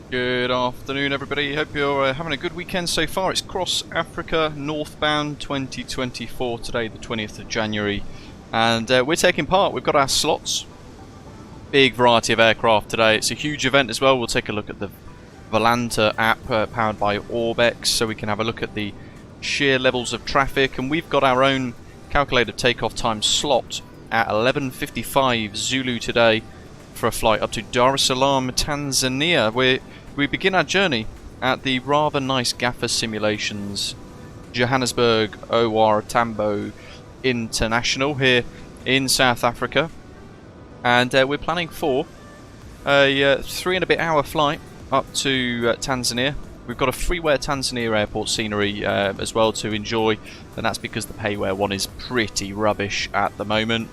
Good afternoon, everybody. Hope you're having a good weekend so far. It's Cross Africa Northbound 2024 today, the 20th of January, and we're taking part. We've got our slots. Big variety of aircraft today. It's a huge event as well. We'll take a look at the VATSSA app powered by Orbex, so we can have a look at the sheer levels of traffic. And we've got our own calculated takeoff time slot at 11:55 Zulu today for a flight up to Dar es Salaam, Tanzania, where we begin our journey at the rather nice Gaffer Simulations Johannesburg OR Tambo International here in South Africa. And we're planning for a 3 and a bit hour flight up to Tanzania. We've got a freeware Tanzania airport scenery as well to enjoy, and that's because the payware one is pretty rubbish at the moment.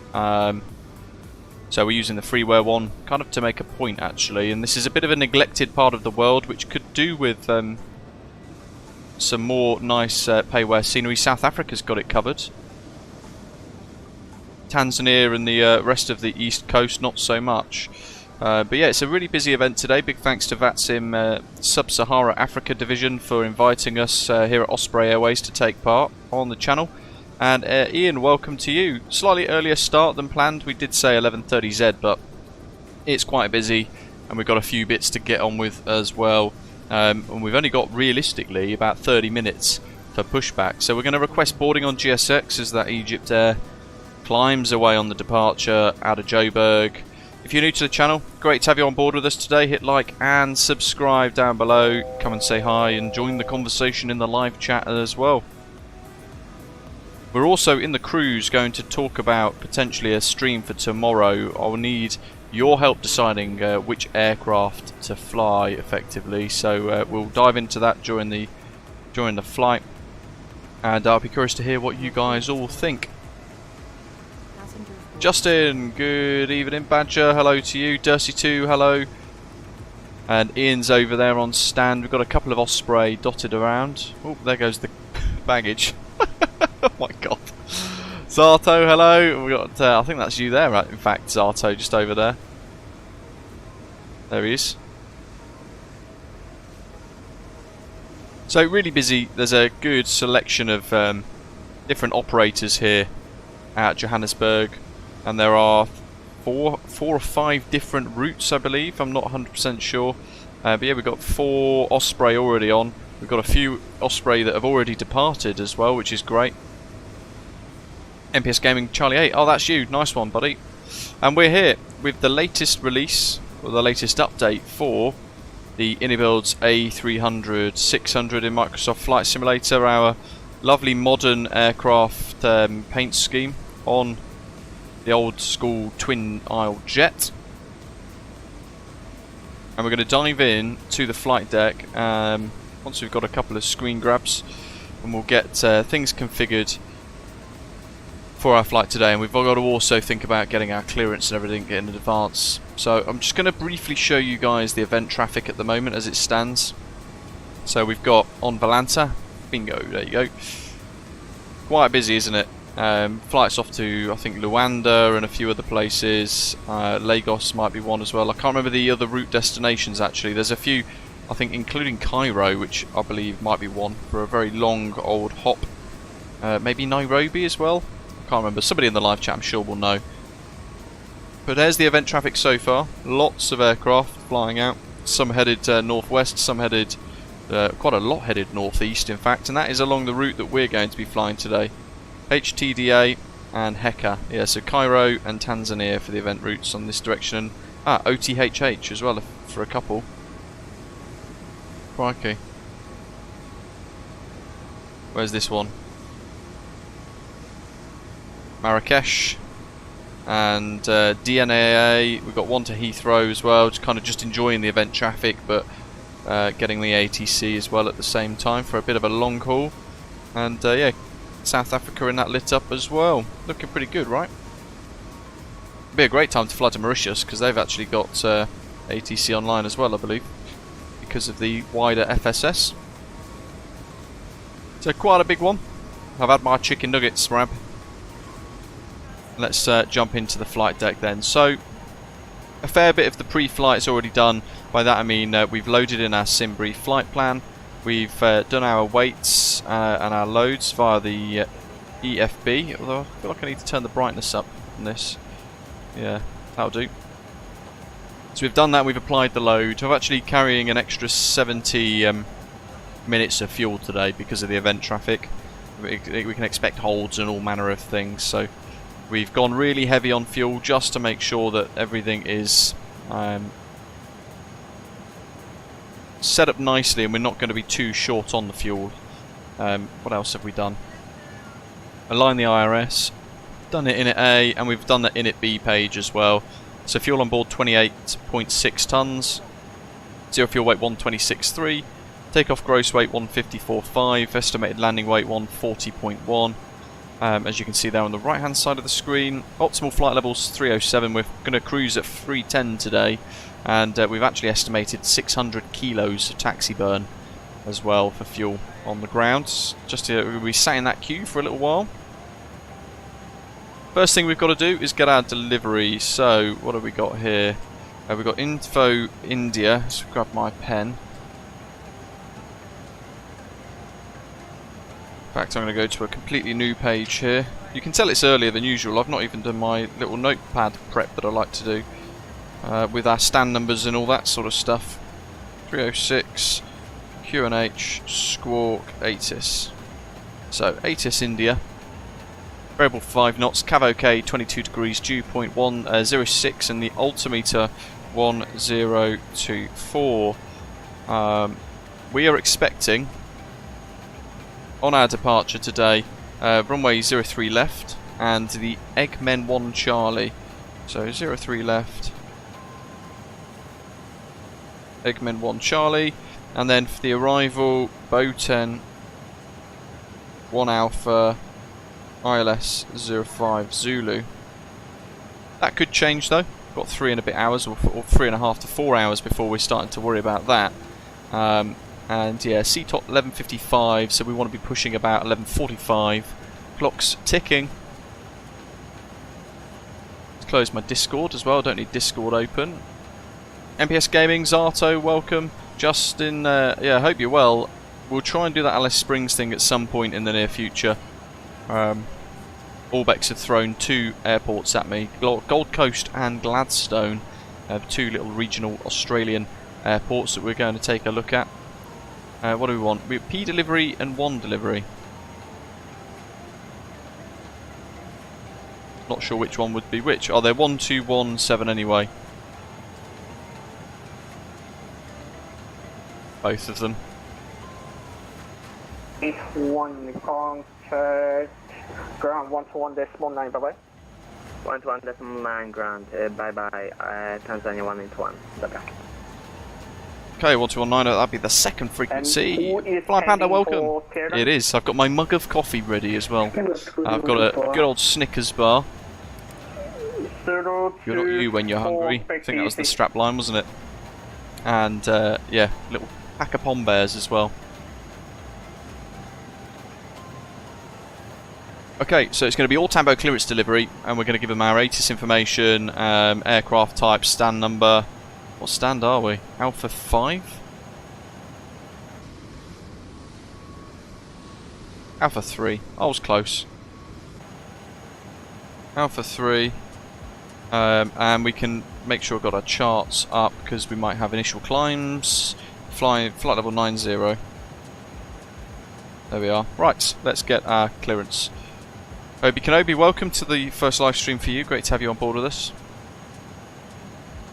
So we're using the freeware one kind of to make a point, actually, and this is a bit of a neglected part of the world which could do with some more nice payware scenery. South Africa's got it covered. Tanzania and the rest of the east coast not so much. But yeah, it's a really busy event today. Big thanks to VATSIM Sub-Sahara Africa Division for inviting us here at Osprey Airways to take part on the channel. And Ian, welcome to you. Slightly earlier start than planned. We did say 11:30 Z, but it's quite busy and we've got a few bits to get on with as well. And we've only got, realistically, about 30 minutes for pushback. So we're going to request boarding on GSX as that Egypt Air climbs away on the departure out of Joburg. If you're new to the channel, great to have you on board with us today. Hit like and subscribe down below. Come and say hi and join the conversation in the live chat as well. We're also in the cruise going to talk about potentially a stream for tomorrow. I'll need your help deciding which aircraft to fly effectively. So we'll dive into that during the flight, and I'll be curious to hear what you guys all think. Justin, good evening. Badger, hello to you. Dursey2, hello. And Ian's over there on stand. We've got a couple of Osprey dotted around. Oh, there goes the baggage. Oh my god. Zato, hello. We got I think that's you there, right? In fact, Zato just over there. There he is. So really busy. There's a good selection of different operators here at Johannesburg, and there are four or five different routes, I believe. I'm not 100% sure, but yeah, we've got 4 Osprey already on. We've got a few Osprey that have already departed as well, which is great. MPS Gaming Charlie 8, oh that's you, nice one buddy. And we're here with the latest release, or the latest update for the iniBuilds A300-600 in Microsoft Flight Simulator, our lovely modern aircraft paint scheme on the old school twin aisle jet. And we're going to dive in to the flight deck once we've got a couple of screen grabs, and we'll get things configured for our flight today. And we've got to also think about getting our clearance and everything in advance. So I'm just going to briefly show you guys the event traffic at the moment as it stands. So we've got on VATSSA, bingo, there you go. Quite busy, isn't it? Flights off to, I think, Luanda and a few other places. Lagos might be one as well. I can't remember the other route destinations actually. There's a few, I think, including Cairo, which I believe might be one for a very long old hop. Maybe Nairobi as well. I can't remember. Somebody in the live chat I'm sure will know. But there's the event traffic so far. Lots of aircraft flying out. Some headed northwest, some headed, quite a lot headed northeast in fact, and that is along the route that we're going to be flying today. HTDA and Heka. Yeah, so Cairo and Tanzania for the event routes on this direction. OTHH as well for a couple. Crikey. Where's this one? Marrakesh and DNAA. We've got one to Heathrow as well, just enjoying the event traffic, but getting the ATC as well at the same time for a bit of a long haul. And yeah, South Africa in that lit up as well. Looking pretty good, right? It'd be a great time to fly to Mauritius because they've actually got ATC online as well, I believe, because of the wider FSS. So quite a big one. I've had my chicken nuggets, Rab. Let's jump into the flight deck then. So a fair bit of the pre-flight is already done. By that I mean we've loaded in our sim brief flight plan, we've done our weights and our loads via the EFB, although I feel like I need to turn the brightness up on this. Yeah, that'll do. So we've done that, we've applied the load. I'm actually carrying an extra 70 minutes of fuel today because of the event traffic. We can expect holds and all manner of things, so we've gone really heavy on fuel just to make sure that everything is set up nicely and we're not going to be too short on the fuel. What else have we done? Align the IRS, done it init A, and we've done the init B page as well. So fuel on board 28.6 tonnes, zero fuel weight 126.3, takeoff gross weight 154.5, estimated landing weight 140.1. As you can see there on the right hand side of the screen, optimal flight levels 307. We're going to cruise at 310 today, and we've actually estimated 600 kilos of taxi burn as well for fuel on the ground. Just to we sat in that queue for a little while. First thing we've got to do is get our delivery. So what have we got here? We've got info India. Let's grab my pen. In fact, I'm going to go to a completely new page here. You can tell it's earlier than usual. I've not even done my little notepad prep that I like to do with our stand numbers and all that sort of stuff. 306 QNH Squawk ATIS. So ATIS India. Variable 5 knots, Cav OK 22 degrees, dew point 106 and the altimeter 1024. We are expecting on our departure today runway 03 left and the Eggmen 1 Charlie. So 03 left, Eggmen 1 Charlie, and then for the arrival Boten 1 Alpha ILS 05 Zulu. That could change though. We've got 3 and a bit hours, or 3.5 to 4 hours before we're starting to worry about that. And yeah, CTOP 11:55, so we want to be pushing about 11:45. Clock's ticking. Let's close my Discord as well. I don't need Discord open. MPS Gaming, Zato, welcome. Justin, yeah, I hope you're well. We'll try and do that Alice Springs thing at some point in the near future. Orbex have thrown 2 airports at me, Gold Coast and Gladstone, 2 little regional Australian airports that we're going to take a look at. What do we want? We have P delivery and 1 delivery. Not sure which one would be which. Oh, they're 1217 anyway. Both of them. 1 contact, ground 121.9, bye bye. 121.9 ground, bye bye, Tanzania 181, bye bye. Okay, 1219, that'd be the second frequency. Fly Panda, welcome. It is. I've got my mug of coffee ready as well. I've got a good old Snickers bar. You're not you when you're hungry. I think that was the strap line, wasn't it? And yeah, little pack of Pom Bears as well. Okay, so it's going to be all Tambo clearance delivery, and we're going to give them our ATIS information, aircraft type, stand number. What stand are we? Alpha 5? Alpha 3. I was close. Alpha 3. And we can make sure we've got our charts up because we might have initial climbs. Flight level 90. There we are. Right, let's get our clearance. Obi Kenobi, welcome to the first live stream for you. Great to have you on board with us.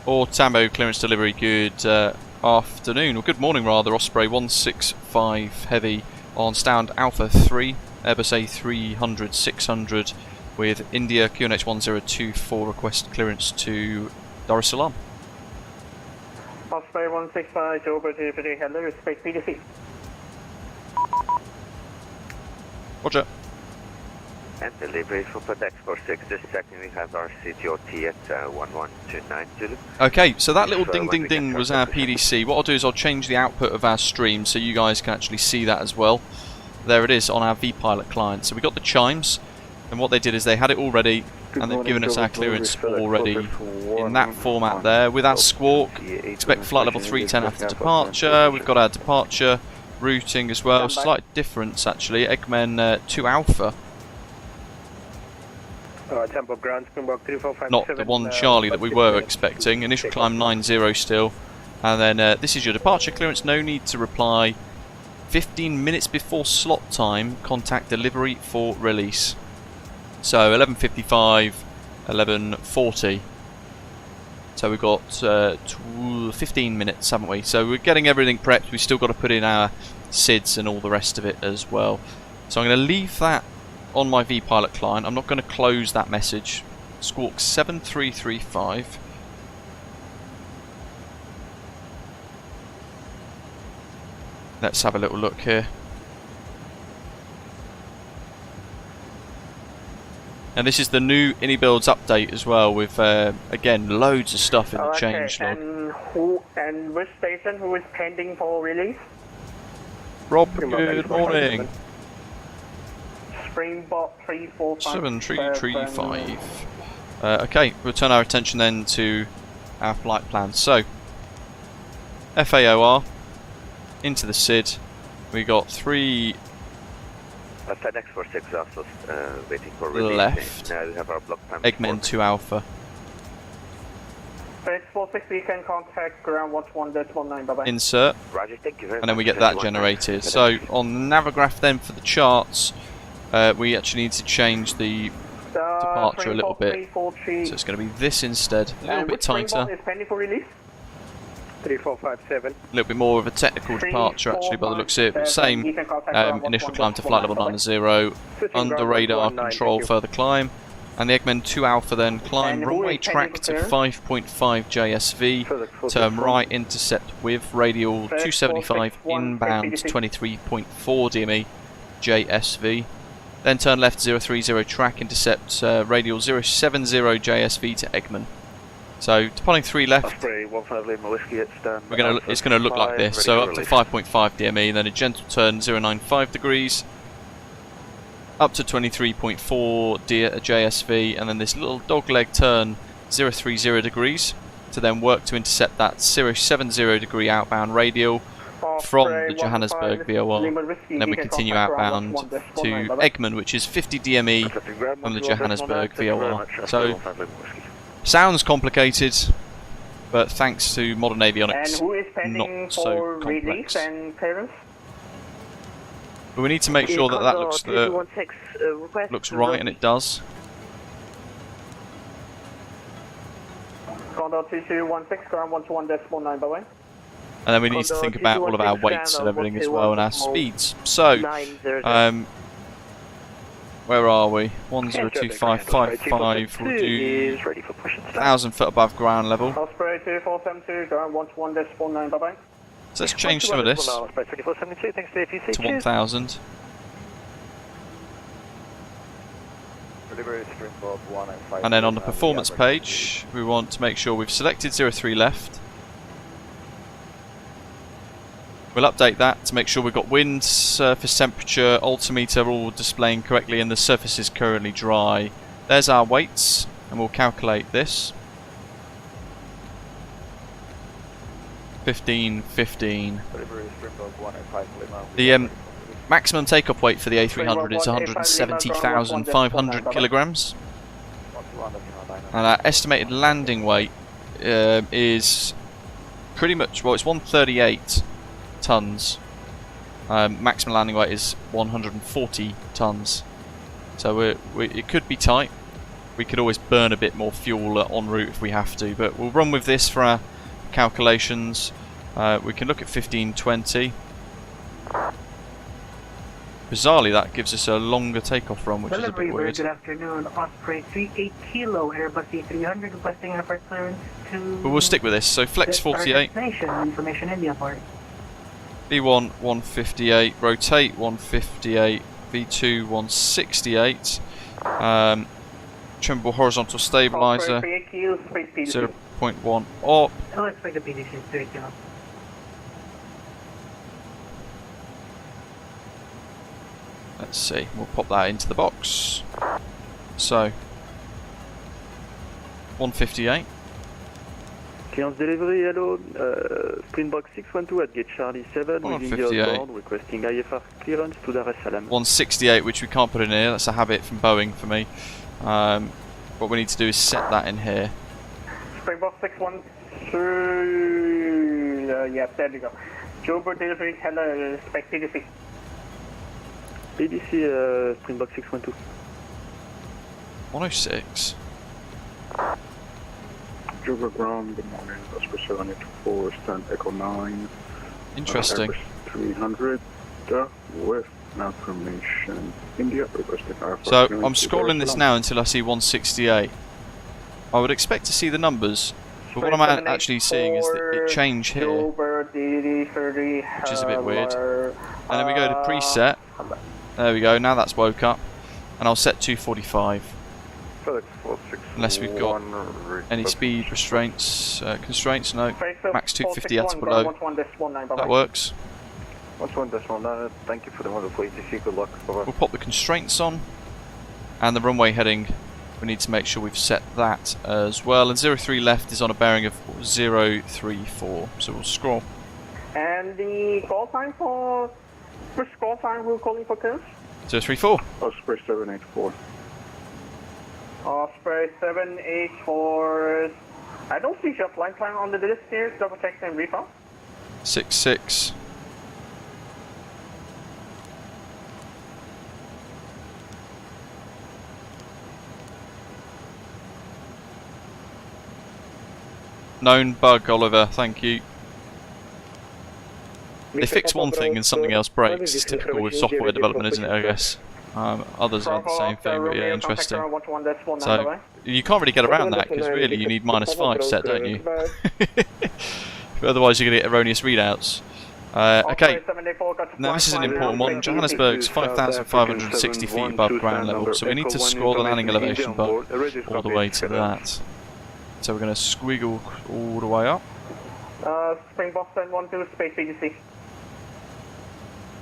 Or Tambo clearance delivery, good afternoon, or good morning rather, Osprey 165 Heavy on stand Alpha 3, Airbus A300-600 with India QNH 1024, request clearance to Dar es Salaam. Osprey 165, over to hello, space PDC. Roger. And delivery for FedEx 46, just checking we have our CTOT at 1129 Zulu. Okay, so that little ding ding ding was our PDC. What I'll do is I'll change the output of our stream so you guys can actually see that as well. There it is on our vPilot client. So we got the chimes, and what they did is they had it all ready. and they've given us our clearance already in that format there. With our squawk, expect flight level 310 after departure. We've got our departure routing as well. Slight difference actually. Eggman 2 Alpha. Not the 1 Charlie that we were expecting. Initial climb 90 still. And then this is your departure clearance. No need to reply. 15 minutes before slot time, contact delivery for release. So 11:55, 11:40. So we've got 15 minutes, haven't we? So we're getting everything prepped. We've still got to put in our SIDs and all the rest of it as well. So I'm going to leave that on my vPilot client. I'm not going to close that message. Squawk 7335. Let's have a little look here. And this is the new iniBuilds update as well, with again loads of stuff in the change log. And which station who is pending for release? Rob, good morning. Springbok 345. 7335. Okay, we'll turn our attention then to our flight plan. So, FAOR into the SID. We got 3 FedEx for 6 also waiting for release. left. Now we have our block time. Eggman 2 Alpha. FedEx 46, we can contact ground 121.9. Bye bye. Insert. Roger, thank you very much. And then we get that generated. So on the Navigraph then for the charts, we actually need to change the departure a little bit. So it's going to be this instead. A little bit tighter. Is pending for release? 3457. A little bit more of a technical departure actually by the looks of it. But same initial climb to flight level 90, under radar control further climb. And the Eggman 2 Alpha then climb runway track to 5.5 JSV, turn right intercept with radial 275 inbound 23.4 DME JSV. Then turn left 030 track intercept radial 070 JSV to Eggman. So departing 3 left, it's going to look like this. So up to 5.5 DME, then a gentle turn 095 degrees, up to 23.4 JSV, and then this little dogleg turn 030 degrees to then work to intercept that 070 degree outbound radial from the Johannesburg VOR. And then we continue outbound to Eggman, which is 50 DME from the Johannesburg VOR. So sounds complicated, but thanks to modern avionics, not so complex. But we need to make sure that that looks right, and it does. Condor 2216, ground 121.9, by the way. And then we need to think about all of our weights and everything as well, and our speeds. So, where are we? 102555. We'll do 1,000 foot above ground level. Osprey 2472, ground 121.9, bye bye. So let's change some of this to 1,000. And then on the performance page, we want to make sure we've selected 03 left. We'll update that to make sure we've got wind, surface temperature, altimeter all displaying correctly, and the surface is currently dry. There's our weights, and we'll calculate this. 1515. The maximum takeoff weight for the A300 is 170,500 kilograms. And our estimated landing weight is pretty much, well, it's 138 tons. Maximum landing weight is 140 tons. So it could be tight. We could always burn a bit more fuel en route if we have to, but we'll run with this for our calculations. We can look at 1520. Bizarrely, that gives us a longer takeoff run, which is a bit weird. Good afternoon, Osprey 38 Kilo, Airbus A300, requesting airport clearance to... But we'll stick with this. So flex 48. Information India port. V1 158, rotate 158, V2 168. Trimble horizontal stabilizer 0.1 up. I'll expect the PDC 3 Kilo. Let's see, we'll pop that into the box. So, 158. Clearance delivery, hello. Springbok 612 at gate Charlie 7 with India board requesting IFR clearance to Dar es Salaam. 168, which we can't put in here. That's a habit from Boeing for me. What we need to do is set that in here. Springbok 612, yeah, there you go. Joburg delivery, hello, spec PDC. PDC, Springbok 612. 106. Joburg ground, good morning. Oscar 784, stand Echo 9. Interesting. 300 with confirmation India requesting IFR. So I'm scrolling this now until I see 168. I would expect to see the numbers, but what I'm actually seeing is that it changed here, which is a bit weird. And then we go to preset. There we go, now that's woke up. And I'll set 245. Unless we've got any speed restraints, constraints, no. Max 250 at or below. That works. Thank you for the wonderful ATC, good luck. We'll pop the constraints on. And the runway heading, we need to make sure we've set that as well. And 03 left is on a bearing of 034. So we'll scroll. And the call time for... Which call time we're calling for clearance? 034. Osprey 784. Osprey 784. I don't see your flight plan on the list here. Double check and refund. 66. Known bug, Oliver, thank you. They fix one thing and something else breaks. It's typical with software development, isn't it, I guess? Others are the same thing, but yeah, interesting. So, you can't really get around that, because really you need -5 set, don't you? But otherwise you're going to get erroneous readouts. Okay, now this is an important one. Johannesburg's 5,560 feet above ground level, so we need to scroll the landing elevation bar all the way to that. So we're going to squiggle all the way up. Springbok 712, space PDC.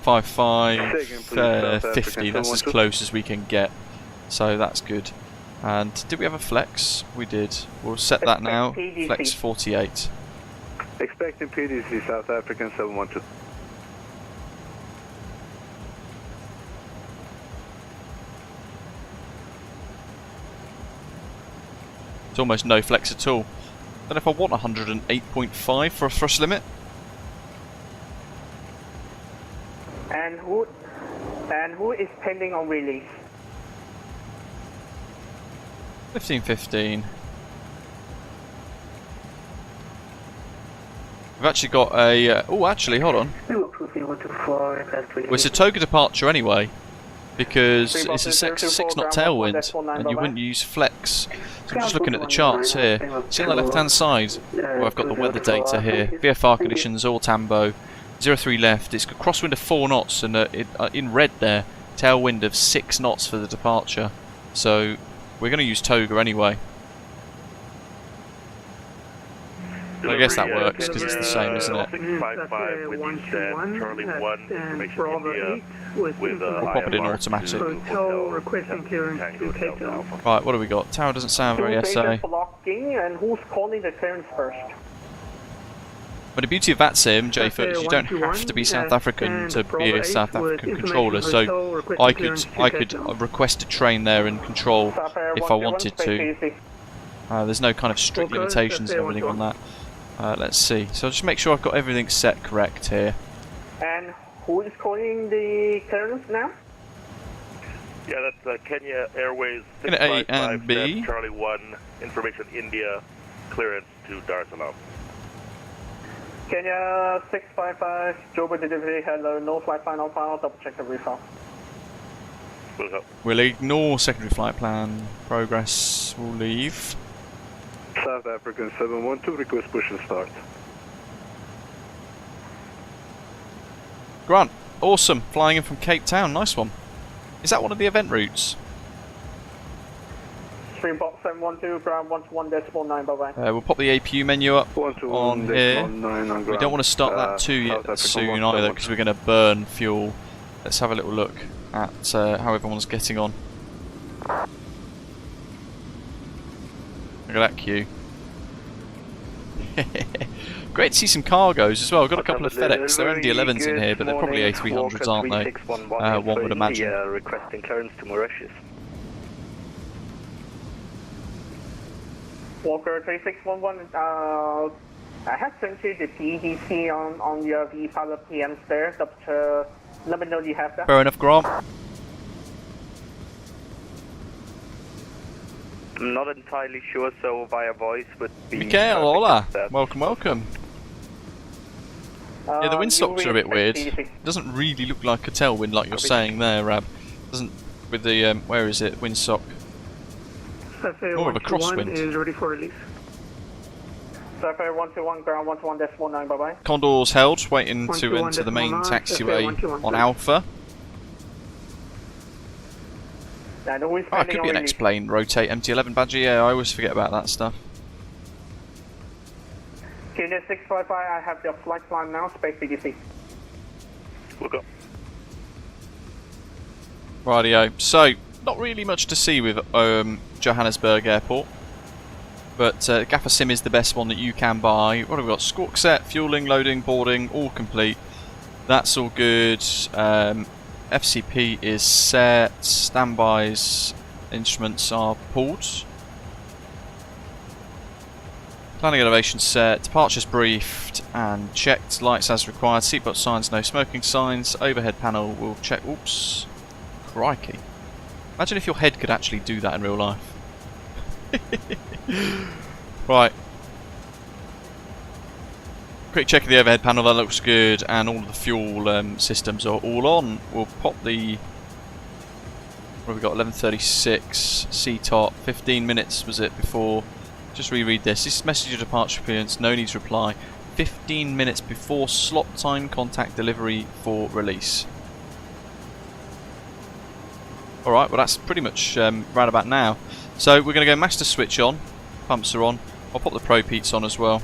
5550, that's as close as we can get. So that's good. And did we have a flex? We did. We'll set that now. Flex 48. Expecting PDC, South African 712. It's almost no flex at all. Don't know if I want 108.5 for a thrust limit. And who is pending on release? 1515. We've actually got a... oh, actually, hold on. Well, it's a toga departure anyway, because it's a 6-knot tailwind, and you wouldn't use flex. So I'm just looking at the charts here. See on the left-hand side, where I've got the weather data here. VFR conditions, all Tambo. 03 left. It's got crosswind of 4 knots, and in red there, tailwind of 6 knots for the departure. So we're going to use toga anyway. But I guess that works because it's the same, isn't it? 655 with you said, Charlie 1, information India with we'll pop it in automatic. Requesting clearance to Cape Town. Right, what do we got? Tower doesn't sound very SA. Blocking, and who's calling the clearance first? But the beauty of VATSIM, JFOT, is you don't have to be South African to be a South African controller. So I could request a train there and control if I wanted to. There's no kind of strict limitations and everything on that. Let's see. So I'll just make sure I've got everything set correct here. And who is calling the clearance now? Yeah, that's Kenya Airways A and B. Charlie 1, information India, clearance to Dar es Salaam. Kenya 655, Joburg delivery, hello, no flight plan on file, double check the refund. We'll ignore secondary flight plan progress, we'll leave. South African 712, request push and start. Grant, awesome, flying in from Cape Town, nice one. Is that one of the event routes? Springbok 712, ground 121.9, bye bye. We'll pop the APU menu up on here. We don't want to start that too soon either because we're going to burn fuel. Let's have a little look at how everyone's getting on. Look at that queue. Great to see some cargoes as well. We've got a couple of FedEx. There are MD-11s in here, but they're probably A300s, aren't they? One would imagine. Requesting clearance to Mauritius. Walker 3611, I have sent you the PDC on your V-pilot PMs there, but let me know you have that. Fair enough, Grant. I'm not entirely sure, so via voice would be... Mikael, hola. Welcome, welcome. Yeah, the windstocks are a bit weird. It doesn't really look like a tailwind like you're saying there, Rab. Doesn't with the where is it? Windsock. More of a crosswind. Is ready for release. Survey 121, ground 121.19, bye-bye. Condor's held, waiting to enter the main taxiway on Alpha. Oh, it could be an X-plane, rotate MT-11 badger, yeah, I always forget about that stuff. Unit 655, I have the flight plan now, space BDC. We'll go. Rightio, so, not really much to see with Johannesburg Airport. But GafferSim is the best one that you can buy. What have we got? Squawk set, fueling, loading, boarding, all complete. That's all good. FCP is set. Standbys, instruments are pulled. Planning elevation set. Departures briefed and checked. Lights as required. Seatbelt signs, no smoking signs. Overhead panel will check. Oops. Crikey. Imagine if your head could actually do that in real life. Right. Quick check of the overhead panel, that looks good, and all of the fuel systems are all on. We'll pop the... What have we got? 11:36 C-top. 15 minutes was it before... Just reread this. This is message of departure appearance, no need to reply. 15 minutes before slot time, contact delivery for release. Alright, well that's pretty much right about now. So we're going to go master switch on, pumps are on, I'll pop the Pro Peats on as well.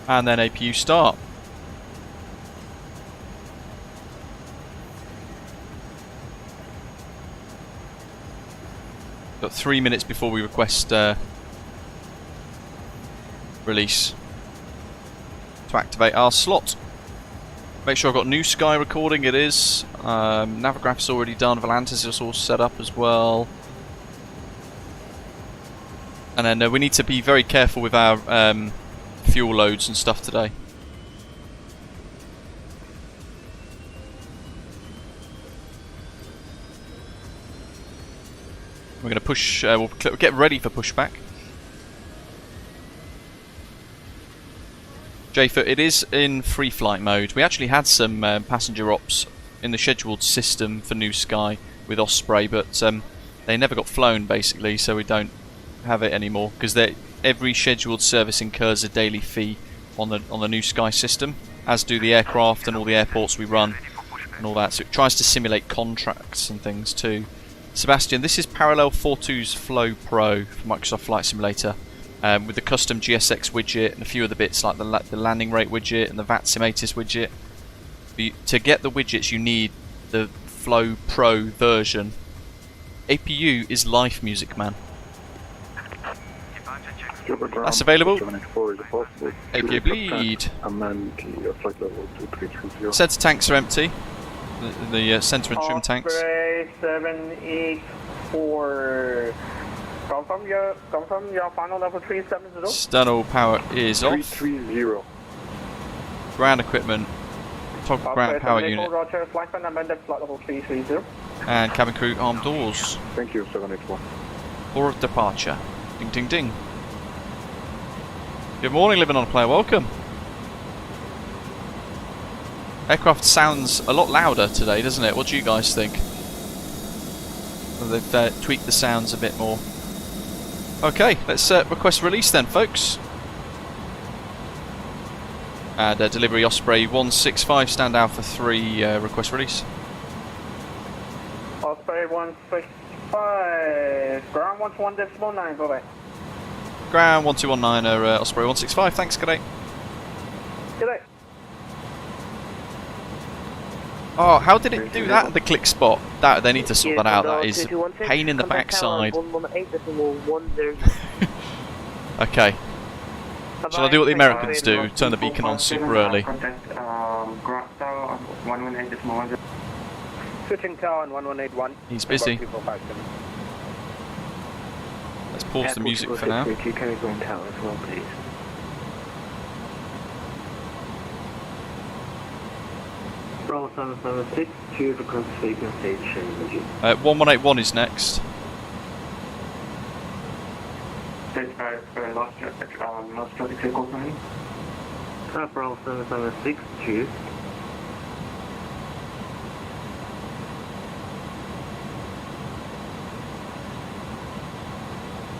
And then APU start. Got 3 minutes before we request release to activate our slot. Make sure I've got New Sky recording, it is. Navigraph's already done, Volantis is all set up as well. And then we need to be very careful with our fuel loads and stuff today. We're going to push, we'll get ready for pushback. J-Foot, it is in free flight mode. We actually had some passenger ops in the scheduled system for New Sky with Osprey, but they never got flown basically, so we don't have it anymore because every scheduled service incurs a daily fee on the New Sky system, as do the aircraft and all the airports we run and all that. So it tries to simulate contracts and things too. Sebastian, this is Parallel 42's Flow Pro for Microsoft Flight Simulator. With the custom GSX widget and a few other bits like the landing rate widget and the VATSIM widget. To get the widgets you need the Flow Pro version. APU is life music, man. That's available. APU bleed. Center tanks are empty. The center and trim tanks. 784. Confirm your final level 370. Sternal power is off. 330. Ground equipment. Top ground power unit. Roger, flight plan amended, flight level 330. And cabin crew armed doors. Thank you, 781. For departure. Ding ding ding. Good morning, living on a player. Welcome. Aircraft sounds a lot louder today, doesn't it? What do you guys think? They've tweaked the sounds a bit more. Okay, let's request release then, folks. And delivery Osprey 165, stand Alpha 3, request release. Osprey 165, ground 121.9, bye-bye. Ground 1219, Osprey 165, thanks, good day. Good day. Oh, how did it do that at the click spot? That they need to sort that out. That is a pain in the backside. Okay. Shall I do what the Americans do? Turn the beacon on super early. Switching tower on 1181. He's busy. Let's pause the music for now. Bravo 776 to the cross frequency change. 1181 is next. Bravo 776 to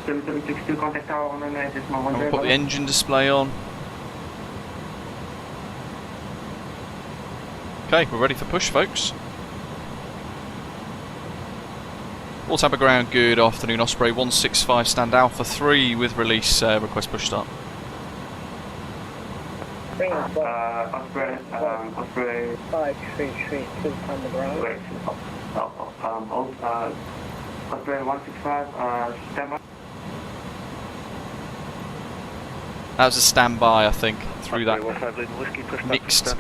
7762 contact tower 119. I'll put the engine display on. Okay, we're ready for push, folks. All type of ground, good afternoon, Osprey 165, stand Alpha 3 with release, request push start. Osprey 533 on the ground. Osprey 165, stand by. That was a standby, I think, through that mixed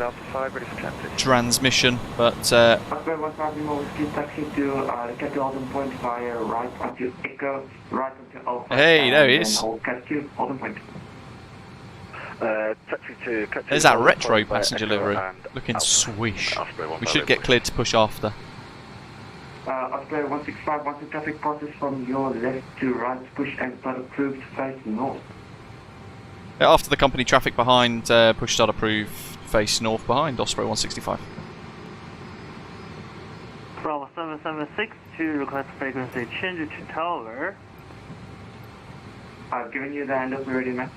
transmission, but Osprey 150 whiskey taxi to get to Alden Point via right onto Echo, right onto Alpha. Hey, there he is. Alden Point. There's that retro passenger livery, looking swish. We should get cleared to push after. Osprey 165, once the traffic passes from your left to right, push and start approved face north. After the company traffic behind, push start approved, face north behind, Osprey 165. Bravo 776 to request frequency change to tower. I've given you the hand up already, man.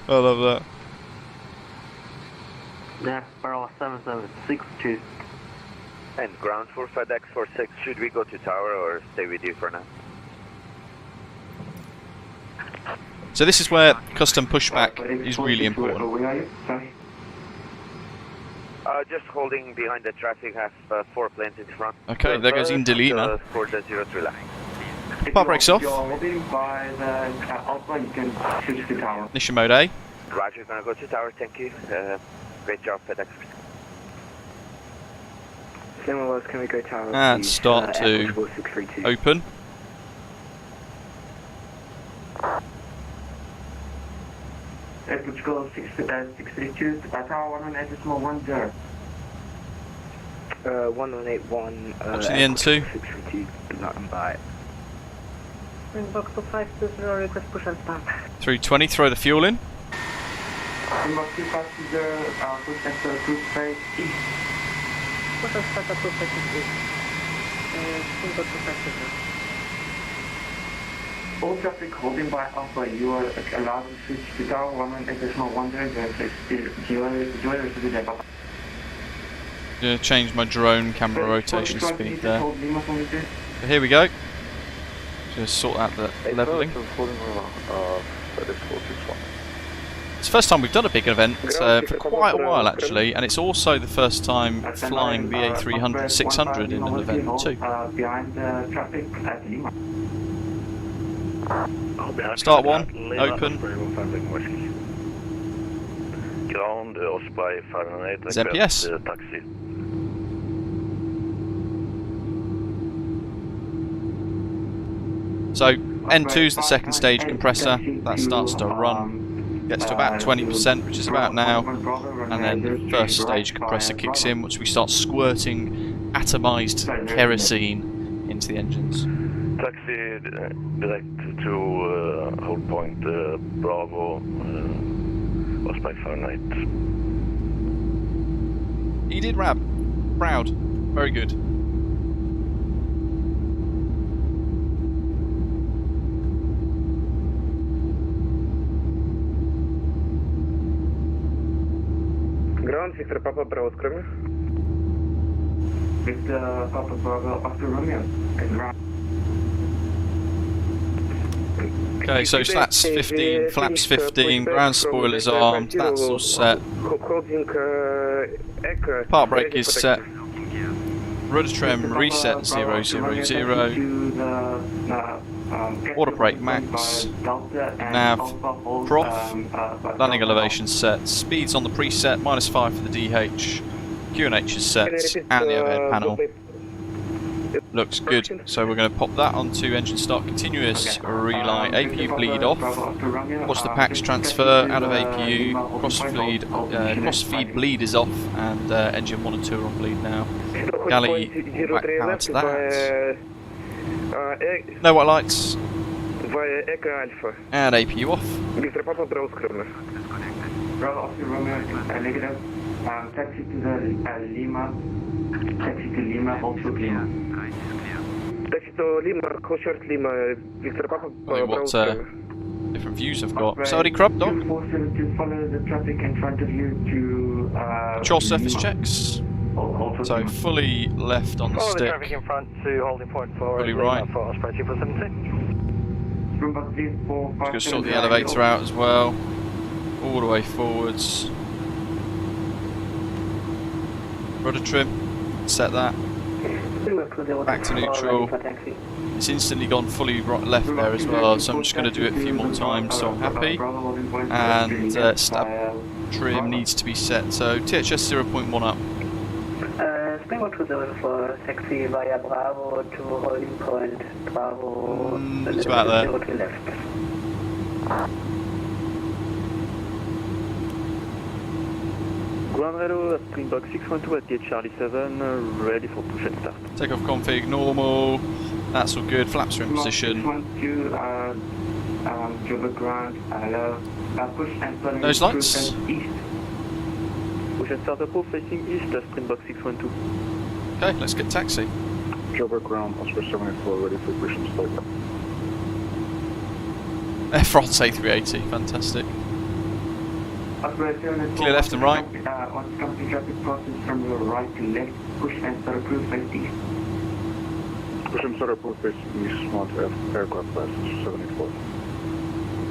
I love that. Yeah, Bravo 776 to. And ground for FedEx 46, should we go to tower or stay with you for now? So this is where custom pushback is really important. Where are you? Sorry. Just holding behind the traffic, have 4 planes in front. Okay, there goes Indalina. For the 03 line. Bar brakes off. If you're holding by the Alpha, you can switch to tower. Ignition mode A. Roger, gonna go to tower, thank you. Great job, FedEx. Can we go tower? And start to open. Let's go 632, tower 118.10. 1181. Watching the N2. 632, not by. Box 520, request push and stop. 320, throw the fuel in. Box 250, push and start approved face east. Push and start approved face east. Box 250. All traffic holding by Alpha, you are allowed to switch to tower 118.10. Gonna change my drone camera rotation speed there. Hold Lima for me, too. So here we go. Just sort out the leveling. It's the first time we've done a big event for quite a while actually, and it's also the first time flying VA300-600 in an event too. Behind the traffic at Lima. Start one, open. Ground, Osprey 508, ZPS. Taxi. So N2 is the second stage compressor, that starts to run, gets to about 20%, which is about now, and then the first stage compressor kicks in, which we start squirting atomised kerosene into the engines. Taxi direct to hold point Bravo, Osprey 508. He did rab. Proud. Very good. Ground, Victor Papa Bravo, скроме. Victor Papa Bravo, after Romeo. Ground. Okay, so that's 15, flaps 15, ground spoilers armed, that's all set. Part brake is set. Rudder trim reset 000. Water brake max. Nav prof. Landing elevation set. Speeds on the preset, -5 for the DH. QNH is set, and the overhead panel. Looks good. So we're going to pop that onto engine start continuous relay. APU bleed off. Watch the packs transfer out of APU. Cross feed bleed is off, and engine 1 and 2 are on bleed now. Galley back power to that. No white lights. And APU off. Taxi to the Lima. Taxi to Lima, hold short Lima. Taxi to Lima, hold short Lima. Victor Papa. What different views I've got. Saudi crop dog. To follow the traffic in front of you to control surface checks. So fully left on the stick. Traffic in front to holding point for fully right. For Osprey 217. Just going to sort the elevator out as well. All the way forwards. Rudder trim, set that. Back to neutral. It's instantly gone fully left there as well, so I'm just going to do it a few more times so I'm happy. And stab trim needs to be set, so THS 0.1 up. Springboard 20 for taxi via Bravo to holding point Bravo. It's about there. Left. Ground Relo, Springbok 612 at gate Charlie 7, ready for push and start. Takeoff config normal, that's all good, flaps are in position. Those lights? Push and start approved facing east, Springbok 612. Okay, let's get taxi. Joburg ground, Oscar 74, ready for push and start. France A380, fantastic. Clear left and right. On company traffic process from your right to left, push and start approved face east. Push and start approved face east, want aircraft class 74.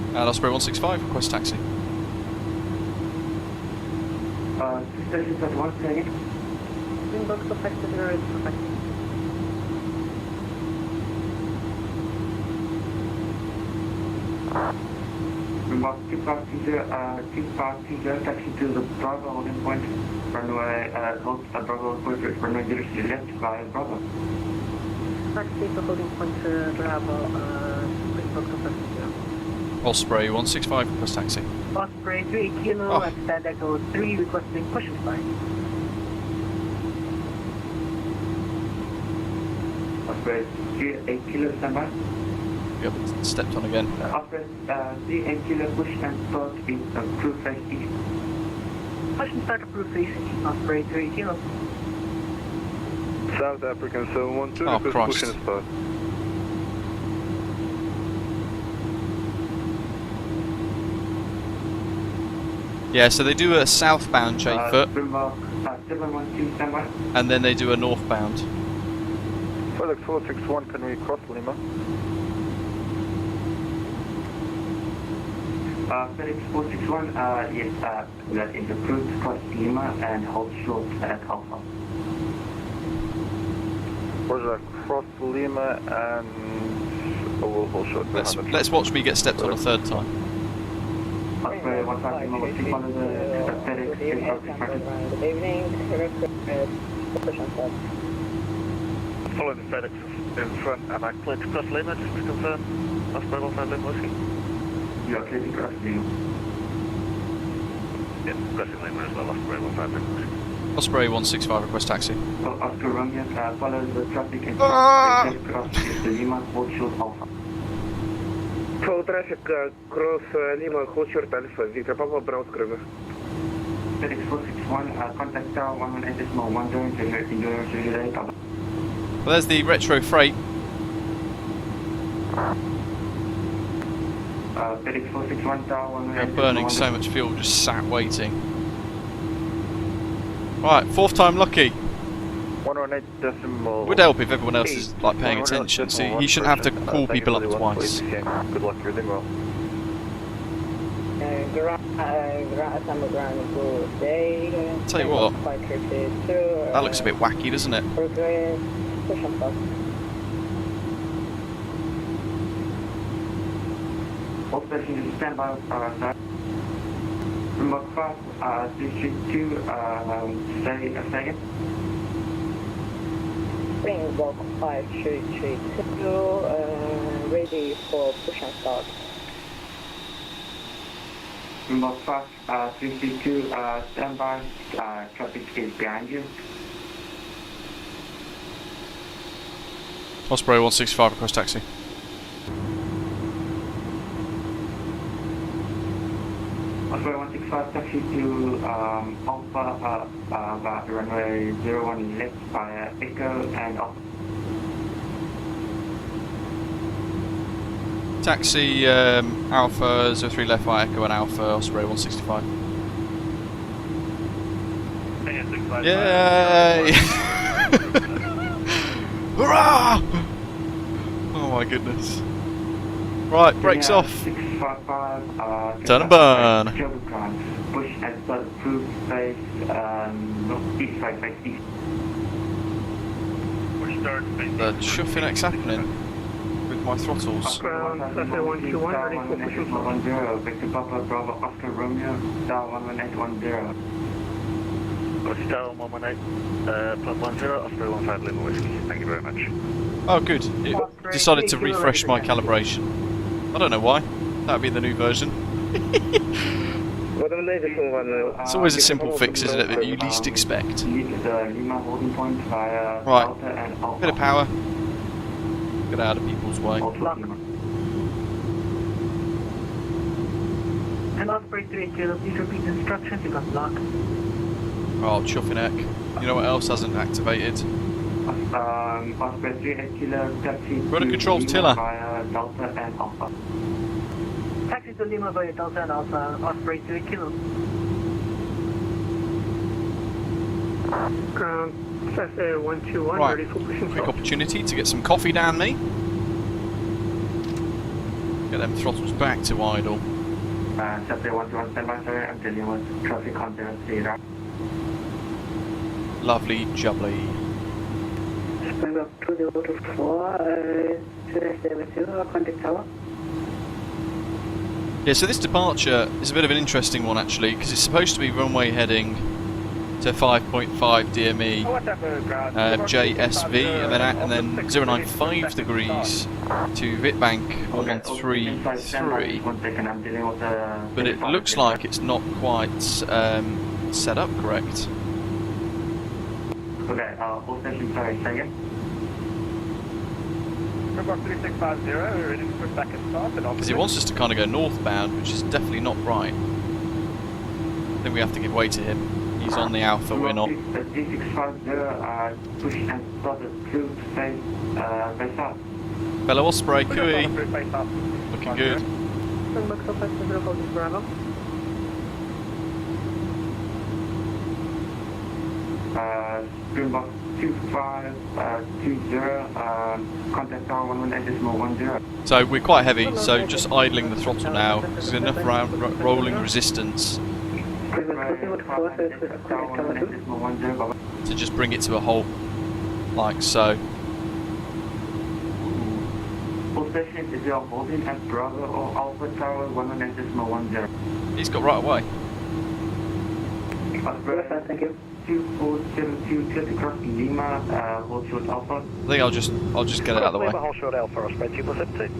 And Osprey 165, request taxi. 2 stations at 1 second. Springbok perfected, is perfected. Remark 2 passenger, taxi to the Bravo holding point, runway, hold Bravo point, runway 0 to the left via Bravo. Taxi to holding point Bravo, Springbok to passenger. Osprey 165, request taxi. Osprey 3 kilo at stand echo 3, requesting push and start. Osprey 8 kilo standby. Yep, stepped on again. Osprey 8 kilo push and start in approved face east. Push and start approved face east, Osprey 3 kilo. South African 712, oh, push and start. Yeah, so they do a southbound chainfoot, 712 standby. and then they do a northbound. FedEx 461, can we cross Lima? FedEx 461, yes, that is approved cross Lima and hold short at Alpha. Roger, cross Lima and we'll hold short. Let's watch me get stepped on a third time. Osprey 150, follow the FedEx 600. Good evening, Follow the FedEx in front and I clear to cross Lima just to confirm. Osprey 150 Whiskey. You are clear to cross Lima. Yeah, crossing Lima as well, Osprey 150 Whiskey. Osprey 165, request taxi. So Oscar Romeo, follow the traffic and cross Lima, hold short Alpha. Full traffic, cross Lima, hold short Alpha, Victor Papa, Browse River. FedEx 461, contact tower 118.10, enjoy. Well, there's the retro freight. FedEx 461 tower 118.10. They're burning so much fuel, just sat waiting. Right, fourth time lucky. 118.0. Would help if everyone else is like paying attention. See, he shouldn't have to call people up twice. Good luck, you're doing well. Tell you what, that looks a bit wacky, doesn't it? All stations stand by side. Remote 5, 332, say a second. Springbok 5332, ready for push and start. Remote 5, 332, stand by, traffic is behind you. Osprey 165 across taxi. Osprey 165, taxi to Alpha, runway 01 left via Echo and Alpha. Taxi Alpha 03 left via Echo and Alpha Osprey 165. Yay! Hurrah! Oh my goodness. Right, brakes off. 655, Turn and burn. Push and start approved face, northeast, face east. The chuffing X happening with my throttles. Ground, Victor Papa Bravo Oscar Romeo, Star 11810. Star 118, plus 10, Osprey 15 Lima Whiskey. Thank you very much. Oh good, it decided to refresh my calibration. I don't know why, that'd be the new version. It's always a simple fix, isn't it, that you least expect. Right, bit of power. Get out of people's way. And Osprey 3 Kilo, please repeat instructions, you got block. Oh, chuffing heck. You know what else hasn't activated? Osprey 3 Kilo, taxi Rudder controls tiller. via Delta and Alpha. Taxi to Lima via Delta and Alpha, Osprey 3 Kilo. Ground, FAOR 121, Right, ready for pushing quick start. opportunity to get some coffee down me. Get them throttles back to idle. Saturday 121 standby, sorry, I'm dealing with traffic on 03. Lovely jubbly. Springbok 2024, should I stay with you, contact tower? Yeah, so this departure is a bit of an interesting one actually, because it's supposed to be runway heading to 5.5 DME JSV and then 095 degrees to Vitbank 133, but it looks like it's not quite set up correct. Okay, all stations, sorry, second. Springbok 3650, we're ready for back and start. Because he wants us to kind of go northbound, which is definitely not right. I think we have to give way to him. He's on the Alpha, we're not. D650, push and start approved face south. Fellow Osprey, cooey. Looking good. Springbok 450, hold this Bravo. Springbok 2520, contact tower 118.10. So we're quite heavy, so just idling the throttle now. There's enough rolling resistance to just bring it to a halt, like so. All stations, if you are holding at Bravo or Alpha Tower 118.10. He's got right away. Thank you. 2472 clear to cross Lima, hold short Alpha. I think I'll just get it out of the way. Hold short Alpha, Osprey 270.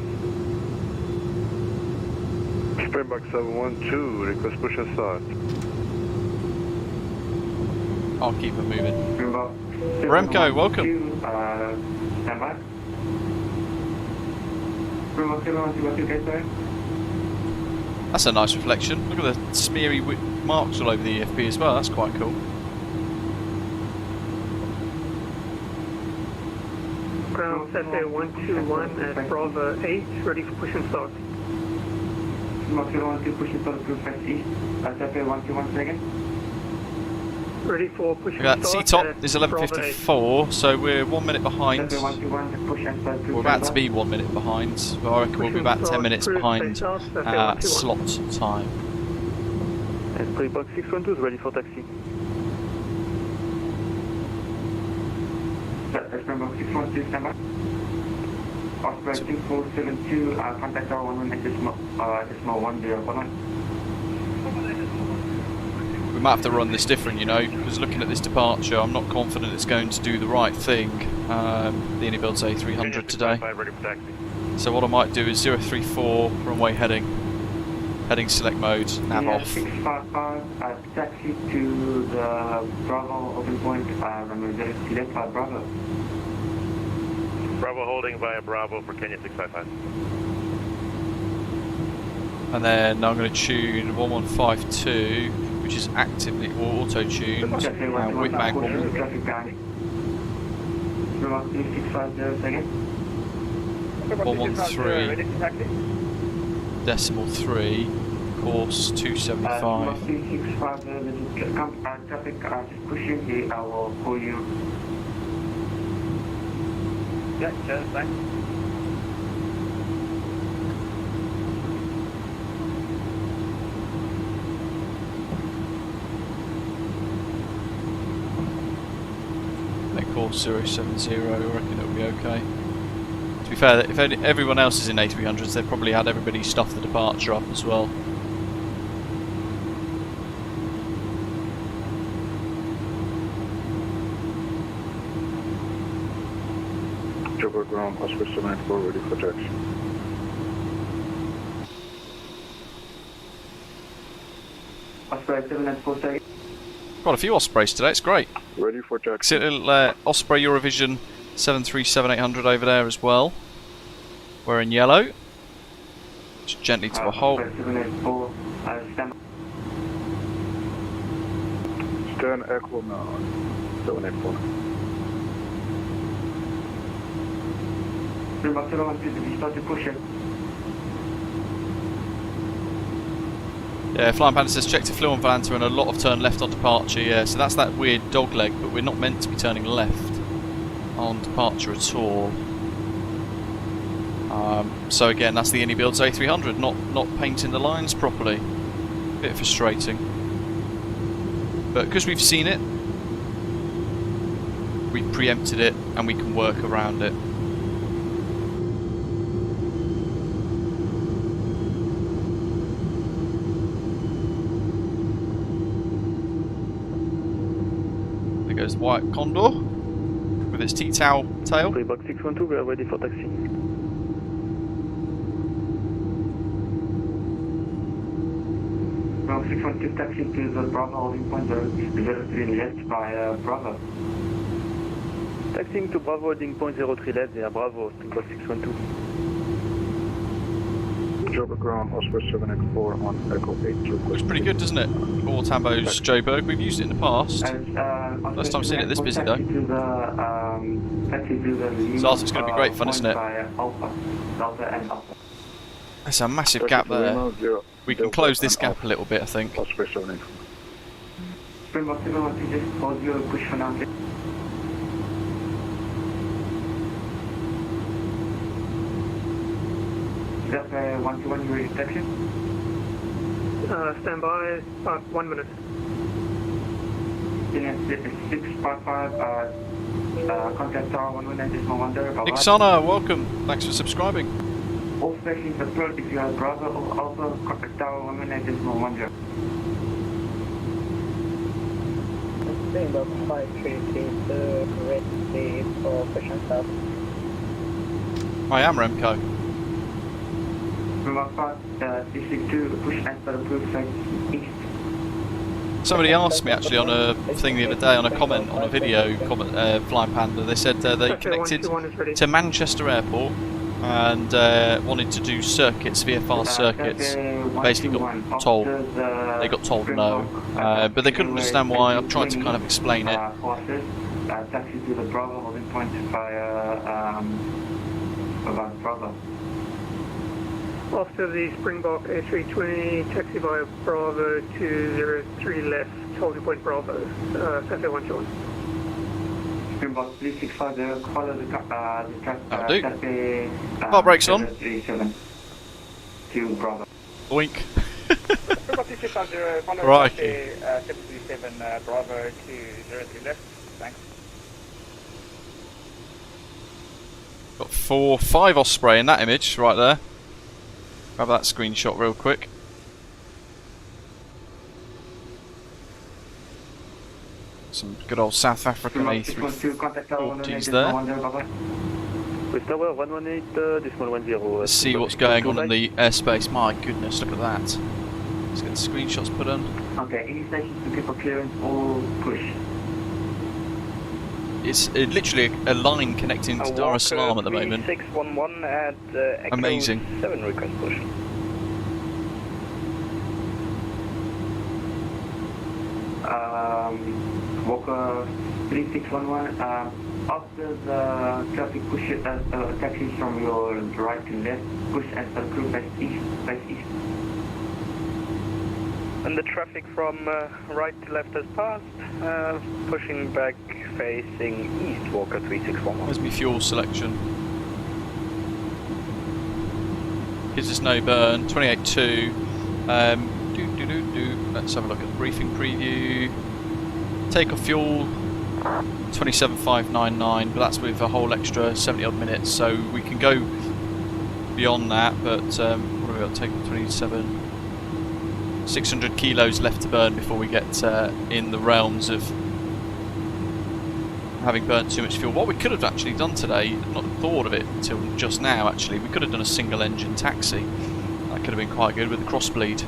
Springbok 712, request push and start. I'll keep it moving. Springbok Remco, welcome. Stand by. Springbok 712, okay, sorry? That's a nice reflection. Look at the smeary marks all over the EFB as well. That's quite cool. Ground, FAOR 121 at Bravo 8, ready for push and start. Springbok 712, push and start approved face east. FAOR 121 second. Ready for push. That C-top is 11:54, so we're 1 minute behind. We're about to be 1 minute behind, but I reckon we'll be about 10 minutes behind slot time. Springbok 612 is ready for taxi. Springbok 612, stand by. Osprey 2472, contact our 11 decimal 10. We might have to run this different, you know, because looking at this departure, I'm not confident it's going to do the right thing, the iniBuilds A300 today. So what I might do is 034, runway heading select mode, nav off. 655, taxi to the Bravo open point, runway select Bravo. Bravo holding via Bravo for Kenya 655. And then I'm going to tune 1152, which is actively auto-tuned, with mag 113, decimal 3, course 275. 365, traffic just pushing, I will call you. Yeah, cheers, thanks. Course 070, I reckon it'll be okay. To be fair, if everyone else is in A300s, they've probably had everybody stuff the departure up as well. Joburg ground, Osprey 794, ready for taxi. Osprey 794, Quite a few Ospreys today, it's great. Ready for taxi. See a little Osprey Eurovision 737-800 over there as well. We're in yellow. Just gently to a halt. Stern Echo now, 784. Yeah, Flying Panda says check to Fluent Vanta and a lot of turn left on departure. Yeah, so that's that weird dog leg, but we're not meant to be turning left on departure at all. So again, that's the iniBuilds A300, not painting the lines properly. Bit frustrating. But because we've seen it, we've preempted it and we can work around it. Goes the white condor with its tea-towel tail. Springbok 612, we are ready for taxi. Bravo 612, taxi to the Bravo holding point 03 left by Bravo. Taxiing to Bravo holding point 03 left via Bravo, Springbok 612. Joburg ground, Osprey 784 on Echo 8. Looks pretty good, doesn't it? All Tambo's Joburg. We've used it in the past. First time seeing it this busy though. So it's going to be great fun, isn't it? There's a massive gap there. We can close this gap a little bit, I think. Osprey 784. Springbok 712, just hold your push for now. That's 121, you ready to taxi? Stand by, 1 minute. 655, contact tower 119.10. Ixana, welcome. Thanks for subscribing. All stations approach if you are Bravo, also contact tower 119.10. Springbok 532, ready for push and start. I am Remco. Springbok 562, push and start approved, face east. Somebody asked me actually on a thing the other day, on a comment, on a video comment, Flying Panda, they said they connected to Manchester Airport and wanted to do circuits, VFR circuits. Basically got told, they got told no, but they couldn't understand why. I've tried to kind of explain it. Taxi to the Bravo holding point via Bravo. After the Springbok A320, taxi via Bravo 203 left, holding point Bravo, Cafe 121. Springbok 3650, follow the That'll do. Cafe Car brakes on. 737 to Bravo. Boink. Springbok 3650, follow Crikey. Cafe 737 Bravo 203 left. Thanks. Got 5 Osprey in that image right there. Grab that screenshot real quick. Some good old South African A340s there. West Tower 118, decimal 10. Let's see what's going on in the airspace. My goodness, look at that. Let's get the screenshots put on. Okay, any stations looking for clearance or push? It's literally a line connecting to Dar es Salaam at the moment. 611 at Echo Amazing. 7 request push. Walker 3611, after the traffic push taxis from your right to left, push and circle face east. And the traffic from right to left has passed, pushing back facing east, Walker 3611. Where's my fuel selection? Gives us no burn, 28.2. Let's have a look at the briefing preview. Takeoff fuel 27.599, but that's with a whole extra 70 odd minutes, so we can go beyond that. But what have we got? Takeoff 27. 600 kilos left to burn before we get in the realms of having burnt too much fuel. What we could have actually done today, not thought of it until just now actually, we could have done a single engine taxi. That could have been quite good with the cross bleed.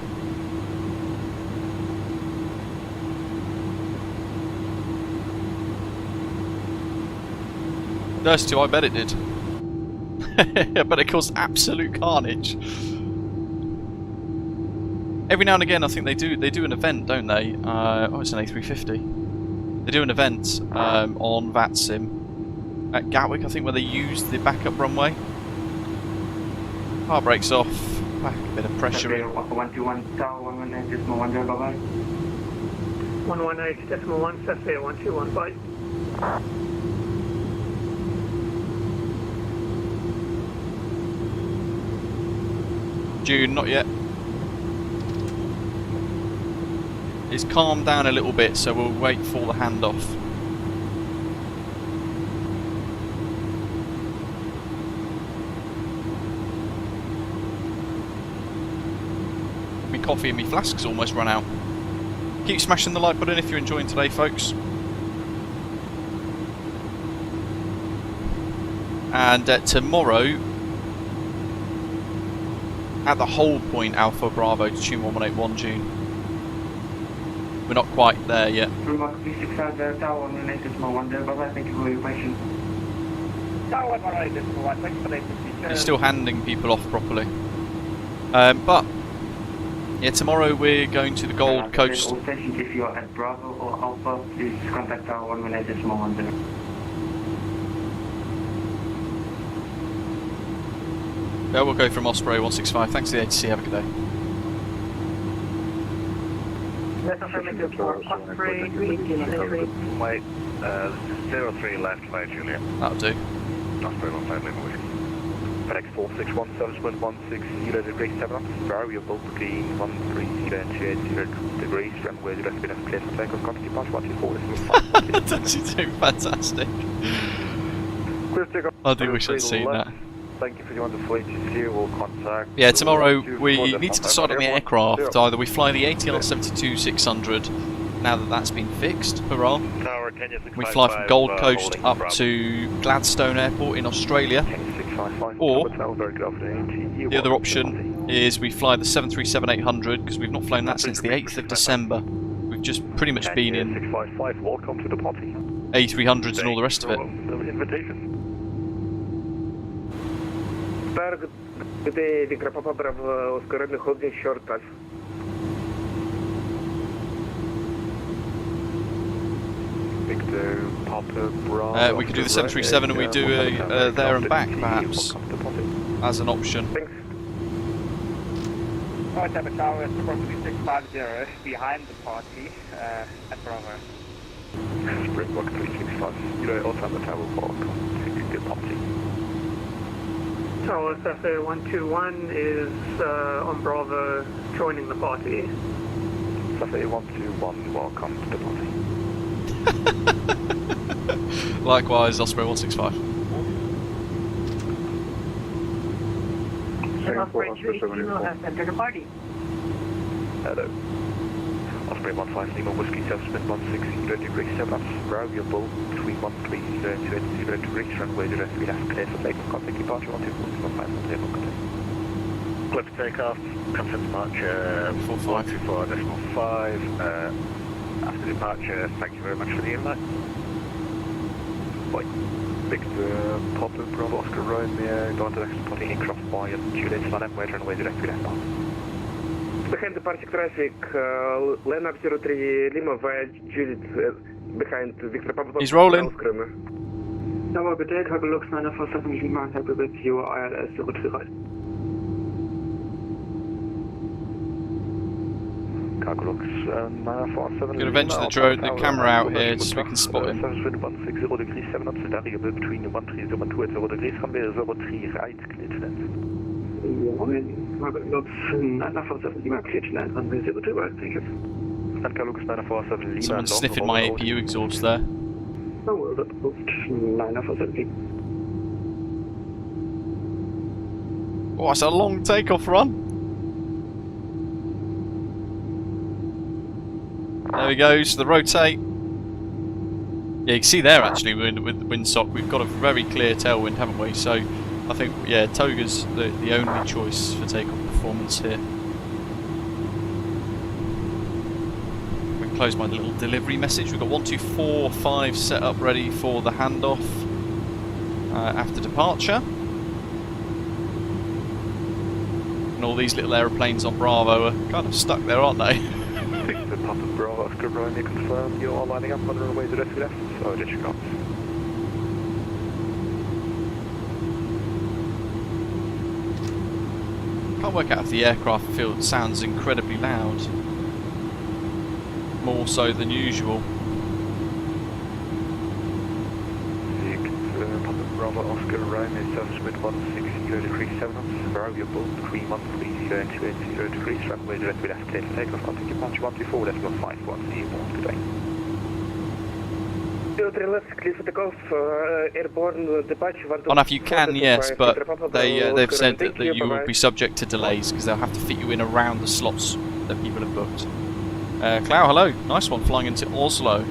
Those two, I bet it did. I bet it caused absolute carnage. Every now and again, I think they do an event, don't they? Oh, it's an A350. They do an event on VATSIM at Gatwick, I think, where they use the backup runway. Car brakes off. Back a bit of pressure in. 121 Tower 119.10, bye-bye. 118.1, Cafe 121, bye. June, not yet. It's calmed down a little bit, so we'll wait for the handoff. My coffee and my flask's almost run out. Keep smashing the like button if you're enjoying today, folks. And tomorrow, at the hold point Alpha Bravo to tune 1181 June. We're not quite there yet. Tower 119.10, bye-bye, thank you for your patience. Tower 118.1, thanks for the It's still handing people off properly. But yeah, tomorrow we're going to the Gold Coast. All stations, if you're at Bravo or Alpha, please contact Tower 119.10. Yeah, we'll go from Osprey 165. Thanks to the HTDA. Have a good day. Wait, 03 left, via Juliet. That'll do. Osprey 15 Lima Whiskey. FedEx 461 7.16 degree 7 knots. Barrier both between 13 and 280 degrees. Runway 0 left, been clear for takeoff. Contact departure 124. That's actually doing fantastic. I do wish I'd seen that. Thank you for joining the flight. We'll contact. Yeah, tomorrow we need to decide on the aircraft. Either we fly the ATL 72-600 now that that's been fixed, hurrah. We fly from Gold Coast up to Gladstone Airport in Australia. Or the other option is we fly the 737-800 because we've not flown that since the 8th of December. We've just pretty much been in A300s and all the rest of it. Victor Papa Bravo, Oscar holding short pass. Victor Papa Bravo. We could do the 737 and we do a there and back perhaps as an option. Thanks. Osprey Tower is approximately 650 behind the party at Bravo. Springbok 365, Osprey Tower for continue the party. Tower Sapphire 121 is on Bravo, joining the party. Sapphire 121, welcome to the party. Likewise, Osprey 165. Osprey 3 has entered the party. Hello. Osprey 15 Lima Whiskey 7 degrees 7 knots. Bravo, your bull between 130 and 20 degrees. Runway 03 left, clear for takeoff. Contact departure 124 table contact. Clear for takeoff. Contact departure 124.5. After departure, thank you very much for the invite. Bye. Victor, Papa, Bravo, Oscar, Romeo, down to the next party, cross by Juliet, Salaam, wait, runway 03 left on. Behind departure traffic, Leonard 03 Lima via Juliet, behind Victor Papa. He's rolling. Tower, good day, Cargo Lux 947 Lima, happy with you, ILS 03 right. Cargo Lux 947 Gonna venture the camera out here so we can spot him. 710 degrees 7 knots, variable between 13 and 0 degrees, runway 03 right, clear to land. Cargo Lux 947 Lima, clear to land, runway 03 right, thank you. And Cargo Lux 947 Lima. Someone's sniffing my APU exhaust there. Oh, well, that moved 947 Lima. Oh, it's a long takeoff run. There we go, so the rotate. Yeah, you can see there actually with the windsock, we've got a very clear tailwind, haven't we? So I think, yeah, Toga's the only choice for takeoff performance here. We can close my little delivery message. We've got 1245 set up ready for the handoff after departure. And all these little aeroplanes on Bravo are kind of stuck there, aren't they? Victor, Papa, Bravo, Oscar, Romeo, confirm you're all lining up on runway 03 left, so did you come? Can't work out if the aircraft field sounds incredibly loud. More so than usual. Victor, Papa, Bravo, Oscar, Romeo, 7 degrees 7 knots. Variable between 130 and 20 degrees. Runway 03 left, clear for takeoff. Contact departure 124, decimal 51. See you more. Good day. 03 left, clear for takeoff. Airborne departure. On if you can, yes, but they've said that you will be subject to delays because they'll have to fit you in around the slots that people have booked. Clow, hello. Nice one, flying into Oslo.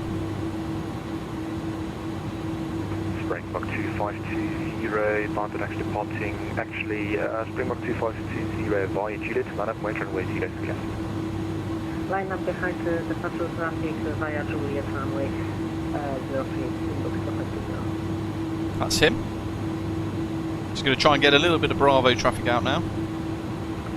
Springbok 2520, bound to next departing. Actually, Springbok 2520 via Juliet, line up, wait runway 03 left. Line up behind the departure traffic via Juliet runway 03. That's him. Just going to try and get a little bit of Bravo traffic out now.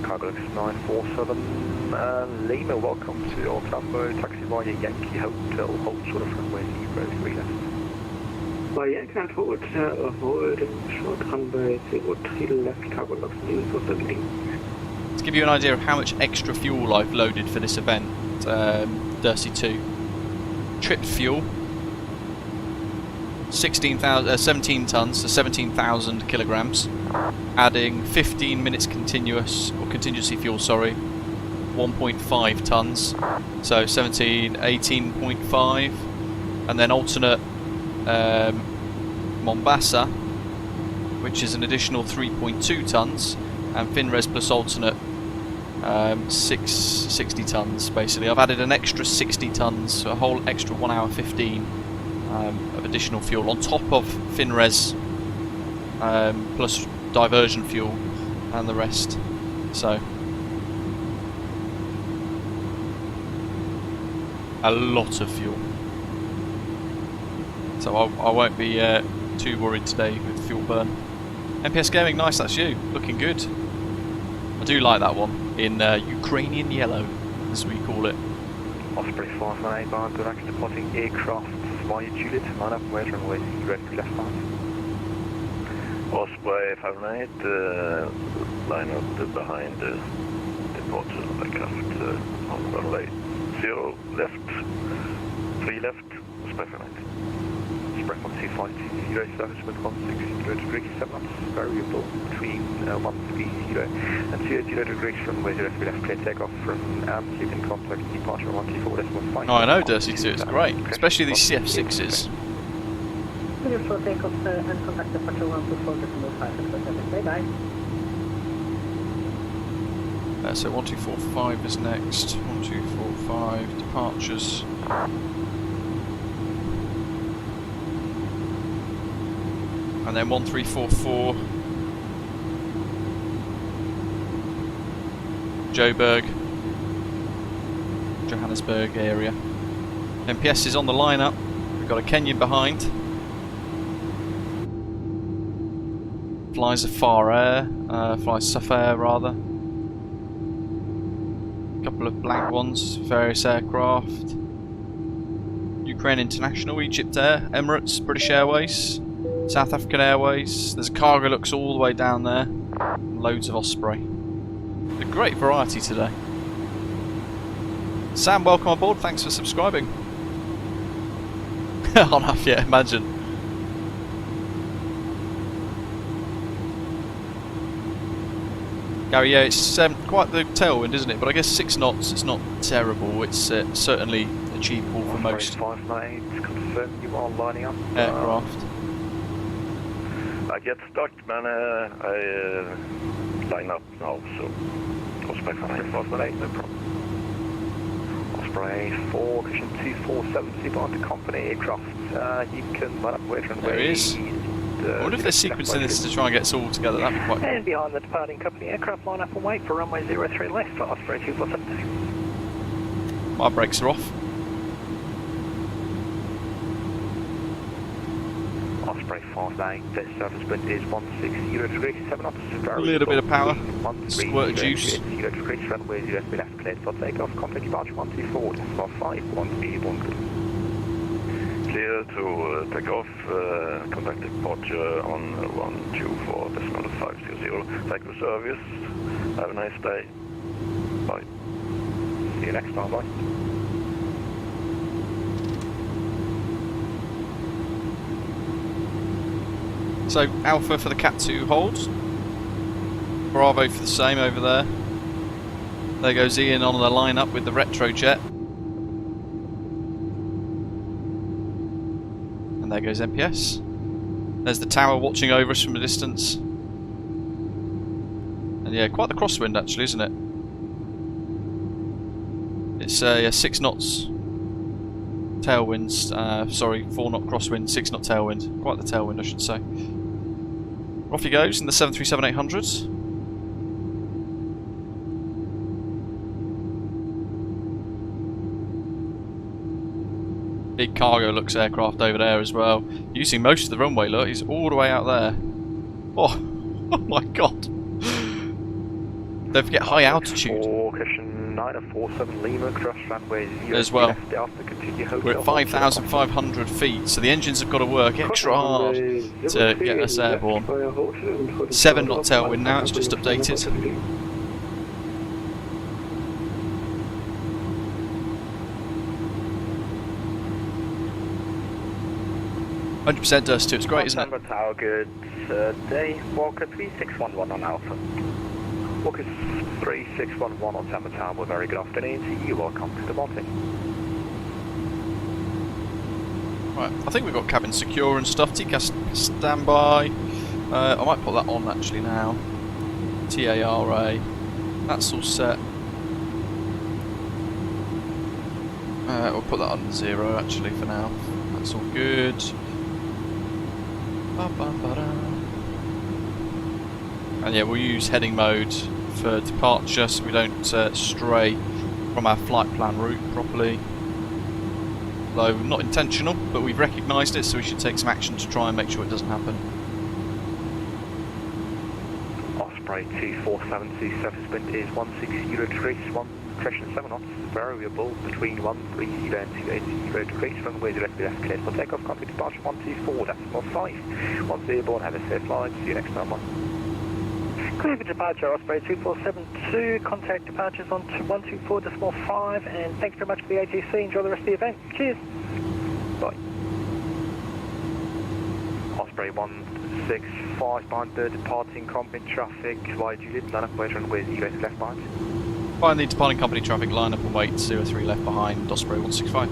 Cargo Lux 947 Lima, welcome to Orlando, taxi via Yankee Hotel, hold short of runway 03 left. By Yankee forward, hold short runway 03 left, Cargo Lux 947. To give you an idea of how much extra fuel I've loaded for this event, Dursey 2. Tripped fuel, 17 tons, so 17,000 kilograms. Adding 15 minutes contingency fuel, sorry, 1.5 tons, so 18.5, and then alternate Mombasa, which is an additional 3.2 tons, and Finres plus alternate 60 tons basically. I've added an extra 60 tons, so a whole extra 1 hour 15 of additional fuel on top of Finres plus diversion fuel and the rest. So a lot of fuel. So I won't be too worried today with fuel burn. MPS Gaming, nice, that's you. Looking good. I do like that one in Ukrainian yellow, as we call it. Osprey 598 bound to next departing aircraft via Juliet, line up, wait runway 03 left pass. Osprey 598, line up behind the report aircraft on runway 0 left, 3 left, Spray 1252 service with 160 degrees 7 knots, variable between 130 and 20 degrees runway 0 left, clear takeoff from keep in contact departure 124.5. Oh, I know Dirty 2, it's great, especially these CF6s. Clear for takeoff and contact departure 124.5. Bye bye. So 1245 is next. 1245 departures. And then 1344 Joburg, Johannesburg area. MPS is on the lineup. We've got a Kenyan behind. Flies a FAOR, flies SAFAIR rather. Couple of black ones, various aircraft. Ukraine International, Egypt Air, Emirates, British Airways, South African Airways. There's a Cargolux all the way down there. Loads of Osprey. A great variety today. Sam, welcome aboard. Thanks for subscribing. On off, yeah, imagine. Gary, yeah, it's quite the tailwind, isn't it? But I guess 6 knots, it's not terrible. It's certainly achievable for most 598, confirm you are lining up. Aircraft. I get stuck, man. I line up now, so Osprey 598, no problem. Osprey 4, cushion 247, behind the company aircraft. You can line up wait and There it is. I wonder if they're sequencing this to try and get us all together. That'd be quite cool. And behind the departing company aircraft, line up and wait for runway 03 left for Osprey 247. My brakes are off. Osprey 59, this service wind is 160 degrees 7 knots. A little bit of power. Squirt of juice. 0 degrees, runway 0 left, cleared for takeoff. Contact departure 124.5, 131. Clear to take off, contact departure on 124.500. Thank you, service. Have a nice day. Bye. See you next time, bye. So Alpha for the Cat 2 holds. Bravo for the same over there. There goes Ian on the lineup with the Retrojet. And there goes MPS. There's the tower watching over us from a distance. And yeah, quite the crosswind actually, isn't it? It's 6 knots tailwinds. Sorry, 4 knot crosswind, 6 knot tailwind. Quite the tailwind, I should say. Off he goes in the 737-800. Big Cargolux aircraft over there as well. Using most of the runway, look, he's all the way out there. Oh, oh my god. Don't forget high altitude. Cushion 947 Lima, cross runway 0 as well. left, Delta, continue hotel. We're at 5,500 feet, so the engines have got to work extra hard to get us airborne. 7 knot tailwind now, it's just updated. 100% dust too, it's great, isn't it? Tower, good day. Walker 3611 on Alpha. Walker 3611 on Tampa Tower, very good afternoon to you, welcome to the bottom. Right, I think we've got cabin secure and stuff, TCAS standby. I might put that on actually now. TARA, that's all set. We'll put that on 0 actually for now, that's all good. And yeah, we'll use heading mode for departure so we don't stray from our flight plan route properly. Though not intentional, but we've recognised it, so we should take some action to try and make sure it doesn't happen. Osprey 2472, surface wind is 160 degrees, 1 correction 7 knots, variable between 130 and 280 degrees, runway 0 left, cleared for takeoff, contact departure 124.5. Once airborne, have a safe flight, see you next time, 1. Clear for departure, Osprey 2472, contact departures on 124.5, and thanks very much for the ATC. Enjoy the rest of the event. Cheers. Bye. Osprey 165 behind the departing company traffic via Juliet, line up wait runway 0 left behind. Find the departing company traffic, line up and wait, 03 left behind, Osprey 165.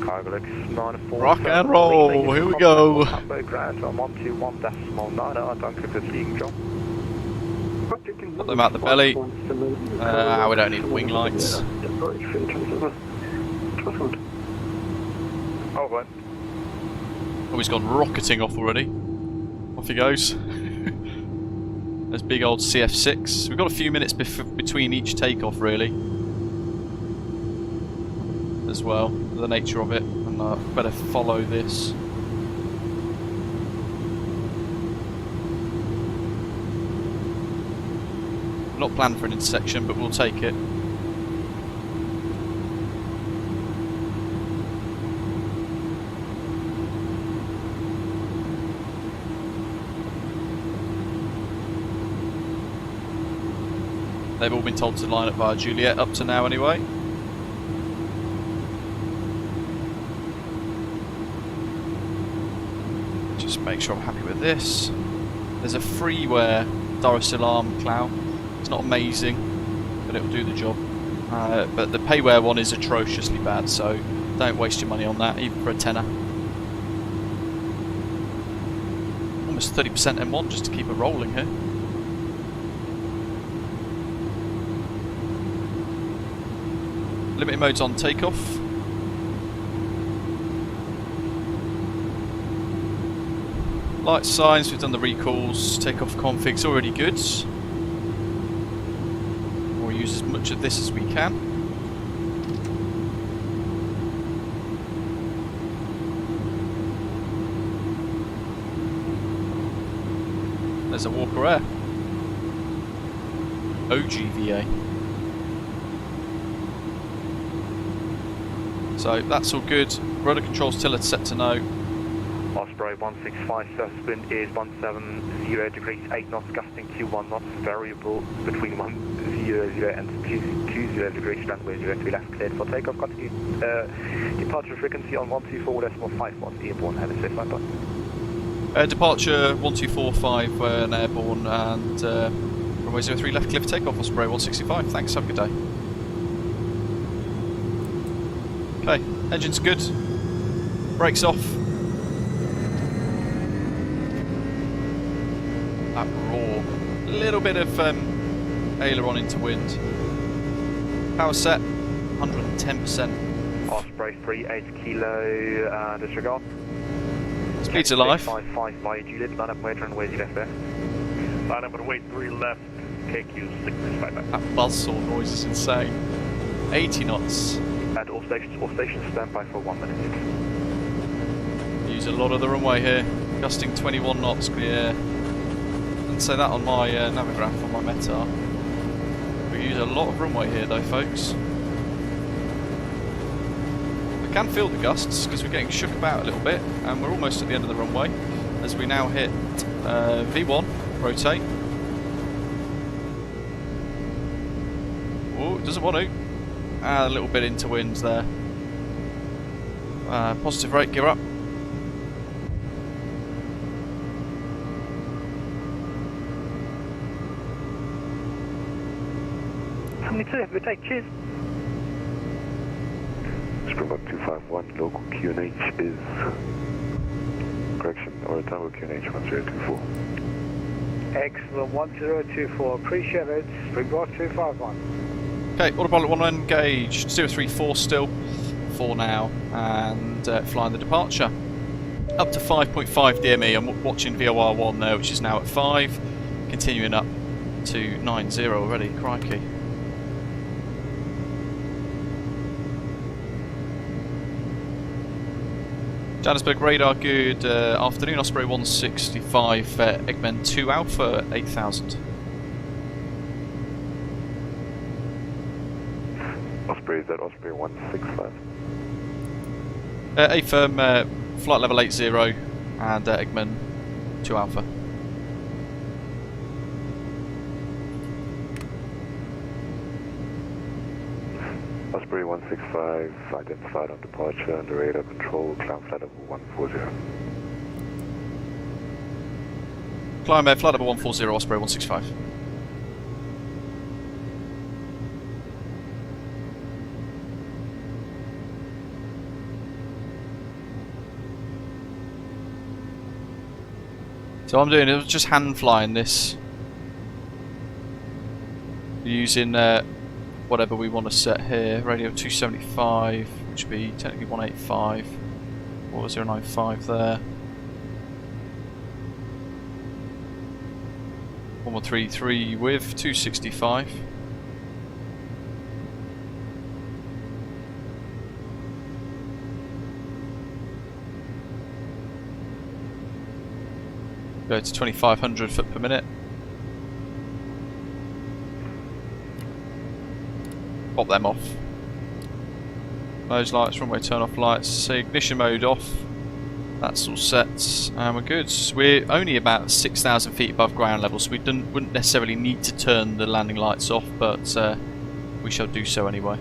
Cargo looks 947. Rock and roll, here we go. Hamburg Grand on 121.9, danke fürs Fliegen, John. Got them out the belly. We don't need the wing lights. Over. Oh, he's gone rocketing off already. Off he goes. There's big old CF6. We've got a few minutes between each takeoff, really. As well, the nature of it. And I better follow this. Not planned for an intersection, but we'll take it. They've all been told to line up via Juliet up to now anyway. Just make sure I'm happy with this. There's a freeware Salaam cloud. It's not amazing, but it'll do the job. But the payware one is atrociously bad, so don't waste your money on that, even for a tenner. Almost 30% M1 just to keep it rolling here. Limited mode's on takeoff. Light signs, we've done the recalls, takeoff config's already good. We'll use as much of this as we can. There's a Walker Air. OGVA. So that's all good. Rudder controls tiller set to no. Osprey 165, surface wind is 170 degrees, 8 knots, gusting to 1 knots, variable between 100 and 20 degrees, runway 03 left, cleared for takeoff. Continue departure frequency on 124.51 airborne, have a safe flight. Departure 1245 when airborne, and runway 03 left, clear for takeoff. Osprey 165. Thanks. Have a good day. Okay, engine's good. Brakes off. That roar. A little bit of aileron into wind. Power set, 110%. Osprey 38 kilo, disregard. Speed's alive. 55 via Juliet, line up wait runway 0 left there. Line up and wait 3 left, KQ 665. That buzzsaw noise is insane. 80 knots. At all stations stand by for 1 minute. Use a lot of the runway here. Gusting 21 knots clear. Didn't say that on my navigaph on my METAR. We use a lot of runway here though, folks. I can feel the gusts because we're getting shook about a little bit, and we're almost at the end of the runway as we now hit V1, rotate. Oh, it doesn't want to. A little bit into winds there. Positive rate, gear up. We take, cheers. Springbok 251, local QNH is correction, or tower QNH 1024. Excellent, 1024, appreciate it. Springbok 251. Okay, autopilot 1 engaged, 034 still, 4 now, and flying the departure. Up to 5.5 DME, I'm watching VOR 1 there, which is now at 5, continuing up to 90 already, crikey. Johannesburg radar, good afternoon, Osprey 165, Eggman 2 Alpha 8000. Osprey, is that Osprey 165? A-firm, flight level 80 and Eggman 2 Alpha. Osprey 165, identified on departure under radar control, climb flight level 140. Climb flight level 140, Osprey 165. So I'm doing is just hand flying this, using whatever we want to set here. Radio 275, which would be technically 185, or 095 there. 1133 with 265. Go to 2,500 foot per minute. Pop them off. Those lights, runway turn off lights. So ignition mode off. That's all set, and we're good. We're only about 6,000 feet above ground level, so we wouldn't necessarily need to turn the landing lights off, but we shall do so anyway.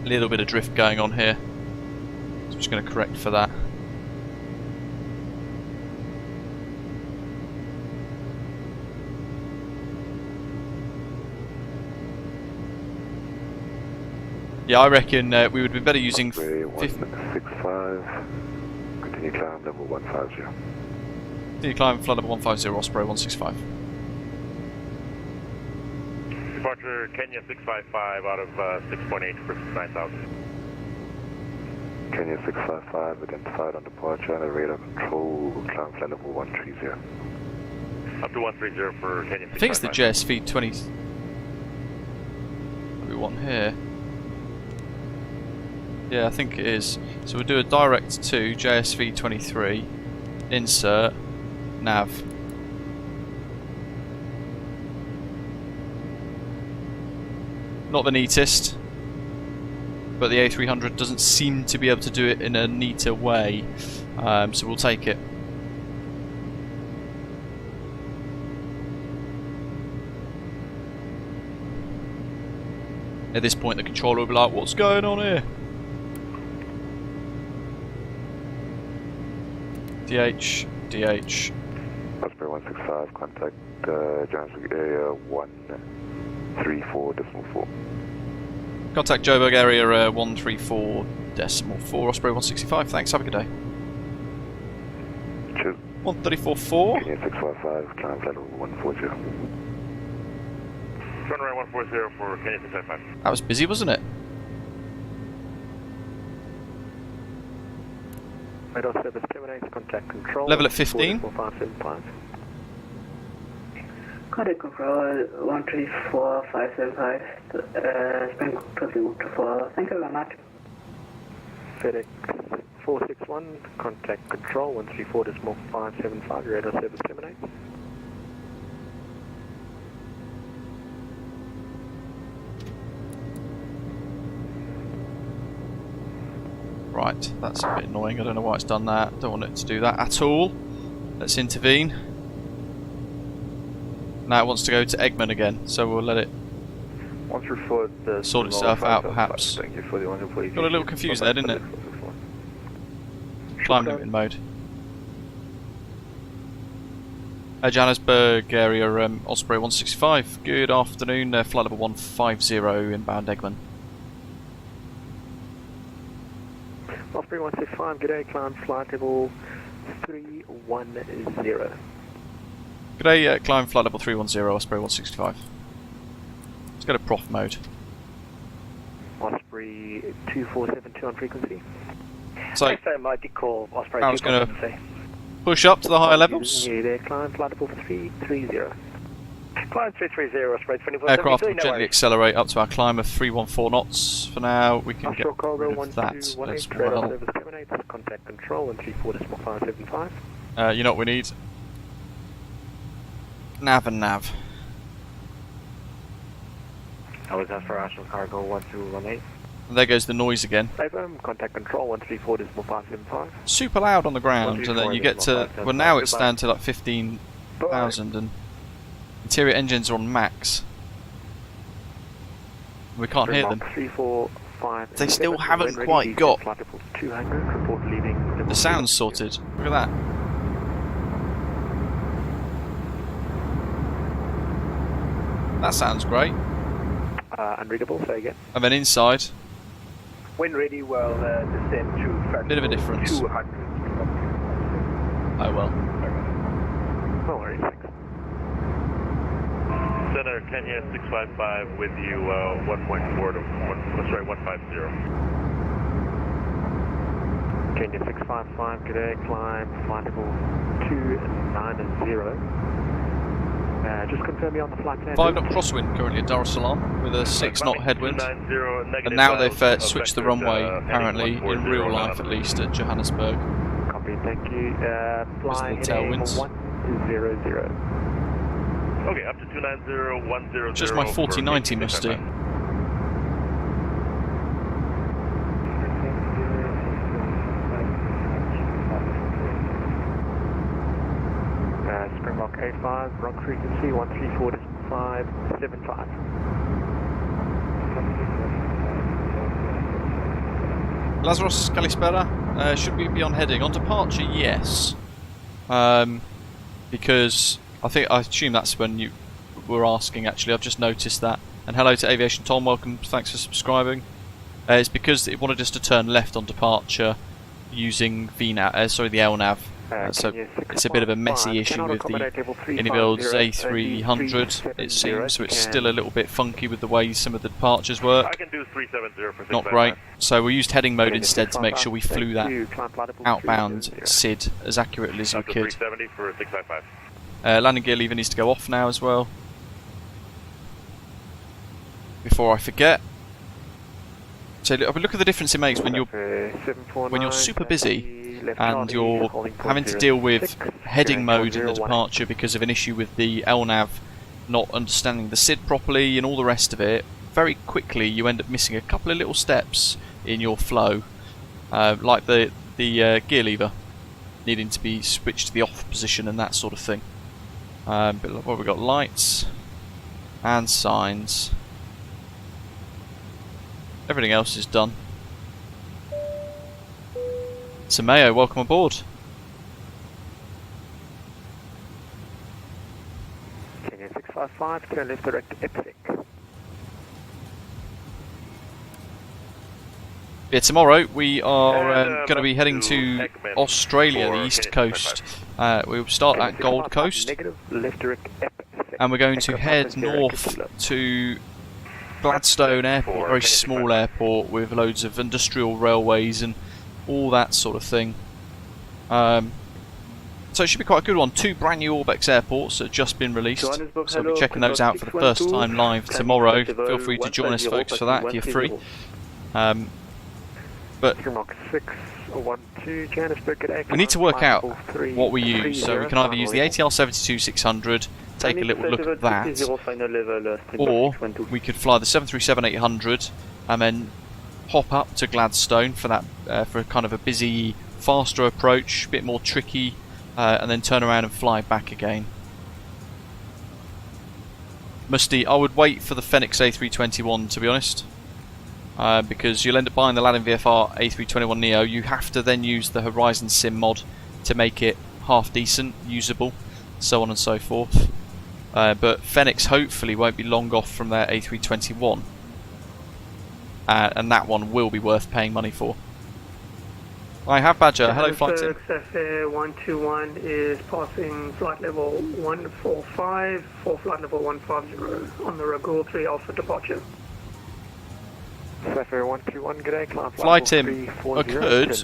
A little bit of drift going on here. I'm just going to correct for that. Yeah, I reckon we would be better using 165, continue climb level 150. Continue climb flight level 150, Osprey 165. Departure Kenya 655 out of 6.8 for 9,000. Kenya 655, identified on departure under radar control, climb flight level 130. Up to 130 for Kenya 655. I think it's the JSV 20. What do we want here? Yeah, I think it is. So we'll do a direct to JSV 23, insert, nav. Not the neatest, but the A300 doesn't seem to be able to do it in a neater way, so we'll take it. At this point the controller will be like, what's going on here? DH. Osprey 165, contact Johannesburg area 134.4. Contact Joburg area 134.4, Osprey 165, thanks, have a good day. Cheers. 134.4. Kenya 655, climb flight level 140. Turn right 140 for Kenya 655. That was busy, wasn't it? Radar service terminates, contact control. Level at 15. 4575. Contact control 134575. Spring closely to 4. Thank you very much. FedEx 461, contact control 134.575. Radar service terminates. Right, that's a bit annoying. I don't know why it's done that. Don't want it to do that at all. Let's intervene. Now it wants to go to Eggman again, so we'll let it sort itself out perhaps. Thank you for the 140. Got a little confused there, didn't it? Climb limit mode. Johannesburg area Osprey 165. Good afternoon, flight level 150 inbound Eggman. Osprey 165, good day, climb flight level 310. G'day, climb flight level 310, Osprey 165. Let's go to prof mode. Osprey 2472 on frequency. So, I was going to push up to the higher levels. Yeah, there, climb flight level 330. Climb 330, Osprey 2472. Aircraft will gently accelerate up to our climb of 314 knots. For now, we can get rid of that as well. Contact control 134.575. You know what we need? Nav and nav. How was that for Astral Cargo 1218? And there goes the noise again. Contact control 134.575. Super loud on the ground, and then you get to, well now it's down to like 15,000 and interior engines are on max. We can't hear them. 345. They still haven't quite got 200. Report leaving the sound sorted. Look at that. That sounds great. Unreadable, say again. And then inside, When ready, we'll descend to bit of a difference. 200. Oh well. No worries, thanks. Center Kenya 655 with you 1.4 to 150. Kenya 655, good day, climb flight level 290. Just confirm me on the flight plan. 5 knot crosswind currently at Dar es Salaam with a 6 knot headwind. And now they've switched the runway, apparently, in real life at least, at Johannesburg. Copy, thank you. Flying tailwinds. 100. Okay, up to 290, 100. Just my 4090 must do. Springbok A5, rock frequency 134.575. Lazarus Kalispera, should we be on heading? On departure, yes. Because I assume that's when you were asking actually, I've just noticed that. And hello to Aviation Tom, welcome, thanks for subscribing. It's because it wanted us to turn left on departure using the LNAV. So it's a bit of a messy issue with the iniBuilds A300, it seems, so it's still a little bit funky with the way some of the departures work. I can do 370 for Not great. So we used heading mode instead to make sure we flew that outbound SID as accurately as we could. 370 for 655. Landing gear lever needs to go off now as well. Before I forget. So look at the difference it makes when you're super busy and you're having to deal with heading mode in the departure because of an issue with the LNAV not understanding the SID properly and all the rest of it. Very quickly you end up missing a couple of little steps in your flow, like the gear lever needing to be switched to the off position and that sort of thing. But what we've got, lights and signs. Everything else is done. So Mayo, welcome aboard. Kenya 655, turn left direct EPSEC. Yeah, tomorrow we are going to be heading to Australia, the east coast. We'll start at Gold Coast, and we're going to head north to Gladstone Airport, a very small airport with loads of industrial railways and all that sort of thing. So it should be quite a good one. 2 brand new Orbex airports that have just been released, so we'll be checking those out for the first time live tomorrow. Feel free to join us folks for that if you're free. But we need to work out what we use, so we can either use the ATL 72-600, take a little look at that, or we could fly the 737-800 and then hop up to Gladstone for that for kind of a busy, faster approach, a bit more tricky, and then turn around and fly back again. Musty, I would wait for the Fenix A321 to be honest. Because you'll end up buying the Aladdin VFR A321 Neo. You have to then use the Horizon Sim mod to make it half decent, usable, so on and so forth. But Fenix hopefully won't be long off from their A321, and that one will be worth paying money for. I have Badger. Hello, flight team. FAOR 121 is passing flight level 145 for flight level 150 on the Ragul 3 Alpha departure. FAOR 121, good day, climb flight team, I could,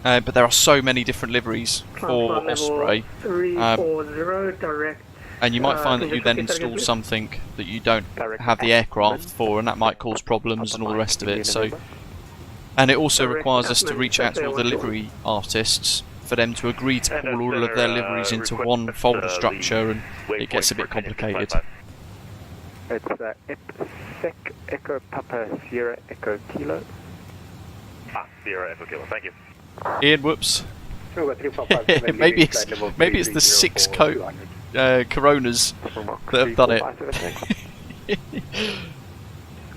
but there are so many different liveries for Osprey, 340 direct. and you might find that you then install something that you don't have the aircraft for, and that might cause problems and all the rest of it. So, and it also requires us to reach out to all the livery artists for them to agree to pull all of their liveries into one folder structure, and it gets a bit complicated. It's EPSEC Echo Papa Sierra Echo Kilo. Sierra Echo Kilo, thank you. Ian, whoops. maybe it's the 6 Coronas that have done it.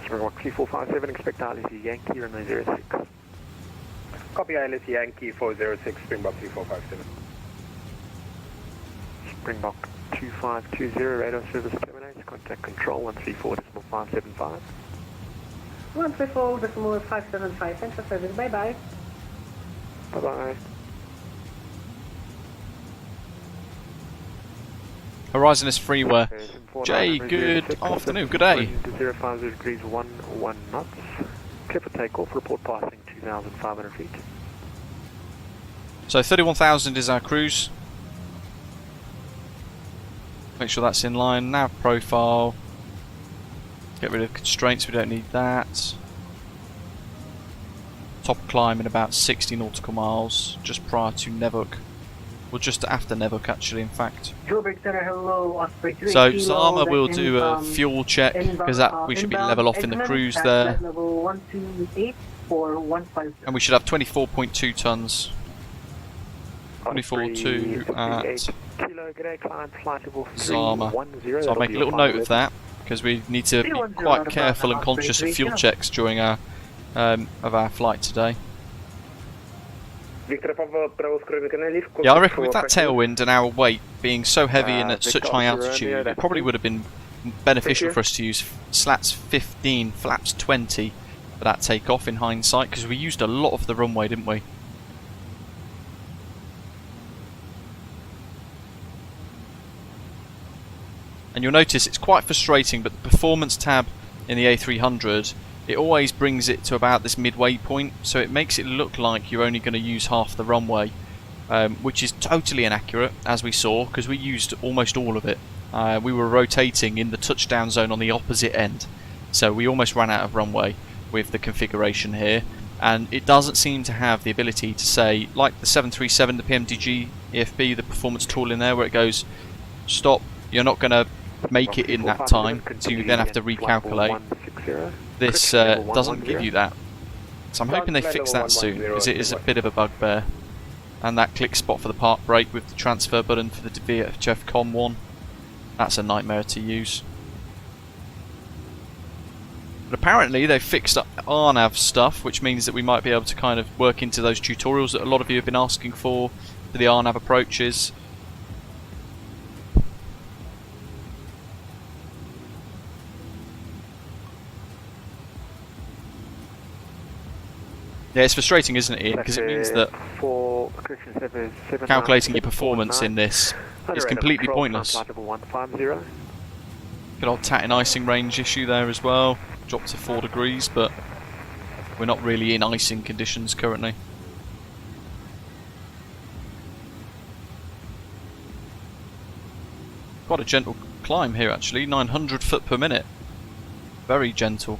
Springbok 3457, expect ILS Yankee, runway 06. Copy ILS Yankee 406, Springbok 3457. Springbok 2520, radar service terminates, contact control 134.575. 134.575, thanks for service, bye bye. Bye bye. Horizon is freeware. Jay, good afternoon, good day. 050 degrees 11 knots. Clear for takeoff, report passing 2,500 feet. So 31,000 is our cruise. Make sure that's in line. Nav profile. Get rid of constraints, we don't need that. Top climb in about 60 nautical miles, just prior to Nevuk. Well, just after Nevuk actually, in fact. So Zama will do a fuel check, because that we should be level off in the cruise there. And we should have 24.2 tons. 24.2 at Zama. So I'll make a little note of that, because we need to be quite careful and conscious of fuel checks during our flight today. Yeah, I reckon with that tailwind and our weight being so heavy and at such high altitude, it probably would have been beneficial for us to use slats 15, flaps 20 for that takeoff in hindsight, because we used a lot of the runway, didn't we? And you'll notice it's quite frustrating, but the performance tab in the A300, it always brings it to about this midway point, so it makes it look like you're only going to use half the runway, which is totally inaccurate, as we saw, because we used almost all of it. We were rotating in the touchdown zone on the opposite end, so we almost ran out of runway with the configuration here, and it doesn't seem to have the ability to say, like the 737, the PMDG EFB, the performance tool in there, where it goes, stop, you're not going to make it in that time, so you then have to recalculate. This doesn't give you that, so I'm hoping they fix that soon, because it is a bit of a bugbear. And that click spot for the park brake with the transfer button for the VHF COM one, that's a nightmare to use. But apparently they've fixed up RNAV stuff, which means that we might be able to kind of work into those tutorials that a lot of you have been asking for the RNAV approaches. Yeah, it's frustrating, isn't it, Ian? Because it means that calculating your performance in this is completely pointless. Good old tatting icing range issue there as well. Dropped to 4 degrees, but we're not really in icing conditions currently. Quite a gentle climb here actually, 900 foot per minute. Very gentle.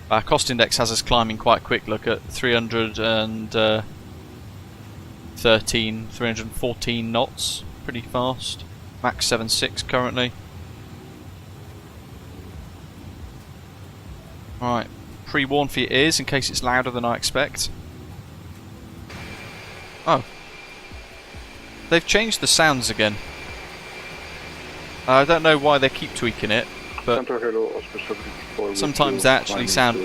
Our cost index has us climbing quite quick. Look at 314 knots, pretty fast. Max 7.6 currently. Alright, pre-warn for your ears in case it's louder than I expect. Oh. They've changed the sounds again. I don't know why they keep tweaking it, but sometimes they actually sound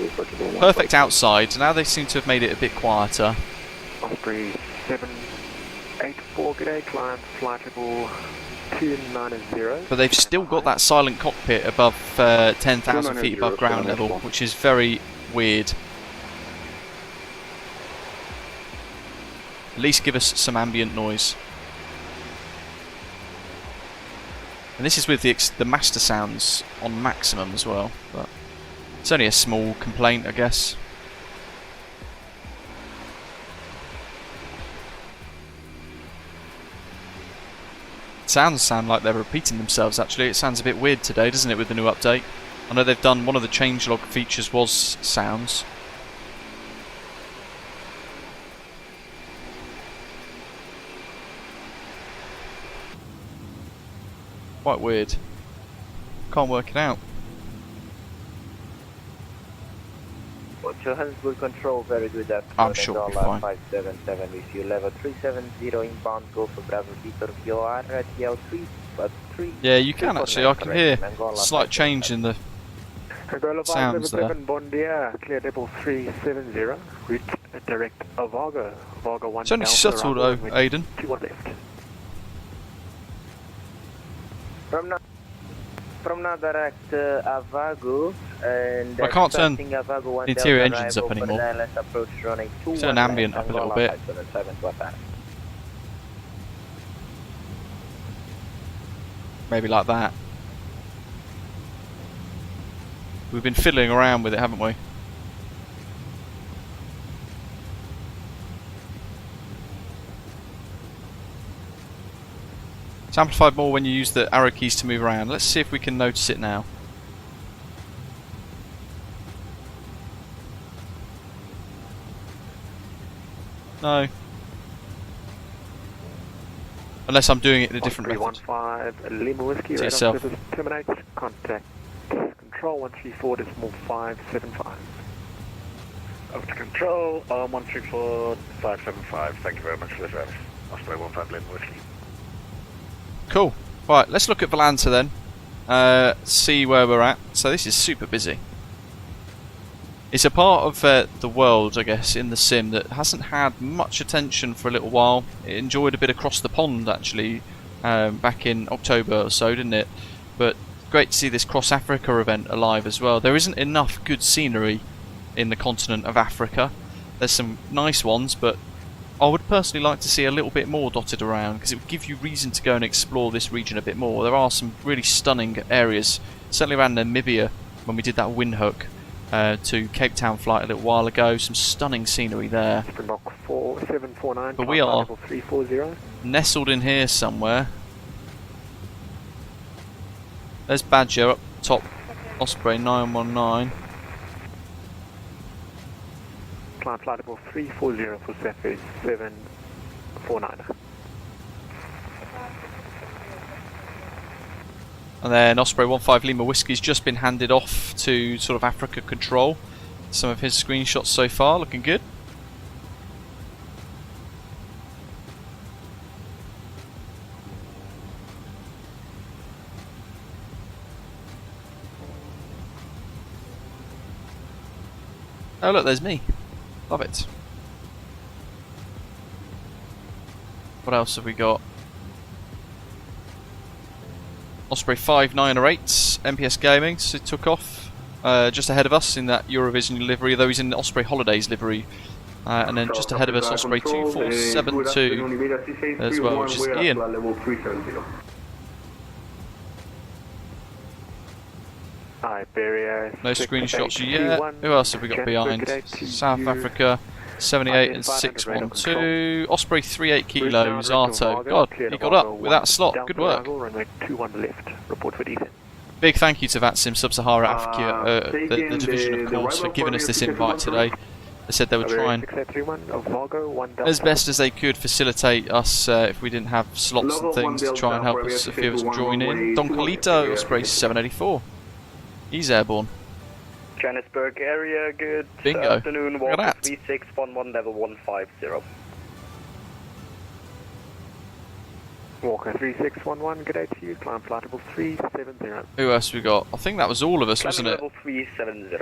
perfect outside. Now they seem to have made it a bit quieter. Osprey 784, g'day, climb flight level 290. But they've still got that silent cockpit above 10,000 feet above ground level, which is very weird. At least give us some ambient noise. And this is with the master sounds on maximum as well, but it's only a small complaint, I guess. Sounds sound like they're repeating themselves actually. It sounds a bit weird today, doesn't it, with the new update? I know they've done, one of the changelog features was sounds. Quite weird. Can't work it out. Johannesburg control, very good afternoon. I'm sure it'll be fine. 577 with you, level 370 inbound, go for Bravo Victor VOR, RTL but 3. Yeah, you can actually. I can hear slight change in the sounds there. Bon dia, clear level 370, route direct Avago. Avago 1 It's only subtle though, Aidan. 21 left. From now direct Avago, and I can't turn Avago 1 the interior Delta engines up arrival anymore. for the approach running Turn ambient up a little bit. 577 to attack. Maybe like that. We've been fiddling around with it, haven't we? It's amplified more when you use the arrow keys to move around. Let's see if we can notice it now. No. Unless I'm doing it in a different method. 315 Lima Whiskey, To radar yourself. service terminates, contact control 134 decimal 575. Up to control, 134 575. Thank you very much for the service. Osprey 15 Lima Whiskey. Cool. Right, let's look at Valanta then. See where we're at. So this is super busy. It's a part of the world, I guess, in the sim that hasn't had much attention for a little while. It enjoyed a bit across the pond, actually, back in October or so, didn't it? But great to see this Cross Africa event alive as well. There isn't enough good scenery in the continent of Africa. There's some nice ones, but I would personally like to see a little bit more dotted around, because it would give you reason to go and explore this region a bit more. There are some really stunning areas, certainly around Namibia when we did that windhook. To Cape Town flight a little while ago, some stunning scenery there. Springbok 4749, but we are 340. Nestled in here somewhere. There's Badger up top, Osprey 919. Climb flight level 340 for Cephas 749. And then Osprey 15 Lima Whiskey's just been handed off to sort of Africa Control. Some of his screenshots so far looking good. Oh look, there's me. Love it. What else have we got? Osprey 5908, MPS Gaming, so it took off just ahead of us in that Eurovision livery, though he's in the Osprey Holidays livery. And then just ahead of us, Osprey 2472 as well, which is Ian. No screenshots yet. Who else have we got behind? South Africa 78 and 612. Osprey 38 kilos, Arto. God, he got up with that slot. Good work. Big thank you to VATSIM Sub-Sahara Africa, the division of course, for giving us this invite today. They said they would try and, as best as they could, facilitate us if we didn't have slots and things to try and help us, a few of us join in. Don Carlito, Osprey 784. He's airborne. Johannesburg area, good Bingo. afternoon, Look at Walker that. 3611 level 150. Walker 3611, good day to you, climb flight level 370. Who else we got? I think that was all of us, wasn't it? Level 370,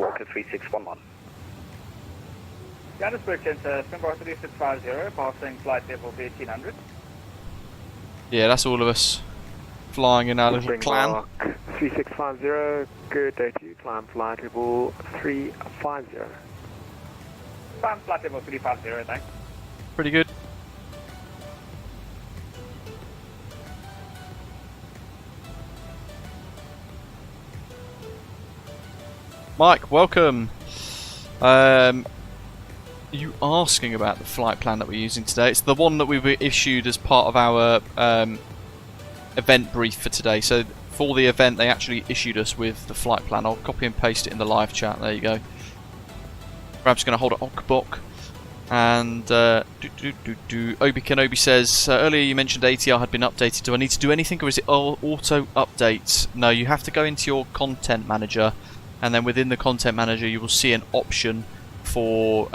Walker 3611. Johannesburg Centre, Springbok 3650, passing flight level 1300. Yeah, that's all of us flying in our little clan. 3650, good day to you, climb flight level 350. Climb flight level 350, thanks. Pretty good. Mike, welcome. You asking about the flight plan that we're using today? It's the one that we were issued as part of our event brief for today. So for the event, they actually issued us with the flight plan. I'll copy and paste it in the live chat. There you go. I'm just going to hold it Okbok. And Obi Kenobi says, earlier you mentioned ATR had been updated. Do I need to do anything, or is it auto updates? No, you have to go into your content manager, and then within the content manager you will see an option for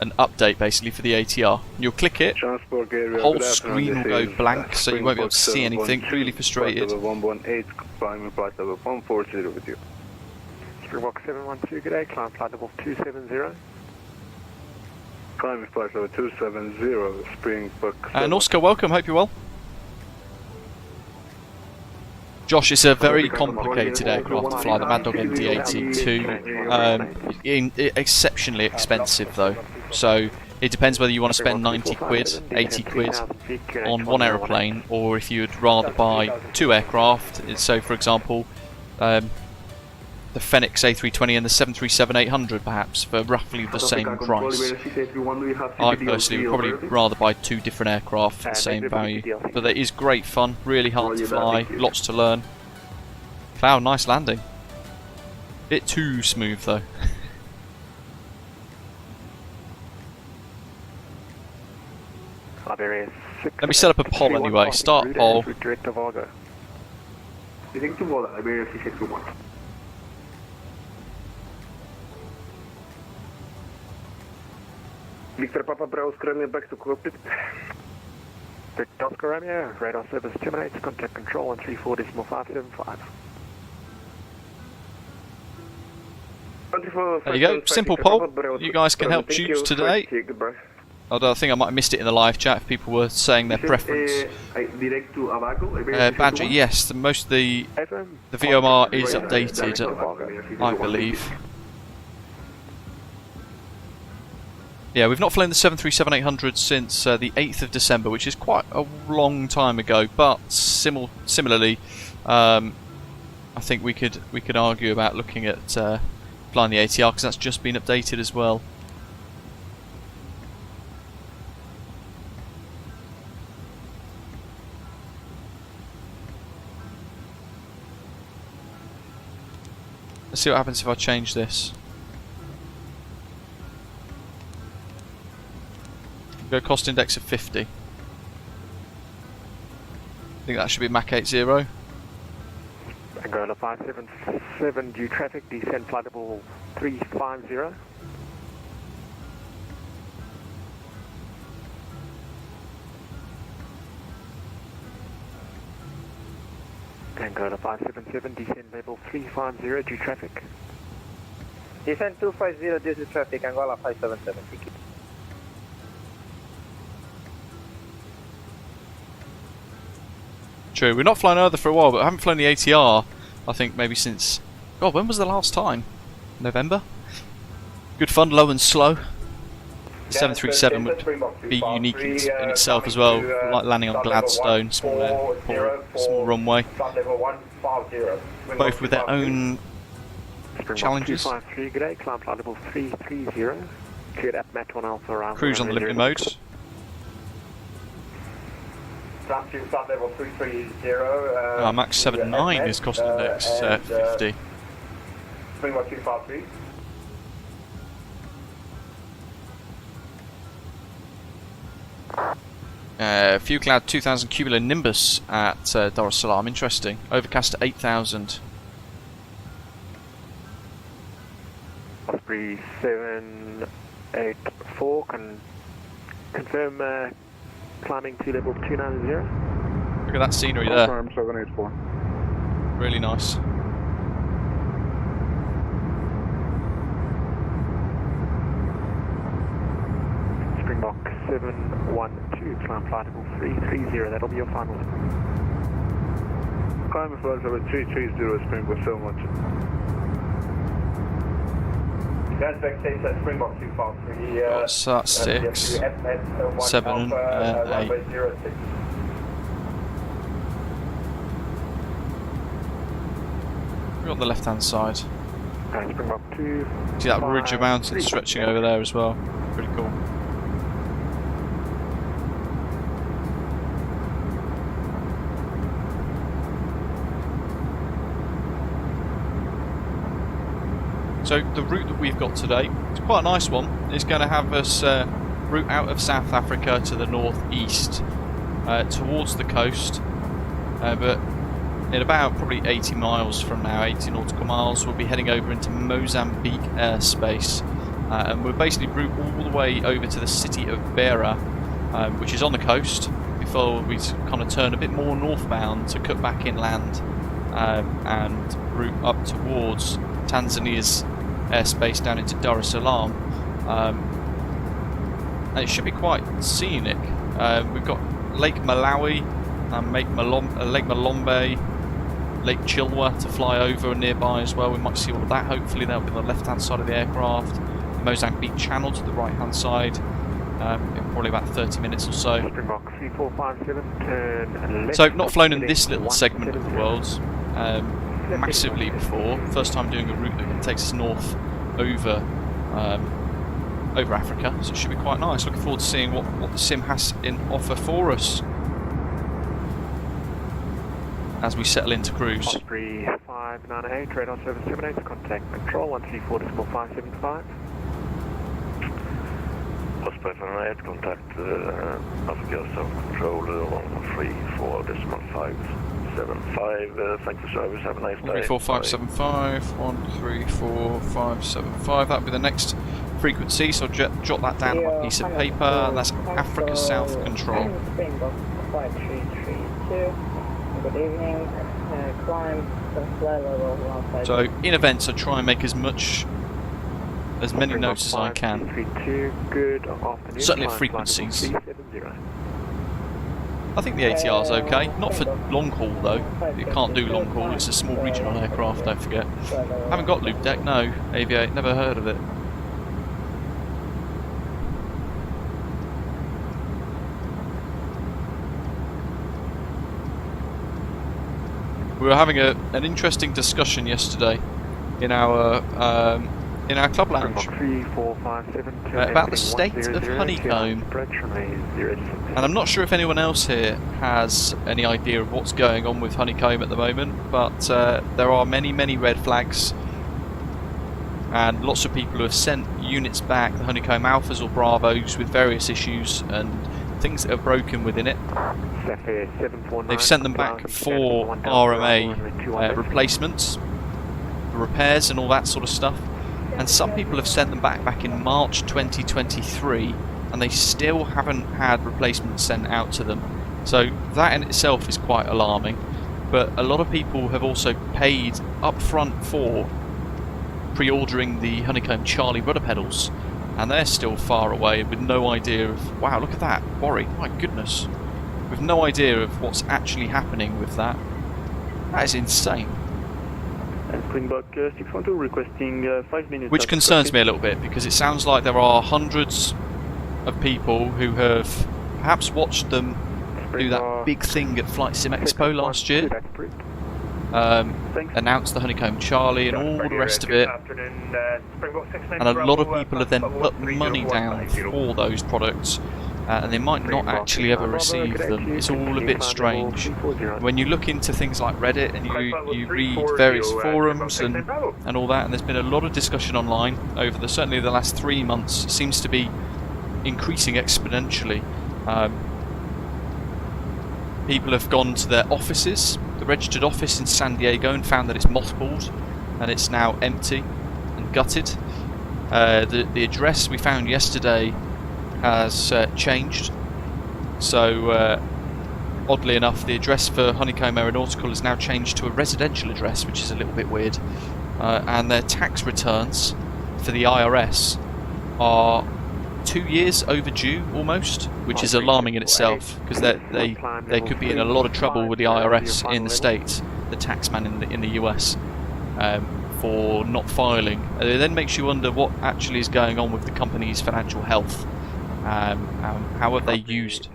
an update basically for the ATR. You'll click it, the whole screen will go blank, so you won't be able to see anything. Really frustrated. 118, climbing flight level 140 with you. Springbok 712, good day, climb flight level 270. Climbing flight level 270, Springbok. And Oscar, welcome, hope you're well. Josh, it's a very complicated aircraft to fly, the Mad Dog MD-82. Exceptionally expensive though, so it depends whether you want to spend 90 quid, 80 quid on one aeroplane, or if you'd rather buy two aircraft. So for example, the Phoenix A320 and the 737-800 perhaps, for roughly the same price. I personally would probably rather buy two different aircraft for the same value. But it is great fun, really hard to fly, lots to learn. Cloud, nice landing. Bit too smooth though. Let me set up a poll anyway, start poll. Victor Papa Bravo Romeo back to cockpit. Victor Oscar Romeo, radar service terminates, contact control on 34.575. There you go, simple poll. You guys can help choose today. Although I think I might have missed it in the live chat if people were saying their preference. Badger, yes, most of the VOR is updated, I believe. Yeah, we've not flown the 737-800 since the 8th of December, which is quite a long time ago. But similarly, I think we could argue about looking at flying the ATR because that's just been updated as well. Let's see what happens if I change this. Go cost index of 50. I think that should be Mach 80. Angola 577, due traffic, descend flight level 350. Angola 577, descend level 350, due traffic. Descend 250 due to traffic, Angola 577, thank you. True, we're not flying either for a while, but I haven't flown the ATR, I think maybe since... God, when was the last time? November? Good fun, low and slow. The 737 would be unique in itself as well, like landing on Gladstone, small airport, small runway. Both with their own challenges. Cruise on the living mode. Mach 79 is cost index 50. Springbok 253. Few Cloud 2000 Cumulo Nimbus at Dar es Salaam, interesting. Overcast at 8,000. Osprey 784, confirm climbing to level 290. Look at that scenery there. 784. Really nice. Springbok 712, climb flight level 330, that'll be your final. Climbing flight level 330, Springbok 712. Johannesburg stays at Springbok 253. What's that? 6, 7, 8. We're on the left hand side. Springbok 2. See that ridge of mountains stretching over there as well. Pretty cool. So the route that we've got today, it's quite a nice one. It's going to have us route out of South Africa to the northeast towards the coast, but in about probably 80 miles from now, 80 nautical miles, we'll be heading over into Mozambique airspace, and we're basically route all the way over to the city of Beira, which is on the coast, before we kind of turn a bit more northbound to cut back inland and route up towards Tanzania's airspace down into Dar es Salaam. And it should be quite scenic. We've got Lake Malawi, Lake Malombe, Lake Chilwa to fly over nearby as well. We might see all of that. Hopefully that'll be on the left hand side of the aircraft. The Mozambique Channel to the right hand side in probably about 30 minutes or so. So not flown in this little segment of the world massively before. First time doing a route that takes us north over Africa, so it should be quite nice. Looking forward to seeing what the sim has in offer for us as we settle into cruise. 3598, radar service 78, contact control 134.575. Osprey 598, contact Africa South Control 134.575. Thank you, service. Have a nice day. 134.575, 134.575. That'll be the next frequency, so jot that down on a piece of paper, and that's Africa South Control. Springbok 5332. Good evening. Climb to flight level 153. So in events, I try and make as many notes as I can. Certainly at frequencies. I think the ATR is okay. Not for long haul though. You can't do long haul. It's a small regional aircraft. Don't forget. Haven't got loop deck. No. Aviate. Never heard of it. We were having an interesting discussion yesterday in our club lounge about the state of honeycomb, and I'm not sure if anyone else here has any idea of what's going on with honeycomb at the moment, but there are many red flags, and lots of people who have sent units back, the honeycomb alphas or bravos, with various issues and things that are broken within it. They've sent them back for RMA replacements, repairs and all that sort of stuff, and some people have sent them back in March 2023 and they still haven't had replacements sent out to them. So that in itself is quite alarming, but a lot of people have also paid up front for pre-ordering the Honeycomb Charlie rudder pedals, and they're still far away with no idea of, wow, look at that, worry, my goodness, with no idea of what's actually happening with that. That is insane. Springbok 612 requesting 5 minutes. Which concerns me a little bit, because it sounds like there are hundreds of people who have perhaps watched them do that big thing at Flight Sim Expo last year, announced the Honeycomb Charlie and all the rest of it, and a lot of people have then put money down for those products, and they might not actually ever receive them. It's all a bit strange. When you look into things like Reddit and you read various forums and all that, and there's been a lot of discussion online over certainly the last 3 months. It seems to be increasing exponentially. People have gone to their offices, the registered office in San Diego, and found that it's mothballed and it's now empty and gutted. The address we found yesterday has changed, so oddly enough the address for Honeycomb Aeronautical is now changed to a residential address, which is a little bit weird, and their tax returns for the IRS are 2 years overdue almost, which is alarming in itself, because they could be in a lot of trouble with the IRS in the States, the taxman in the US, for not filing. It then makes you wonder what actually is going on with the company's financial health. How have they used?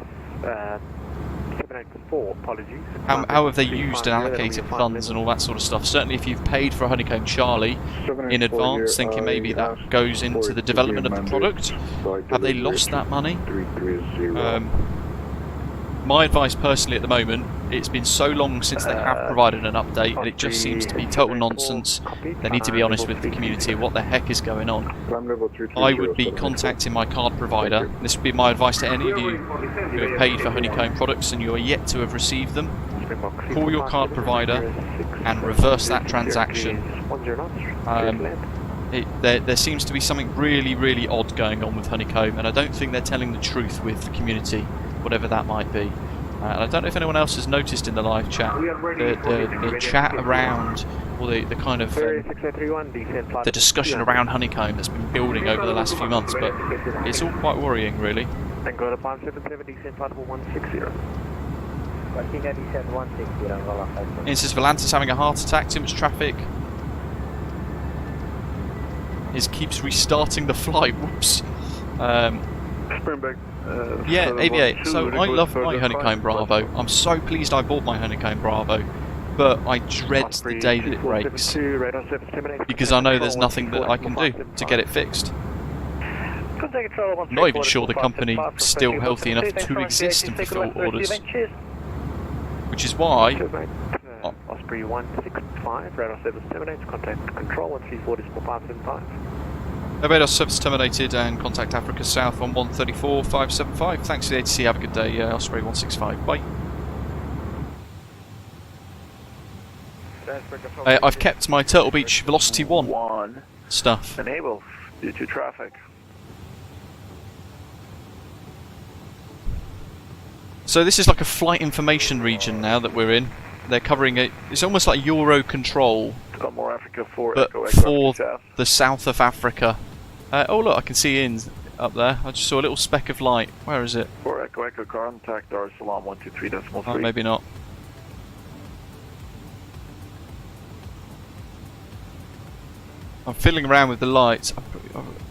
How have they used and allocated funds and all that sort of stuff? Certainly, if you've paid for a Honeycomb Charlie in advance, thinking maybe that goes into the development of the product, have they lost that money? My advice personally at the moment, it's been so long since they have provided an update that it just seems to be total nonsense. They need to be honest with the community. What the heck is going on? I would be contacting my card provider. This would be my advice to any of you who have paid for Honeycomb products and you are yet to have received them. Call your card provider and reverse that transaction. There seems to be something really, really odd going on with Honeycomb, and I don't think they're telling the truth with the community, whatever that might be. And I don't know if anyone else has noticed in the live chat the chat around, or the kind of the discussion around Honeycomb that's been building over the last few months, but it's all quite worrying, really. And go to 577, descent flight level 160. It says Volantis having a heart attack, too much traffic. It keeps restarting the flight, whoops. Springback. Yeah, AV8. So I love my Honeycomb Bravo. I'm so pleased I bought my Honeycomb Bravo, but I dread the day that it breaks, because I know there's nothing that I can do to get it fixed. I'm not even sure the company is still healthy enough to exist and fulfill orders. Which is why... Osprey 165, radar service terminated, contact control 134.575. Radar service terminated and contact Africa South on 134.575. Thanks to the ATC, have a good day, Osprey 165, bye. I've kept my Turtle Beach Velocity 1 stuff. Enable due to traffic. So this is like a flight information region now that we're in. They're covering it. It's almost like Euro control, More Africa 4, but Echo, for South. the south of Africa. Oh look, I can see in up there. I just saw a little speck of light. Where is it? 4 Echo Echo, contact our Salaam 123.3. Oh, maybe not. I'm fiddling around with the lights.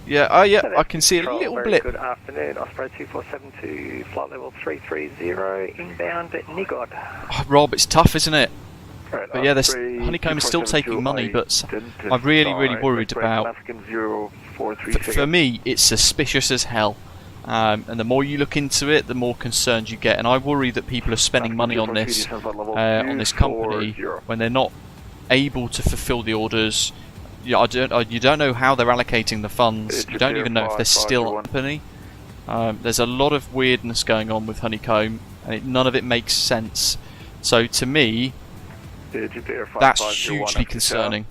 Yeah, oh yeah, I can see a little blip. Good afternoon, Osprey 2472, flight level 330, inbound at Nigod. Oh, Rob, it's tough, isn't it? Right, But yeah, Honeycomb is still taking money, but I'm really, really worried about... For me, it's suspicious as hell. And the more you look into it, the more concerned you get. And I worry that people are spending money on this company when they're not able to fulfill the orders. Yeah, you don't know how they're allocating the funds. You don't even know if they're still a company. There's a lot of weirdness going on with Honeycomb, and none of it makes sense. So to me, that's hugely concerning.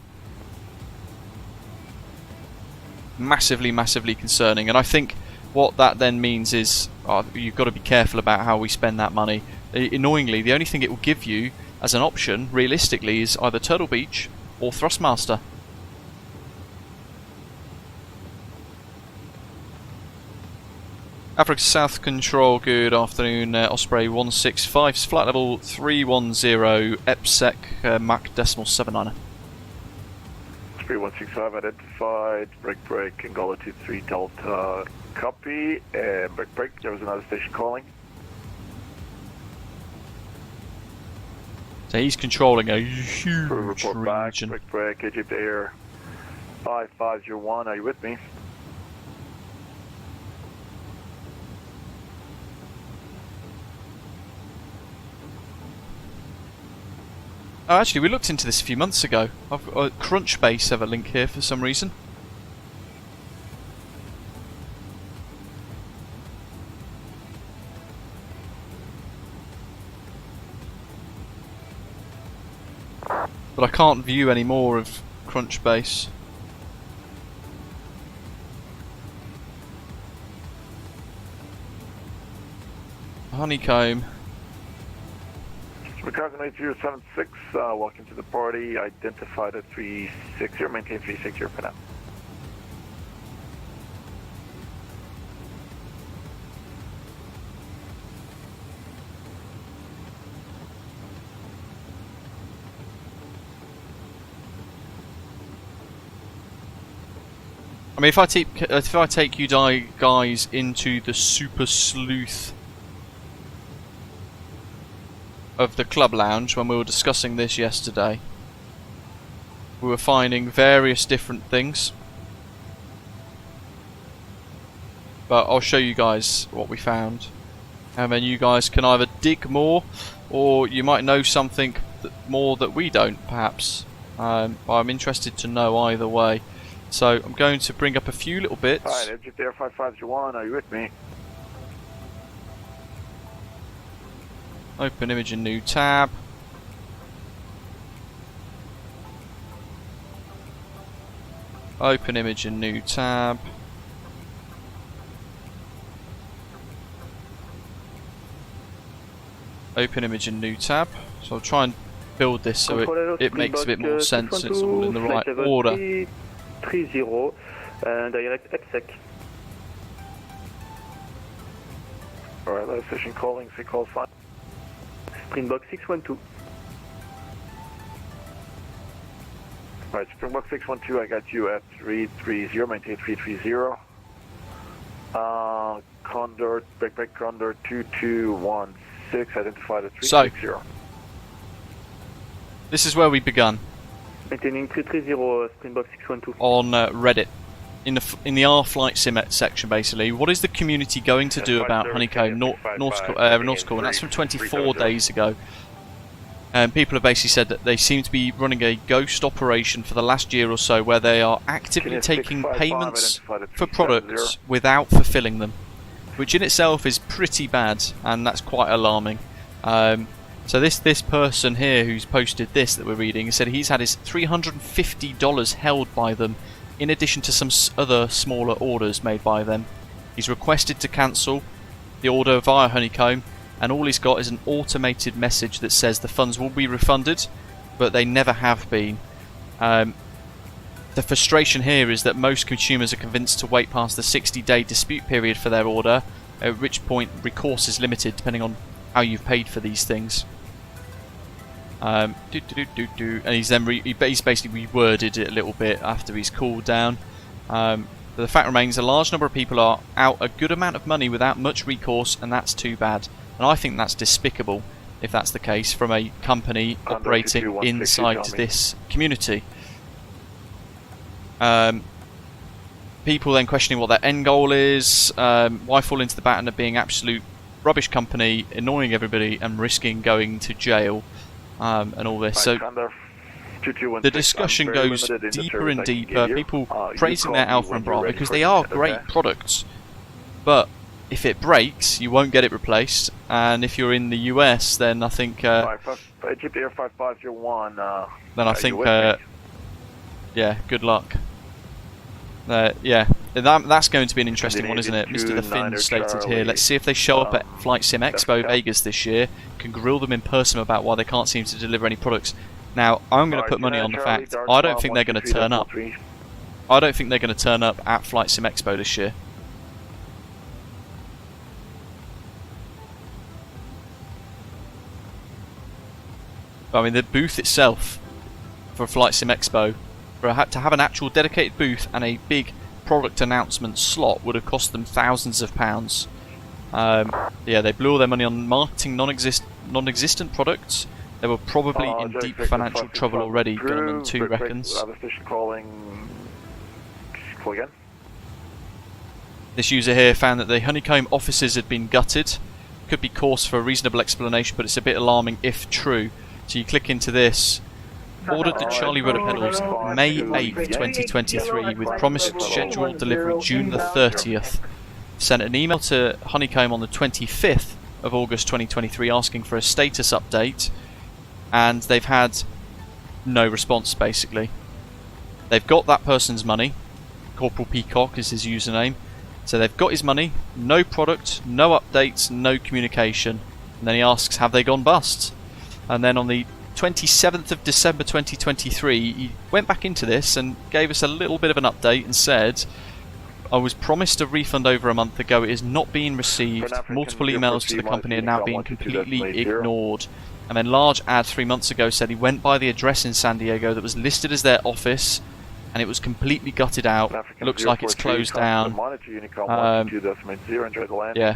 Massively, massively concerning. And I think what that then means is you've got to be careful about how we spend that money. Annoyingly, the only thing it will give you as an option, realistically, is either Turtle Beach or Thrustmaster. Africa South Control, good afternoon, Osprey 165, flight level 310, EPSEC, Mach decimal 79er. Osprey 165 identified, break, Angola 23 Delta, copy, and break, there was another station calling. So he's controlling a huge report region. Break, Egypt Air 5501, are you with me? Oh, actually, we looked into this a few months ago. Crunchbase have a link here for some reason. But I can't view any more of Crunchbase. Honeycomb. Recognized 076, welcome to the party, identified at 360, maintain 360 for now. I mean, if I take you guys into the super sleuth of the club lounge, when we were discussing this yesterday, we were finding various different things, but I'll show you guys what we found, and then you guys can either dig more, or you might know something more that we don't, perhaps. But I'm interested to know either way. So I'm going to bring up a few little bits. Alright, Egypt Air 5501, are you with me? Open image in new tab. Open image and new tab. Open image and new tab. So I'll try and build this so it makes a bit more sense. It's all in the right order. 30 direct exec. Alright, last station calling, call 5. Springbok 612. Alright, Springbok 612, I got you at 330, maintain 330. Condor, break Condor 2216, identified at 360. So, this is where we begun. Maintaining 330, Springbok 612. On Reddit. In the R flight sim section, basically, what is the community going to do about Honeycomb nautical? And that's from 24 days ago. And people have basically said that they seem to be running a ghost operation for the last year or so, where they are actively taking payments for products without fulfilling them, which in itself is pretty bad, and that's quite alarming. So this person here who's posted this that we're reading said he's had his $350 held by them, in addition to some other smaller orders made by them. He's requested to cancel the order via Honeycomb, and all he's got is an automated message that says the funds will be refunded, but they never have been. The frustration here is that most consumers are convinced to wait past the 60-day dispute period for their order, at which point recourse is limited depending on how you've paid for these things. And he's basically reworded it a little bit after he's cooled down. But the fact remains a large number of people are out a good amount of money without much recourse, and that's too bad. And I think that's despicable if that's the case from a company operating inside this community. People then questioning what their end goal is, why fall into the pattern of being absolute rubbish company, annoying everybody and risking going to jail. And all this. So the discussion goes deeper and deeper. People praising their Alpha and Bravo because they are great products, but if it breaks, you won't get it replaced. And if you're in the US, then I think then I think yeah, good luck. Yeah, that's going to be an interesting one, isn't it? Mr. The Finn stated here. Let's see if they show up at Flight Sim Expo Vegas this year. Can grill them in person about why they can't seem to deliver any products. Now, I'm going to put money on the fact I don't think they're going to turn up. I don't think they're going to turn up at Flight Sim Expo this year. I mean, the booth itself for Flight Sim Expo, to have an actual dedicated booth and a big product announcement slot would have cost them thousands of pounds. Yeah, they blew all their money on marketing non-existent products. They were probably in deep financial trouble already, Gunman 2 reckons. This user here found that the Honeycomb offices had been gutted. Could be cause for a reasonable explanation, but it's a bit alarming if true. So you click into this. Ordered the Charlie rudder pedals May 8th, 2023 with promised scheduled delivery June the 30th. Sent an email to Honeycomb on the 25th of August 2023 asking for a status update, and they've had no response basically. They've got that person's money, Corporal Peacock is his username, so they've got his money, no product, no updates, no communication, and then he asks have they gone bust? And then on the 27th of December 2023 he went back into this and gave us a little bit of an update and said, I was promised a refund over a month ago, it is not being received, multiple emails to the company are now being completely ignored. And then large ad 3 months ago said he went by the address in San Diego that was listed as their office and it was completely gutted out, it looks like it's closed down. Yeah.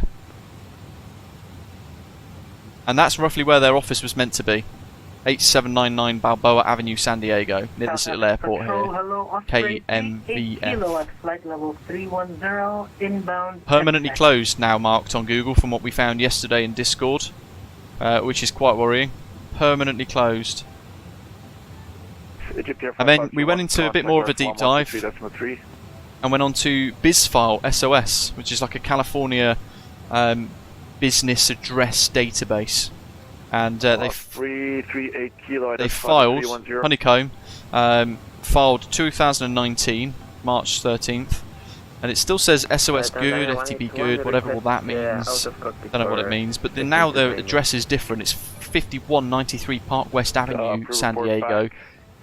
And that's roughly where their office was meant to be. 8799 Balboa Avenue, San Diego, near this little airport here. KMVF. Flight level 310 inbound. Permanently closed now, marked on Google from what we found yesterday in Discord, which is quite worrying. Permanently closed. And then we went into a bit more of a deep dive and went on to BizFile SOS, which is like a California business address database. And they filed, Honeycomb filed 2019 March 13th. And it still says SOS good, FTP good, whatever all that means. Don't know what it means. But then now the address is different. It's 5193 Park West Avenue, San Diego.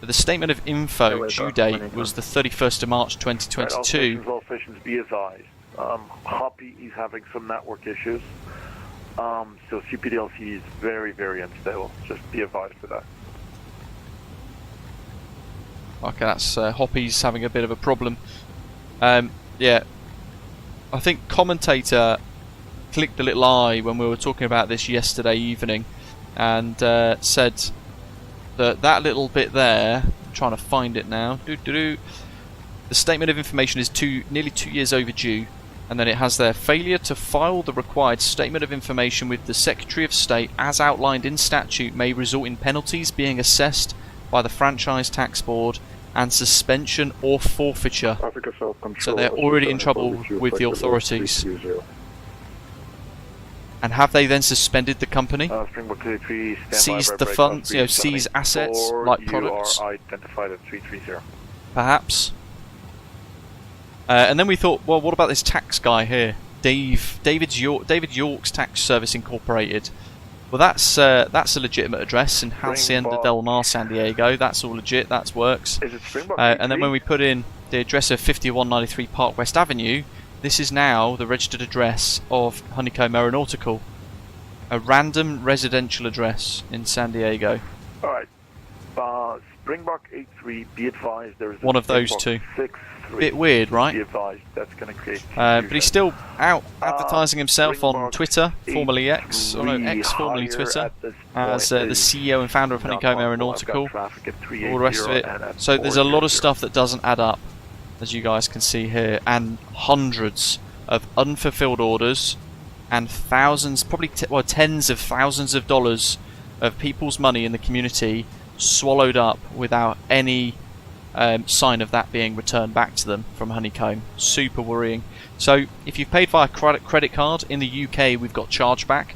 But the statement of info due date was the 31st of March 2022. All stations be advised. Hoppy is having some network issues. So CPDLC is very, very unstable. Just be advised for that. Okay, that's Hoppy's having a bit of a problem. Yeah, I think commentator clicked a little eye when we were talking about this yesterday evening, and said that little bit there. I'm trying to find it now. The statement of information is nearly 2 years overdue, and then it has their failure to file the required statement of information with the Secretary of State as outlined in statute may result in penalties being assessed by the Franchise Tax Board and suspension or forfeiture. So they're already in trouble with the authorities. And have they then suspended the company? Seized the funds, seize assets like products? Perhaps. And then we thought, well, what about this tax guy here? David York's Tax Service Incorporated. Well, that's a legitimate address in Hacienda Del Mar, San Diego. That's all legit. That works. And then when we put in the address of 5193 Park West Avenue, this is now the registered address of Honeycomb Aeronautical, a random residential address in San Diego. All right. Springbok 83. Be advised there is one of those two. Bit weird, right? Be advised, that's going to create but he's still out advertising himself on Twitter, formerly X, or no, X, formerly Twitter, as the CEO and founder of Honeycomb Aeronautical, all the rest of it. So there's a lot of stuff that doesn't add up, as you guys can see here, and hundreds of unfulfilled orders, and thousands, probably tens of thousands of dollars of people's money in the community swallowed up without any sign of that being returned back to them from Honeycomb. Super worrying. So if you've paid via credit card in the UK, we've got chargeback.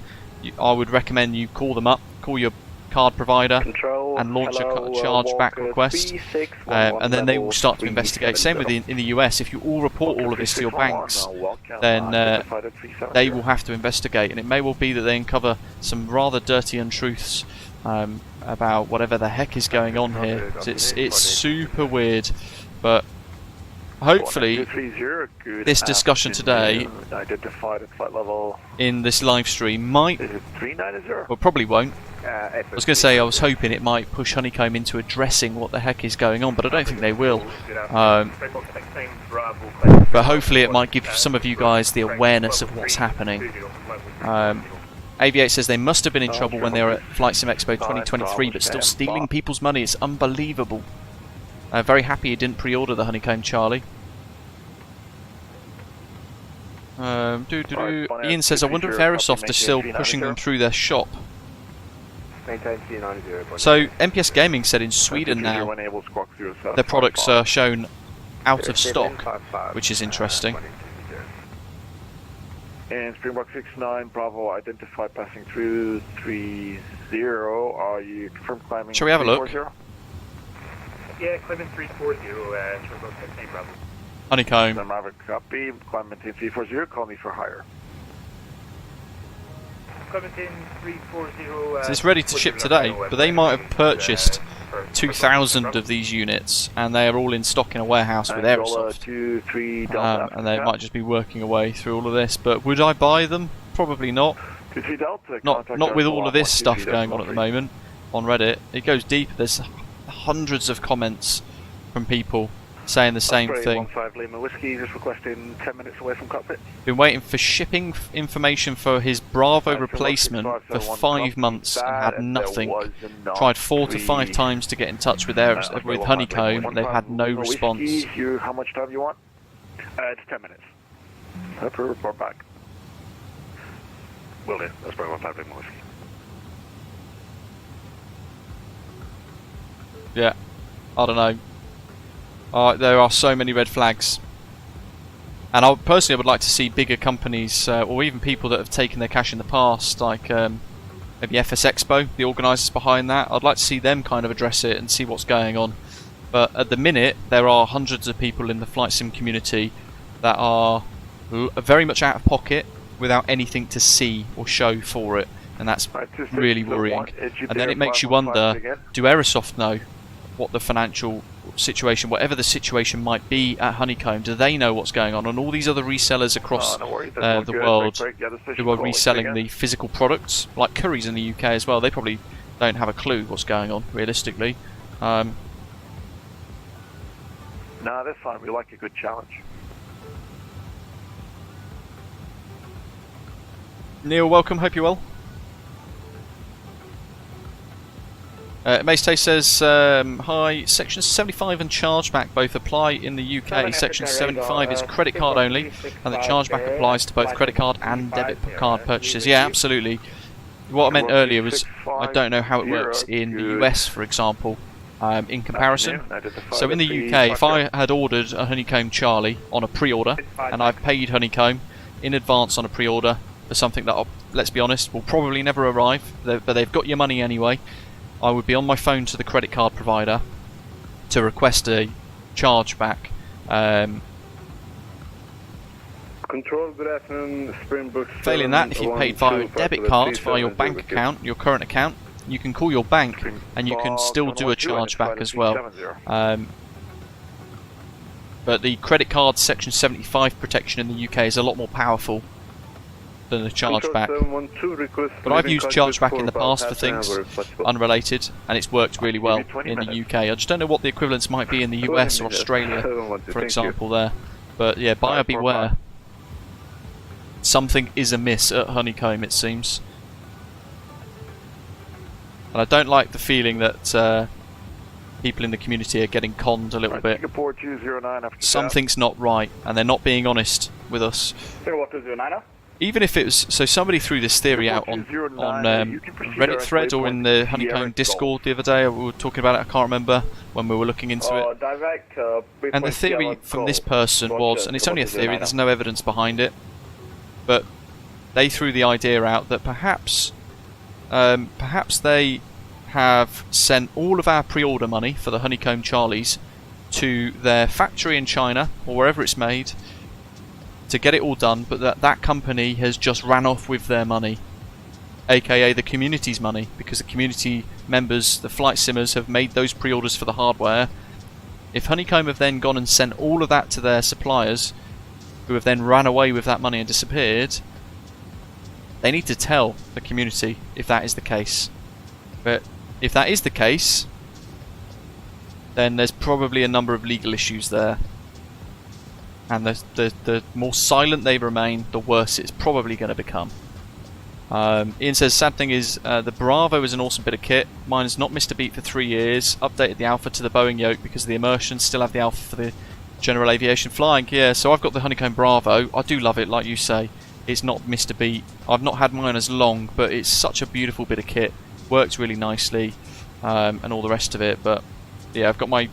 I would recommend you call them up, call your card provider, and launch a chargeback request, and then they will start to investigate. Same with in the US. If you all report all of this to your banks, then they will have to investigate, and it may well be that they uncover some rather dirty untruths about whatever the heck is going on here. It's super weird, but hopefully this discussion today in this live stream might, well, probably won't. I was going to say I was hoping it might push Honeycomb into addressing what the heck is going on, but I don't think they will. But hopefully it might give some of you guys the awareness of what's happening. Aviate says they must have been in trouble when they were at Flight Sim Expo 2023, but still stealing people's money. It's unbelievable. Very happy he didn't pre-order the Honeycomb Charlie. Ian says, I wonder if Aerosoft are still pushing them through their shop. So MPS Gaming said in Sweden now their products are shown out of stock, which is interesting. And Springbok 69 Bravo identified passing through 30. Are you confirmed climbing? Shall we have a look? Yeah, climbing 340, Springbok 69 Bravo. Honeycomb. Maverick copy, climb maintain 340, call me for hire. Clementine 340. So it's ready to ship today, but they might have purchased 2,000 of these units, and they are all in stock in a warehouse with Aerosoft. And they might just be working away through all of this. But would I buy them? Probably not. Not with all of this stuff going on at the moment on Reddit. It goes deep. There's hundreds of comments from people saying the same thing. 15 Lima Whiskey, just requesting 10 minutes away from cockpit. Been waiting for shipping information for his Bravo replacement for 5 months and had nothing. Tried 4 to 5 times to get in touch with Honeycomb, and they've had no response. How much time you want? It's 10 minutes. Have to report back. Will do. That's probably 15 Lima Whiskey. Yeah, I don't know. There are so many red flags, and I personally would like to see bigger companies, or even people that have taken their cash in the past, like maybe FS Expo, the organisers behind that. I'd like to see them kind of address it and see what's going on. But at the minute, there are hundreds of people in the flight sim community that are very much out of pocket without anything to see or show for it, and that's really worrying. And then it makes you wonder, do Aerosoft know what the financial situation, whatever the situation might be at Honeycomb, do they know what's going on? And all these other resellers across the world who are reselling the physical products, like Curry's in the UK as well, they probably don't have a clue what's going on, realistically. No, that's fine. We like a good challenge. Neil, welcome. Hope you're well. Maystay says, hi, Section 75 and chargeback both apply in the UK. Section 75 is credit card only, and the chargeback applies to both credit card and debit card purchases. Yeah, absolutely. What I meant earlier was, I don't know how it works in the US, for example, in comparison. So in the UK, if I had ordered a Honeycomb Charlie on a pre-order, and I've paid Honeycomb in advance on a pre-order for something that, let's be honest, will probably never arrive, but they've got your money anyway, I would be on my phone to the credit card provider to request a chargeback. Control, good afternoon, Springbrook. Failing that, if you paid via a debit card, via your bank account, your current account, you can call your bank and you can still do a chargeback as well. But the credit card Section 75 protection in the UK is a lot more powerful than a chargeback. But I've used chargeback in the past for things unrelated, and it's worked really well in the UK. I just don't know what the equivalents might be in the US or Australia, for example, there. But yeah, buyer beware. Something is amiss at Honeycomb, it seems. And I don't like the feeling that people in the community are getting conned a little bit. Something's not right, and they're not being honest with us. Even if it was, so somebody threw this theory out on Reddit thread or in the Honeycomb Discord the other day, we were talking about it, I can't remember, when we were looking into it. And the theory from this person was, and it's only a theory, there's no evidence behind it, but they threw the idea out that perhaps they have sent all of our pre-order money for the Honeycomb Charlies to their factory in China, or wherever it's made, to get it all done, but that company has just ran off with their money, aka the community's money, because the community members, the flight simmers, have made those pre-orders for the hardware. If Honeycomb have then gone and sent all of that to their suppliers, who have then ran away with that money and disappeared, they need to tell the community if that is the case. But if that is the case, then there's probably a number of legal issues there. And the more silent they remain, the worse it's probably going to become. Ian says, sad thing is, the Bravo is an awesome bit of kit. Mine has not missed a beat for 3 years. Updated the Alpha to the Boeing yoke because of the immersion. Still have the Alpha for the general aviation flying. Yeah, so I've got the Honeycomb Bravo. I do love it, like you say. It's not missed a beat. I've not had mine as long, but it's such a beautiful bit of kit. Works really nicely, and all the rest of it. But yeah, I've got my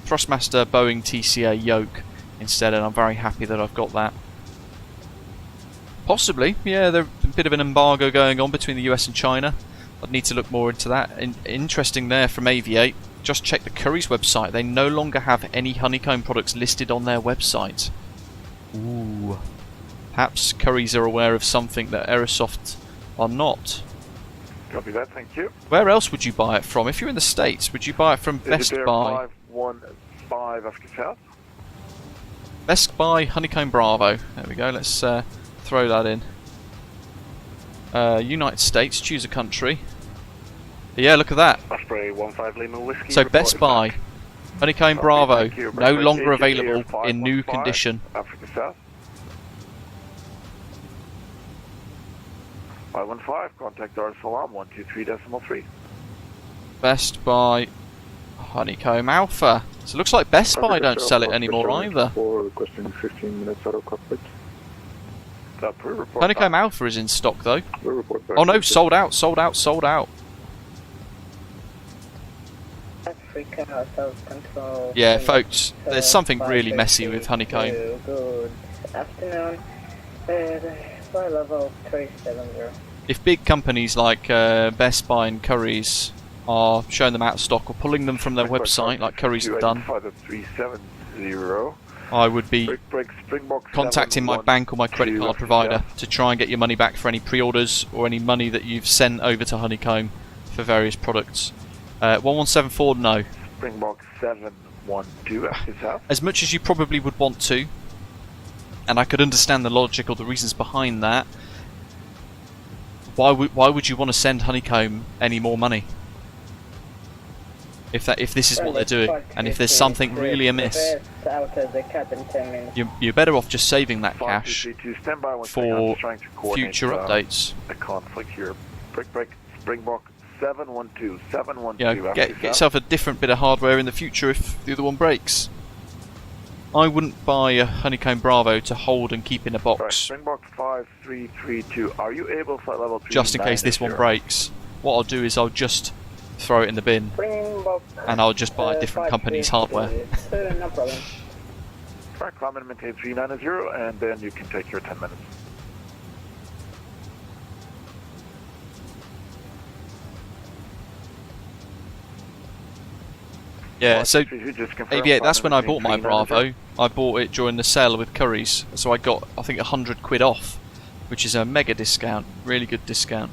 Thrustmaster Boeing TCA yoke instead, and I'm very happy that I've got that. Possibly, yeah, there's a bit of an embargo going on between the US and China. I'd need to look more into that. Interesting there from Aviate. Just check the Curry's website. They no longer have any Honeycomb products listed on their website. Ooh. Perhaps Curry's are aware of something that Aerosoft are not. Copy that, thank you. Where else would you buy it from? If you're in the States, would you buy it from Best Buy? 515 Africa South. Best Buy Honeycomb Bravo. There we go, let's throw that in. United States, choose a country. Yeah, look at that. Osprey 15 Lima Whiskey. So Best Buy Honeycomb Bravo, no longer available in new condition. Africa South. 515, contact our Salaam 123.3. Best Buy Honeycomb Alpha. So it looks like Best Buy don't sell it anymore either. Requesting 15 minutes out of cockpit. Honeycomb Alpha is in stock though. Oh no, sold out, sold out, sold out. Africa, South Control. Yeah, folks, there's something really messy with Honeycomb. Good afternoon. Flight level 370. If big companies like Best Buy and Curry's are showing them out of stock or pulling them from their website, like Curry's have done, 370. I would be Springbok contacting my bank or my credit card provider to try and get your money back for any pre-orders or any money that you've sent over to Honeycomb for various products. 1174, no. Springbok 712, active south. As much as you probably would want to, and I could understand the logic or the reasons behind that, why would you want to send Honeycomb any more money? If this is what they're doing, and if there's something really amiss, you're better off just saving that cash for future updates. A conflict here. Break, Springbok 712, 712. You know, get yourself a different bit of hardware in the future if the other one breaks. I wouldn't buy a Honeycomb Bravo to hold and keep in a box. Right, Springbok 5332. Are you able flight level 390? Just in case this one breaks. What I'll do is I'll just throw it in the bin, and I'll just buy a different company's hardware. No problem. Right, climb and maintain 390, and then you can take your 10 minutes. Yeah, so Aviate, that's when I bought my Bravo. I bought it during the sale with Curry's, so I got, I think, 100 quid off, which is a mega discount, really good discount.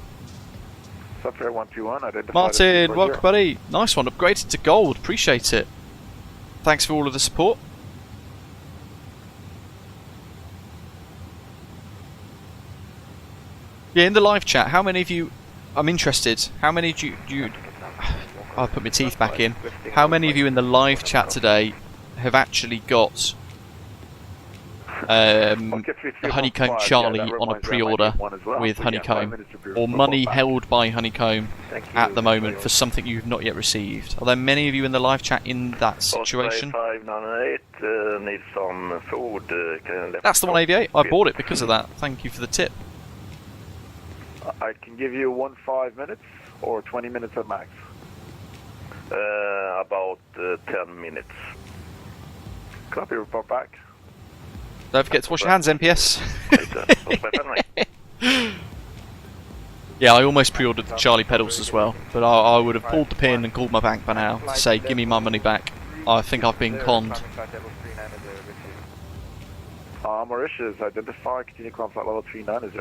Martin, welcome buddy. Nice one, upgraded to gold, appreciate it. Thanks for all of the support. Yeah, in the live chat, how many of you, I'm interested, how many do you I'll put my teeth back in, how many of you in the live chat today have actually got the Honeycomb Charlie on a pre-order with Honeycomb, or money held by Honeycomb at the moment for something you've not yet received? Are there many of you in the live chat in that situation? Need some food. That's the one, Aviate. I bought it because of that. Thank you for the tip. I can give you 5 minutes or 20 minutes at max. About 10 minutes. Copy, report back. Don't forget to wash your hands, NPS. Yeah, I almost pre-ordered the Charlie pedals as well, but I would have pulled the pin and called my bank by now to say, give me my money back. I think I've been conned. Mauritius, identify, continue climb flight level 390.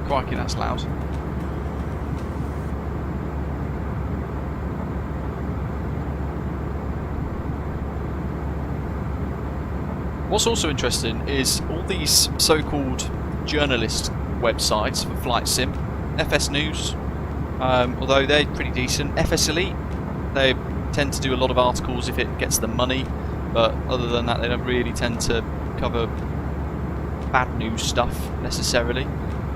Crikey, that's loud. What's also interesting is all these so-called journalist websites for flight sim, FS News, although they're pretty decent, FS Elite, they tend to do a lot of articles if it gets them money, but other than that they don't really tend to cover bad news stuff necessarily.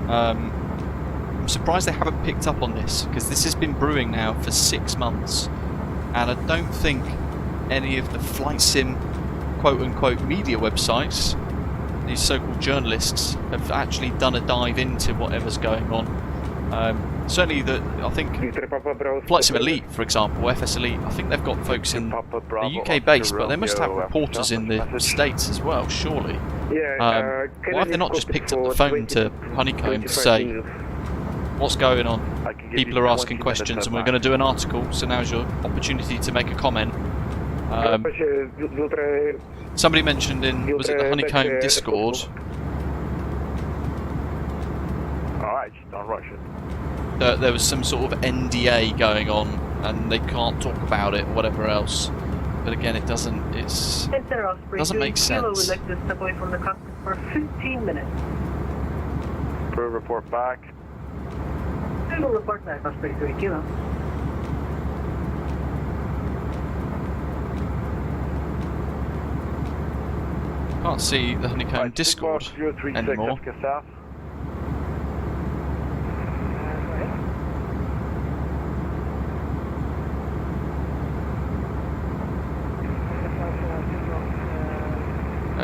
I'm surprised they haven't picked up on this, because this has been brewing now for 6 months, and I don't think any of the flight sim quote-unquote media websites, these so-called journalists, have actually done a dive into whatever's going on. Certainly, I think Flight Sim Elite, for example, FS Elite, I think they've got folks in the UK base, but they must have reporters in the States as well, surely. Why have they not just picked up the phone to Honeycomb to say, what's going on? People are asking questions and we're going to do an article, so now's your opportunity to make a comment. Somebody mentioned in, was it the Honeycomb Discord? Alright, don't rush it. That there was some sort of NDA going on and they can't talk about it or whatever else. But again, it doesn't make sense. We'd like to step away from the cockpit for 15 minutes. Crew report back. We'll report back, Osprey 3 Kilo. Can't see the Honeycomb Discord anymore.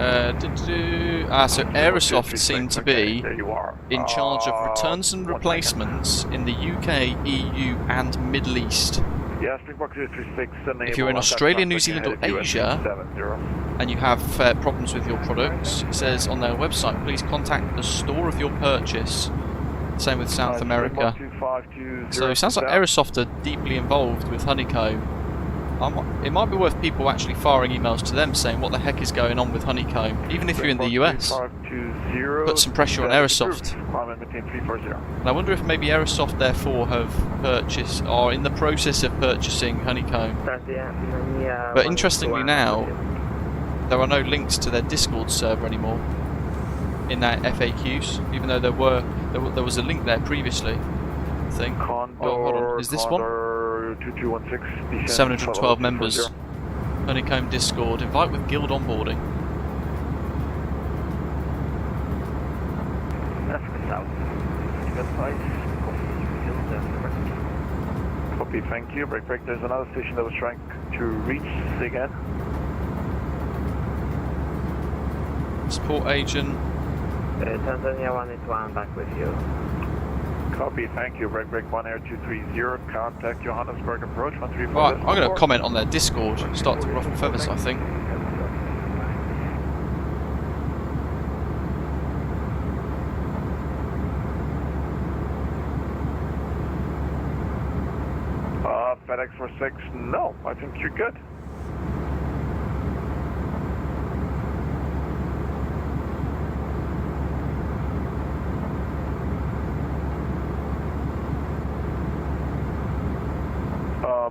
So Aerosoft seem to be in charge of returns and replacements in the UK, EU and Middle East. Yeah, Springbok 036. If you're in Australia, New Zealand or Asia and you have problems with your products, it says on their website, please contact the store of your purchase. Same with South America. So it sounds like Aerosoft are deeply involved with Honeycomb. It might be worth people actually firing emails to them saying what the heck is going on with Honeycomb, even if you're in the US. Put some pressure on Aerosoft. And I wonder if maybe Aerosoft therefore have purchased, or in the process of purchasing Honeycomb. But interestingly now, there are no links to their Discord server anymore in that FAQs, even though there was a link there previously, I think. Oh, hold on, is this one? 712 members. Honeycomb Discord. Invite with guild onboarding. Copy, thank you. Break. There's another station that was trying to reach. Say again. Support agent. Tanzania 181 back with you. Copy, thank you. Break 1 Air 230. Contact Johannesburg approach 134. Right, I'm going to comment on their Discord. Start to ruffle feathers, I think. FedEx 46. No, I think you're good.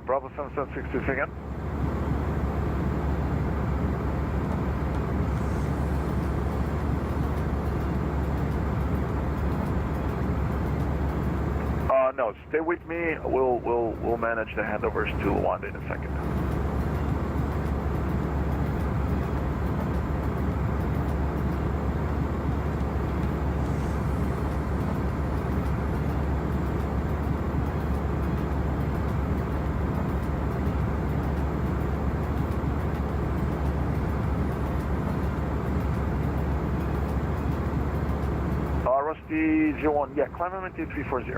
Bravo 7762 again. No, stay with me. We'll manage the handovers to Luanda in a second. Rusty 01, yeah, climb him into 340.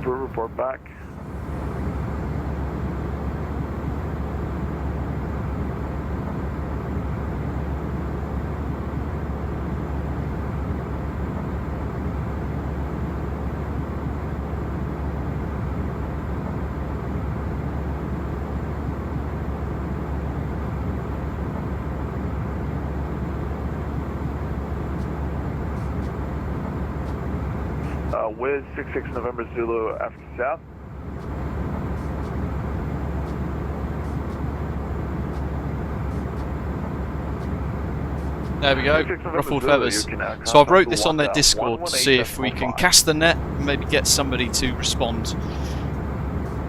Report back. With 66 November Zulu Africa South. There we go, ruffled feathers. So I've wrote this on their Discord to see if we can cast the net and maybe get somebody to respond.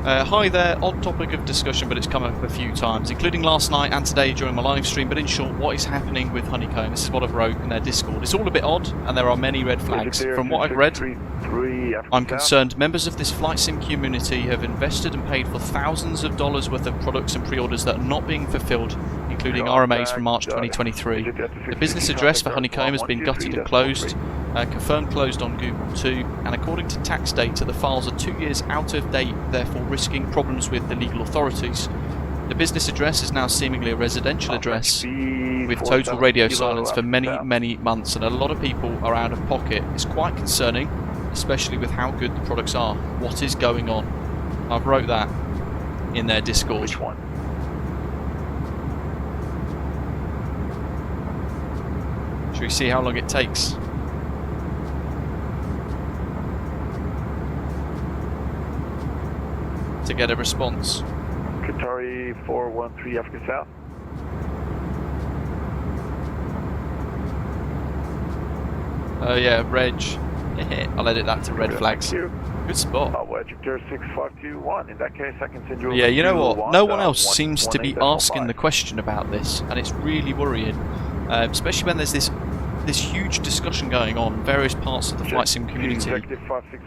Hi there, odd topic of discussion, but it's come up a few times, including last night and today during my live stream. But in short, what is happening with Honeycomb? This is what I've wrote in their Discord. It's all a bit odd, and there are many red flags. From what I've read, I'm concerned members of this flight sim community have invested and paid for thousands of dollars worth of products and pre-orders that are not being fulfilled, including RMAs from March 2023. The business address for Honeycomb has been gutted and closed, confirmed closed on Google too, and according to tax data, the files are 2 years out of date, therefore risking problems with the legal authorities. The business address is now seemingly a residential address with total radio silence for many months, and a lot of people are out of pocket. It's quite concerning, especially with how good the products are. What is going on? I've wrote that in their Discord. Which one? Should we see how long it takes? To get a response. Qatari 413 Africa South. Oh yeah, Reg. I'll edit that to red flags. Thank you. Good spot. Jupiter 6521. In that case, I can send you. Yeah, you know what? No one else seems to be asking the question about this, and it's really worrying, especially when there's this huge discussion going on in various parts of the flight sim community.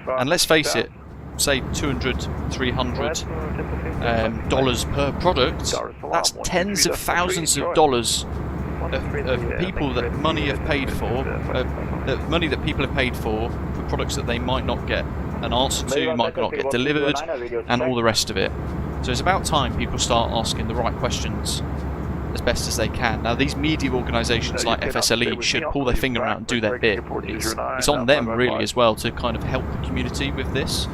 And let's face it, say $200, $300 dollars per product. That's tens of thousands of dollars of people that money have paid for, money that people have paid for products that they might not get an answer to, might not get delivered, and all the rest of it. So it's about time people start asking the right questions as best as they can. Now, these media organisations like FSLE should pull their finger out and do their bit. It's on them really as well to kind of help the community with this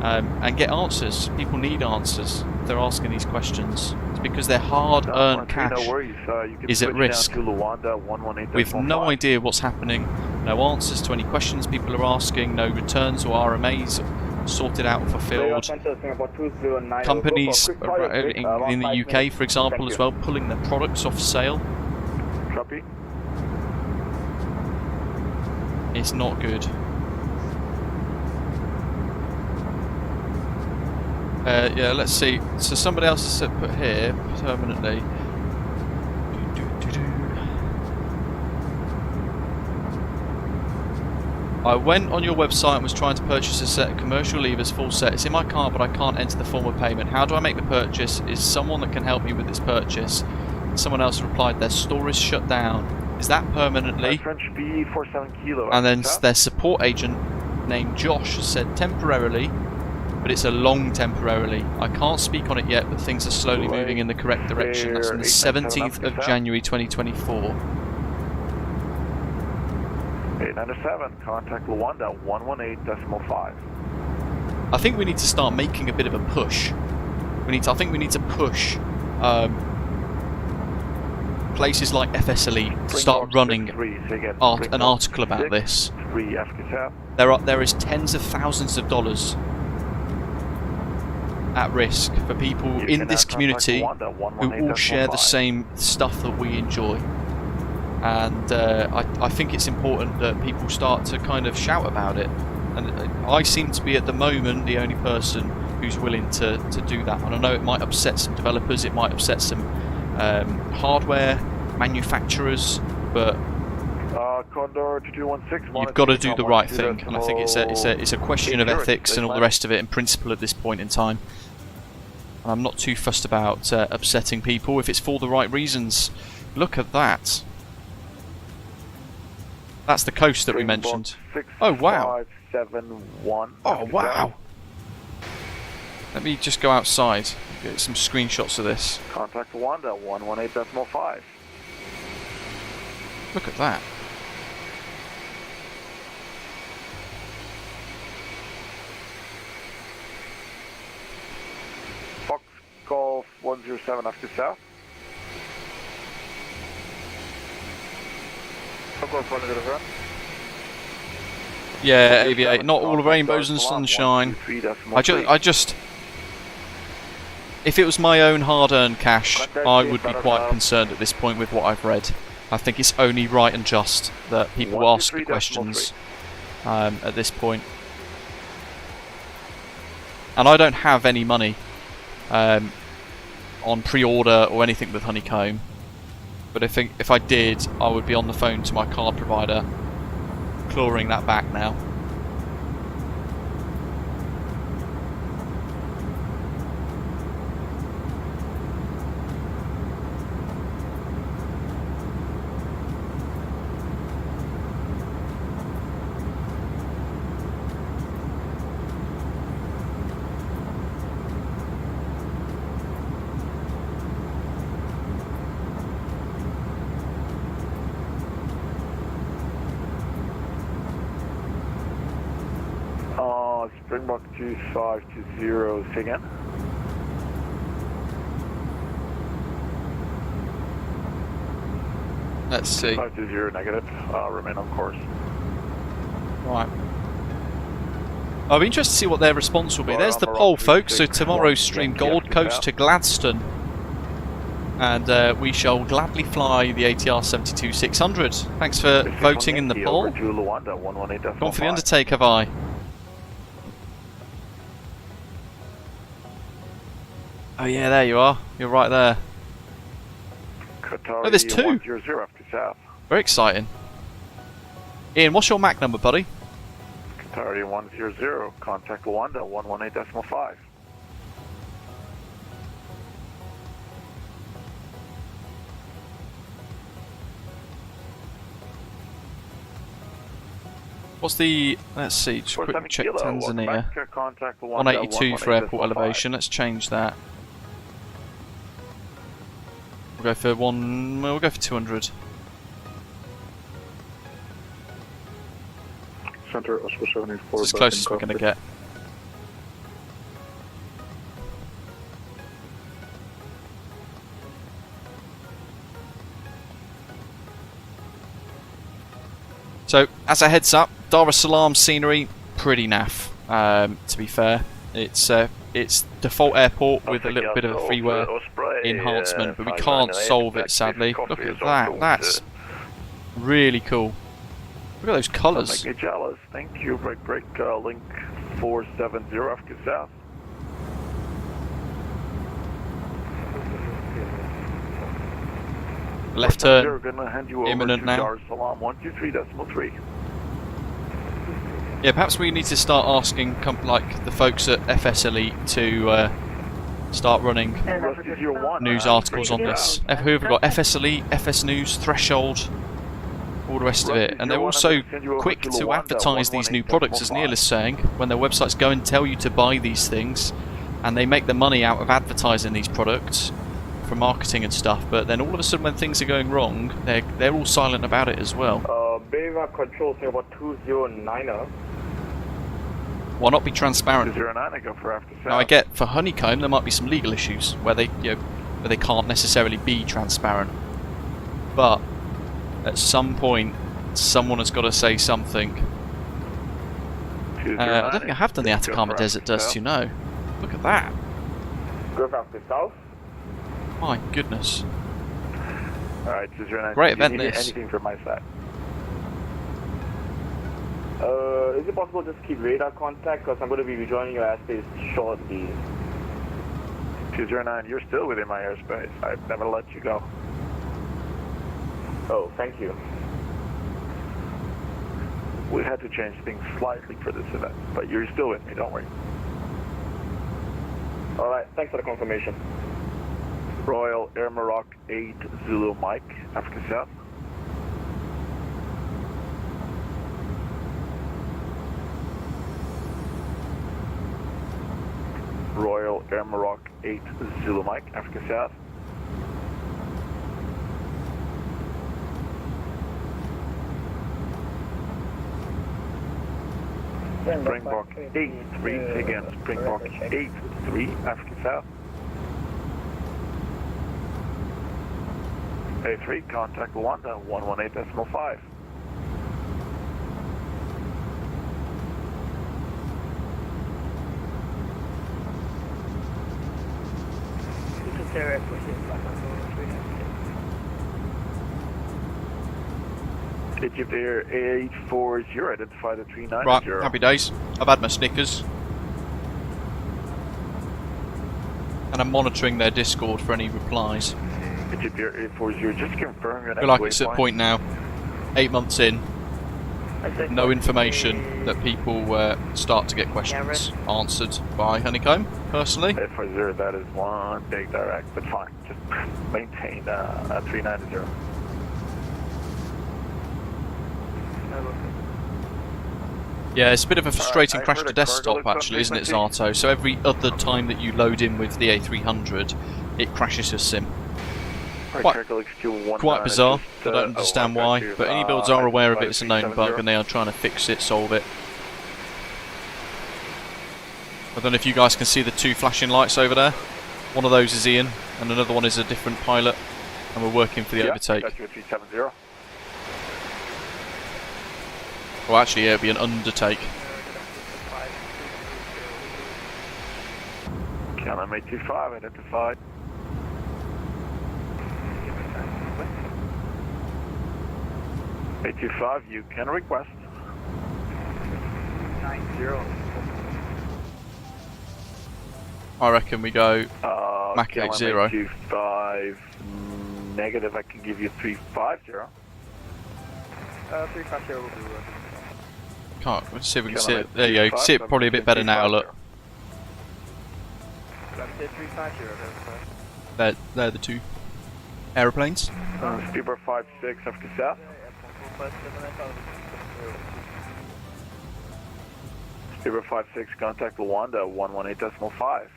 and get answers. People need answers. They're asking these questions. It's because their hard-earned cash is at risk. We've no idea what's happening, no answers to any questions people are asking, no returns or RMAs sorted out and fulfilled. Companies in the UK, for example, as well, pulling their products off sale. It's not good. Yeah, let's see. So somebody else has put here permanently. I went on your website and was trying to purchase a set of commercial levers full set. It's in my cart, but I can't enter the form of payment. How do I make the purchase? Is someone that can help me with this purchase? Someone else replied, their store is shut down. Is that permanently? And then their support agent named Josh has said temporarily, but it's a long temporarily. I can't speak on it yet, but things are slowly moving in the correct direction. That's on the 17th of January 2024. 897, contact Luanda 118.5. I think we need to start making a bit of a push. I think we need to push places like FSLE to start running an article about this. There is tens of thousands of dollars at risk for people in this community who all share the same stuff that we enjoy. And I think it's important that people start to kind of shout about it. And I seem to be at the moment the only person who's willing to do that. And I know it might upset some developers, it might upset some hardware manufacturers, but you've got to do the right thing. And I think it's a question of ethics and all the rest of it, and principle at this point in time. And I'm not too fussed about upsetting people if it's for the right reasons. Look at that. That's the coast that we mentioned. Oh wow! Oh wow! Let me just go outside and get some screenshots of this. Contact Wanda 118.5. Look at that. Fox Golf 107 after south. Yeah, aviate. Not all rainbows and sunshine. I just. If it was my own hard-earned cash, I would be quite concerned at this point with what I've read. I think it's only right and just that people ask the questions at this point. And I don't have any money on pre-order or anything with Honeycomb. But if I did, I would be on the phone to my card provider, clawing that back now. Springbok 2520, say again. Let's see. 520 negative, remain on course. Right. I'll be interested to see what their response will be. There's the poll, folks. So tomorrow's stream, Gold Coast to Gladstone. And we shall gladly fly the ATR 72-600. Thanks for voting in the poll. Gone for the Undertaker, have I? Oh yeah, there you are. You're right there. Qatari Oh, there's two. 100 after south. Very exciting. Ian, what's your MAC number, buddy? Qatari 100, contact Luanda 118.5. What's the... Let's see, just quick check Tanzania. Contact Luanda 182 for airport elevation. Let's change that. We'll go for we'll go for 200. Center Oscar 74. It's as close as we're going to get. So, as a heads up, Dar es Salaam scenery, pretty naff, to be fair. It's default airport with a little bit of a freeware enhancement, but we can't solve it, sadly. Look at that, that's really cool. Look at those colours. Make me jealous. Thank you. Break, link 470 after south. Left turn, imminent now. Dar es Salaam 123.3. Yeah, perhaps we need to start asking like the folks at FS Elite to start running news articles on this. Who have we got? FS Elite, FS News, Threshold, all the rest of it. And they're also quick to advertise these new products, as Neil is saying, when their websites go and tell you to buy these things, and they make the money out of advertising these products for marketing and stuff. But then all of a sudden, when things are going wrong, they're all silent about it as well. Baymark control say about 209er. Why not be transparent? 209, I go for after south. Now I get for Honeycomb there might be some legal issues where they where they can't necessarily be transparent, but at some point someone has got to say something. I don't think I have done the Atacama Desert Dust, you know. Look at that. Go for after south. My goodness. Alright, 209. Great event this. Anything from my side? Is it possible to just keep radar contact, because I'm going to be rejoining your airspace shortly. 209, you're still within my airspace. I've never let you go. Oh, thank you. We had to change things slightly for this event, but you're still with me, don't worry. Alright, thanks for the confirmation. Royal Air Maroc 8 Zulu Mike, Africa South. Royal Air Maroc 8 Zulu Mike, Africa South. Springbok 8-3, again, Springbok 8-3, Africa South. A3, contact Luanda 118.5. Egypt Air 840, identify the 390. Right, happy days. I've had my Snickers. And I'm monitoring their Discord for any replies. Egypt Air 840, just confirm your I feel like it's at a point now, 8 months in, no information that people start to get questions answered by Honeycomb, personally. 840, that is one big direct, but fine, just maintain 390. Yeah, it's a bit of a frustrating crash to desktop actually, isn't it, Zato? So every other time that you load in with the A300, it crashes your sim. Quite bizarre, I don't understand why, but iniBuilds are aware of it, it's a known bug and they are trying to fix it, solve it. I don't know if you guys can see the two flashing lights over there. One of those is Ian, and another one is a different pilot, and we're working for the overtake. Well, actually, yeah, it'll be an undertake. Canon 825 identified. $825, you can request. 90. I reckon we go Mac 80. 25 negative, I can give you 350. 350 will do. Let's see if we can see it. There you go. See it probably a bit better now. Look. They're the two aeroplanes. Speedbird 56 Africa South. Speedbird 56, contact Luanda 118.5.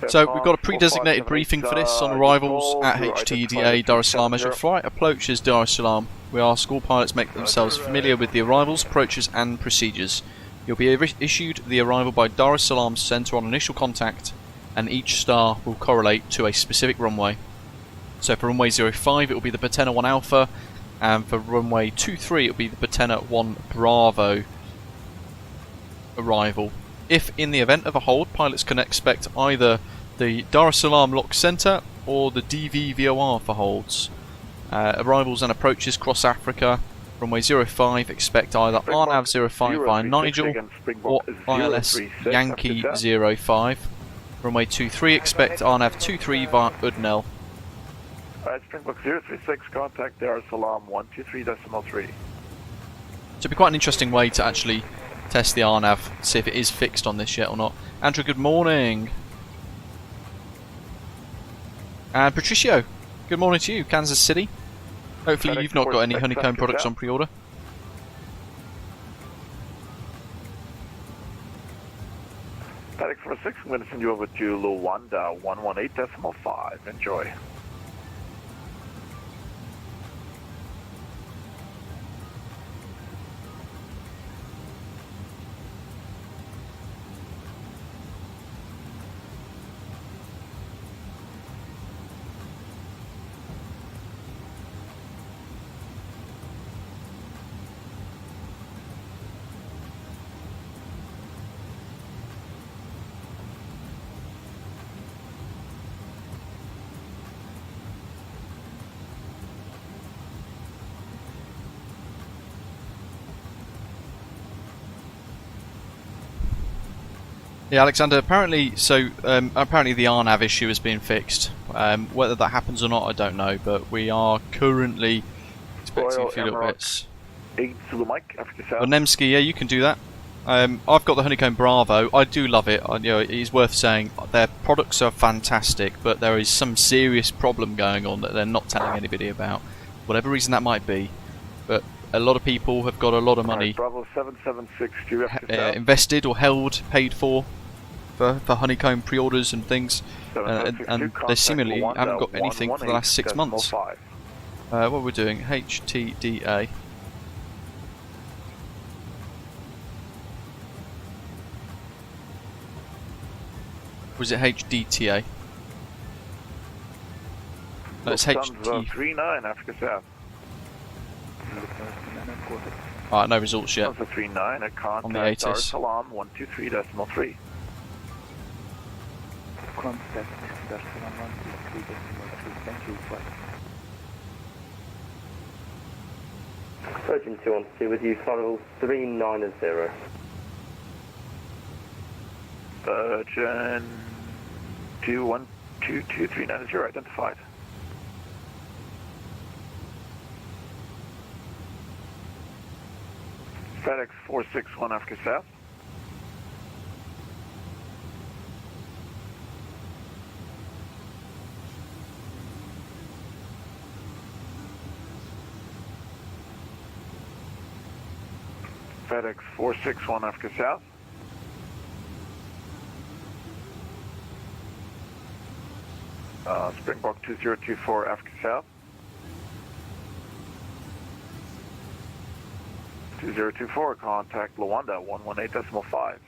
So we've got a pre-designated briefing for this on arrivals at HTDA Dar es Salaam as your flight approaches Dar es Salaam. We ask all pilots make themselves familiar with the arrivals, approaches and procedures. You'll be issued the arrival by Dar es Salaam Centre on initial contact, and each star will correlate to a specific runway. So for runway 05 it will be the Patena 1 Alpha, and for runway 23 it will be the Patena 1 Bravo arrival. If in the event of a hold, pilots can expect either the Dar es Salaam Lock Centre or the DV-VOR for holds. Arrivals and approaches Cross Africa. Runway 05, expect either RNAV 05 via Nigel or ILS Yankee 05. Runway 23, expect RNAV 23 via Udnel. Springbok 036, contact Dar es Salaam 123.3. So it'd be quite an interesting way to actually test the RNAV, see if it is fixed on this yet or not. Andrew, good morning. And Patricio, good morning to you, Kansas City. Hopefully you've not got any honeycomb products on pre-order. Paddock 46, I'm going to send you over to Luanda 118.5. Enjoy. Yeah, Alexander, apparently the RNAV issue has been fixed. Whether that happens or not, I don't know, but we are currently expecting a few little bits. Well, Nemsky, yeah, you can do that. I've got the Honeycomb Bravo. I do love it. It is worth saying their products are fantastic, but there is some serious problem going on that they're not telling anybody about. Whatever reason that might be, but a lot of people have got a lot of money Bravo 7762 invested or held, paid for Honeycomb pre-orders and things, and they seemingly haven't got anything for the last 6 months. What we're doing, HTDA. Was it HDTA? No, it's HT. 39 Africa South. Alright, no results yet. 39 at contact on the ATIS. Dar es Salaam 123.3. Contact Dar es Salaam 123.3. Thank you. Bye. Virgin 212 with you, final 390. Virgin 2122390 identified. FedEx 461 Africa South. FedEx 461 Africa South. Springbok 2024 Africa South. 2024, contact Luanda 118.5.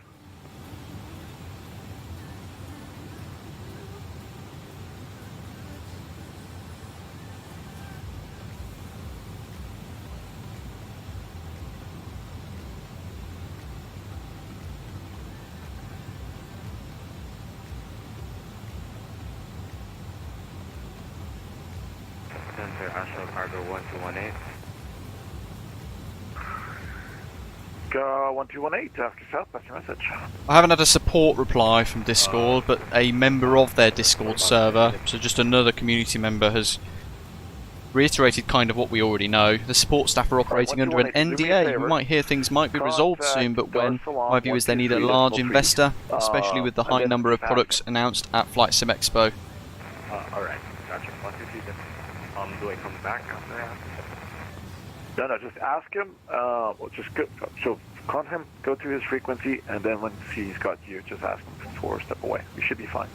Center Astro Cargo 1218. Africa 1218, Africa South, that's your message. I haven't had a support reply from Discord, but a member of their Discord server, so just another community member, has reiterated kind of what we already know. The support staff are operating under an NDA. We might hear things might be resolved soon, but when? My view is they need a large investor, especially with the high number of products announced at Flight Sim Expo. Alright, gotcha. 123 then. Do I come back after that? No, just ask him, just go, so contact him, go to his frequency, and then when he's got you, just ask him for a step away. We should be fine.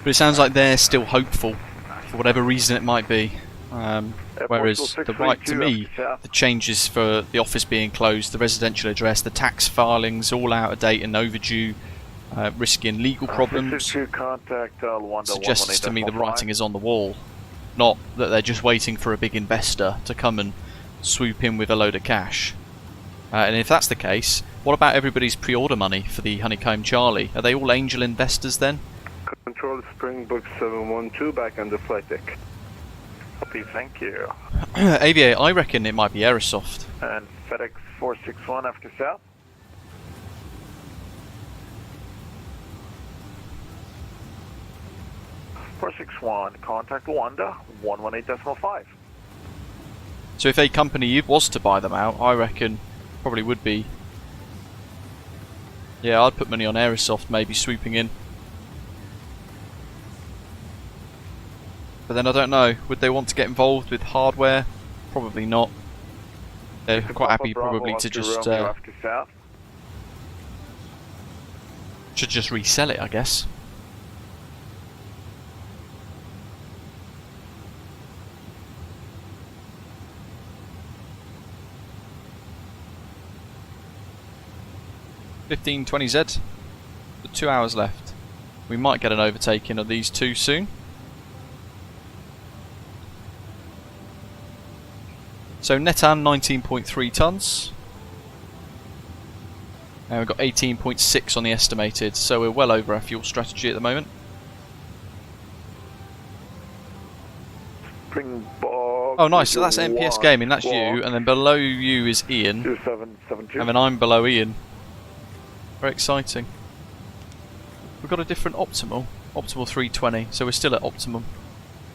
But it sounds like they're still hopeful, for whatever reason it might be. Whereas the right to me, the changes for the office being closed, the residential address, the tax filings, all out of date and overdue, risking legal problems, suggests to me the writing is on the wall. Not that they're just waiting for a big investor to come and swoop in with a load of cash. And if that's the case, what about everybody's pre-order money for the Honeycomb Charlie? Are they all angel investors then? Control Springbok 712 back on the flight deck. Copy, thank you. Aviator, I reckon it might be Aerosoft. And FedEx 461 Africa South. Contact Luanda 118.5. So if a company was to buy them out, I reckon probably would be. Yeah, I'd put money on Aerosoft maybe swooping in. But then I don't know, would they want to get involved with hardware? Probably not. They're quite happy probably to just should just resell it, I guess. (1520Z). With 2 hours left. We might get an overtaking of these two soon. So Netan 19.3 tons. And we've got 18.6 on the estimated, so we're well over our fuel strategy at the moment. Oh nice, so that's MPS Gaming, that's you, and then below you is Ian. 2772. And then I'm below Ian. Very exciting. We've got a different optimal 320, so we're still at optimum.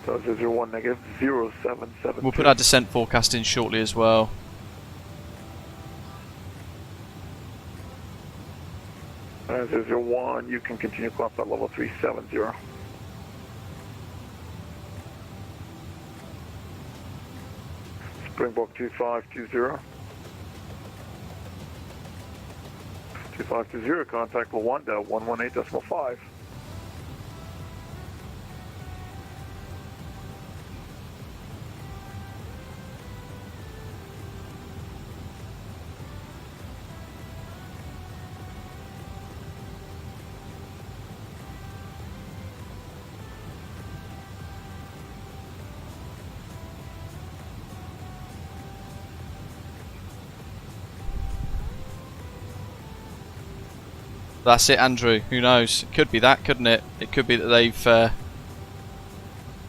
So 001 negative 0772. We'll put our descent forecast in shortly as well. And 001, you can continue across at level 370. Springbok 2520. 2520, contact Luanda 118.5. That's it, Andrew. Who knows? It could be that, couldn't it? It could be that they've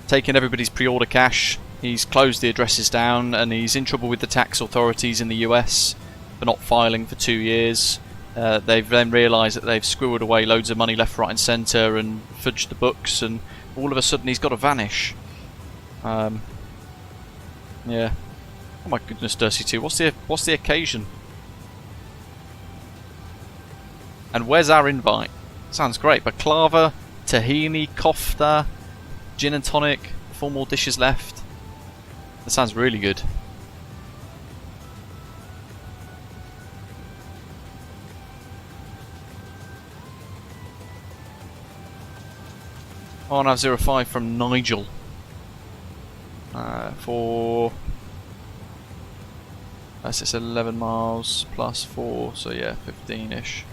taken everybody's pre-order cash. He's closed the addresses down, and he's in trouble with the tax authorities in the US for not filing for 2 years. They've then realised that they've squirreled away loads of money left, right, and centre, and fudged the books, and all of a sudden he's got to vanish. Yeah. Oh my goodness, Dirty 2. What's the occasion? And where's our invite? Sounds great. Baklava, tahini, kofta, gin and tonic, 4 more dishes left. That sounds really good. RNAV05 from Nigel. For... That's just 11 miles plus 4, so yeah, 15-ish.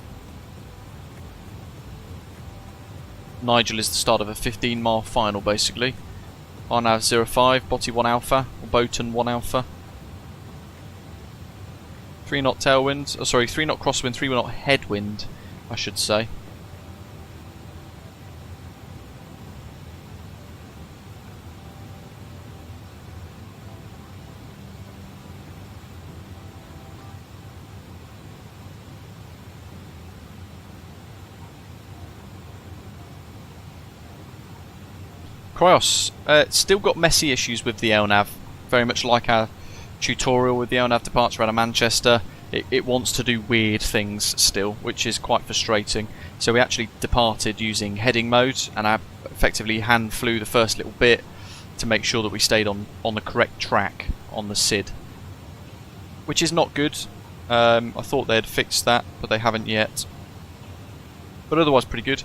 Nigel is the start of a 15-mile final, basically. RNAV 05, Botti 1 Alpha, or Botan 1 Alpha. 3 knot tailwind, oh sorry, 3 knot crosswind, 3 knot headwind, I should say. Cryos, still got messy issues with the LNAV, very much like our tutorial with the LNAV departure out of Manchester. It wants to do weird things still, which is quite frustrating. So we actually departed using heading mode, and I effectively hand flew the first little bit to make sure that we stayed on the correct track on the SID, which is not good. I thought they'd fixed that, but they haven't yet. But otherwise pretty good.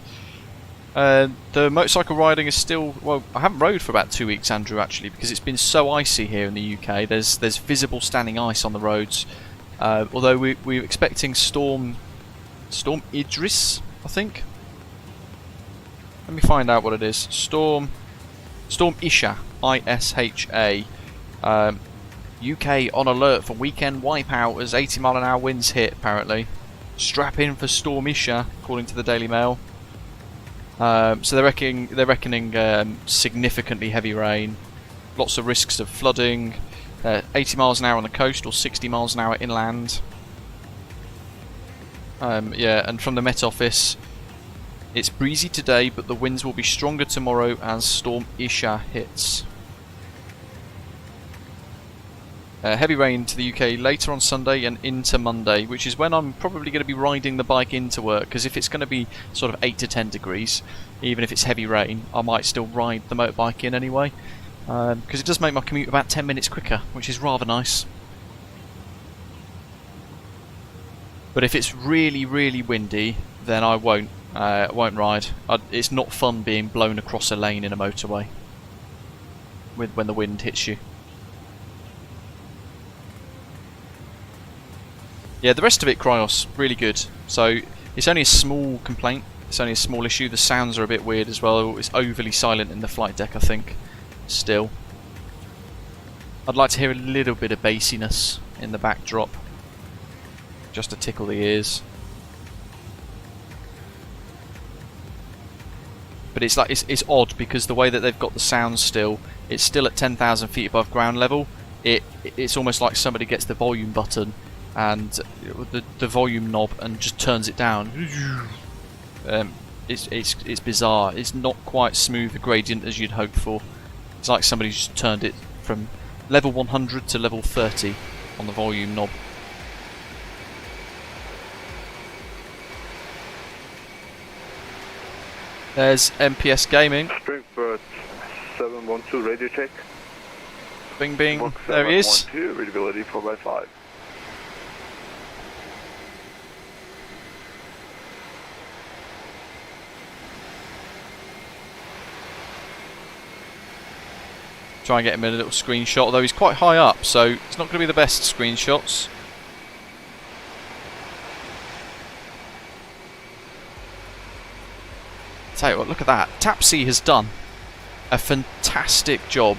The motorcycle riding is still, well, I haven't rode for about 2 weeks, Andrew, actually, because it's been so icy here in the UK. There's visible standing ice on the roads. Although we're expecting Storm Idris, I think. Let me find out what it is. Storm Isha, ISHA. UK on alert for weekend wipeout as 80-mile-an-hour winds hit, apparently. Strap in for Storm Isha, according to the Daily Mail. So they're reckoning significantly heavy rain, lots of risks of flooding, 80 miles an hour on the coast or 60 miles an hour inland. Yeah, and from the Met Office, it's breezy today, but the winds will be stronger tomorrow as Storm Isha hits. Heavy rain to the UK later on Sunday and into Monday, which is when I'm probably going to be riding the bike into work, because if it's going to be sort of 8 to 10 degrees, even if it's heavy rain, I might still ride the motorbike in anyway, because it does make my commute about 10 minutes quicker, which is rather nice. But if it's really, really windy, then I won't ride. It's not fun being blown across a lane in a motorway when the wind hits you. Yeah, the rest of it, Cryos, really good. So it's only a small complaint, it's only a small issue. The sounds are a bit weird as well. It's overly silent in the flight deck, I think, still. I'd like to hear a little bit of bassiness in the backdrop, just to tickle the ears. But it's like it's odd because the way that they've got the sound still, it's still at 10,000 feet above ground level. It's almost like somebody gets the volume button and the volume knob and just turns it down. It's bizarre. It's not quite smooth a gradient as you'd hope for. It's like somebody just turned it from level 100 to level 30 on the volume knob. There's MPS Gaming. Springboard 712 radio check. Bing bing. There he is. Readability 4x5. Try and get him a little screenshot, although he's quite high up, so it's not going to be the best screenshots. Tell you what, look at that. Tapsy has done a fantastic job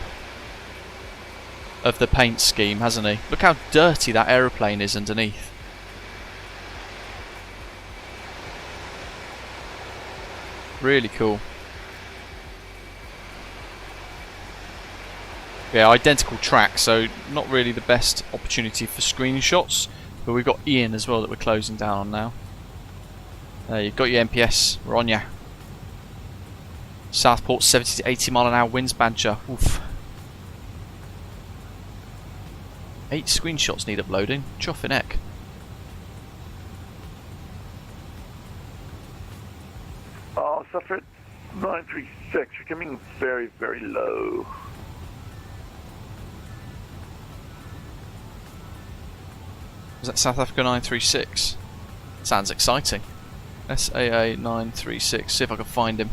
of the paint scheme, hasn't he? Look how dirty that aeroplane is underneath. Really cool. Yeah, identical track, so not really the best opportunity for screenshots, but we've got Ian as well that we're closing down on now. You've got your MPS, we're on ya. Southport 70 to 80 mile an hour winds, Badger. Oof. 8 screenshots need uploading, chuffing heck. Oh, Suffolk 936, you're coming very, very low. Was that South Africa 936? Sounds exciting. SAA 936, see if I can find him.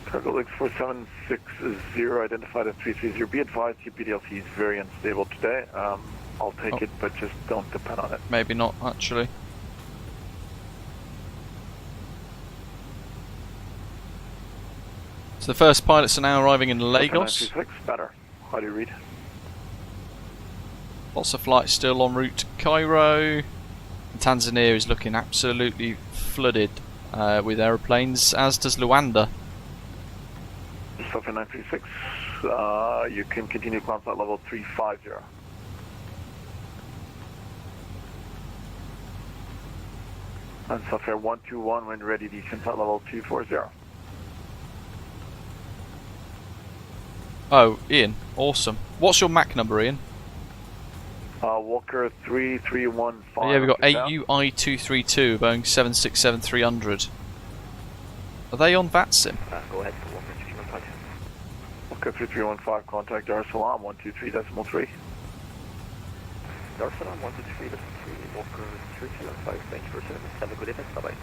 Cargo Lake 4760 identified at 330. Be advised, your PDLC is very unstable today. I'll take it, but just don't depend on it. Maybe not, actually. So the first pilots are now arriving in Lagos. Better. How do you read? Lots of flights still en route to Cairo. Tanzania is looking absolutely flooded with aeroplanes, as does Luanda. Sophia 936, you can continue climb flight level 350. And Safari 121 when ready, descent at level 240. Oh, Ian, awesome. What's your MAC number, Ian? Walker 3315. Yeah, we've got AUI232, Boeing 767-300. Are they on VATSIM? Go ahead for Walker 3315. Walker 3315, contact Dar Salaam 123.3. Dar Salaam 123.3, Walker 3315, thank you for service. Have a good evening, bye-bye.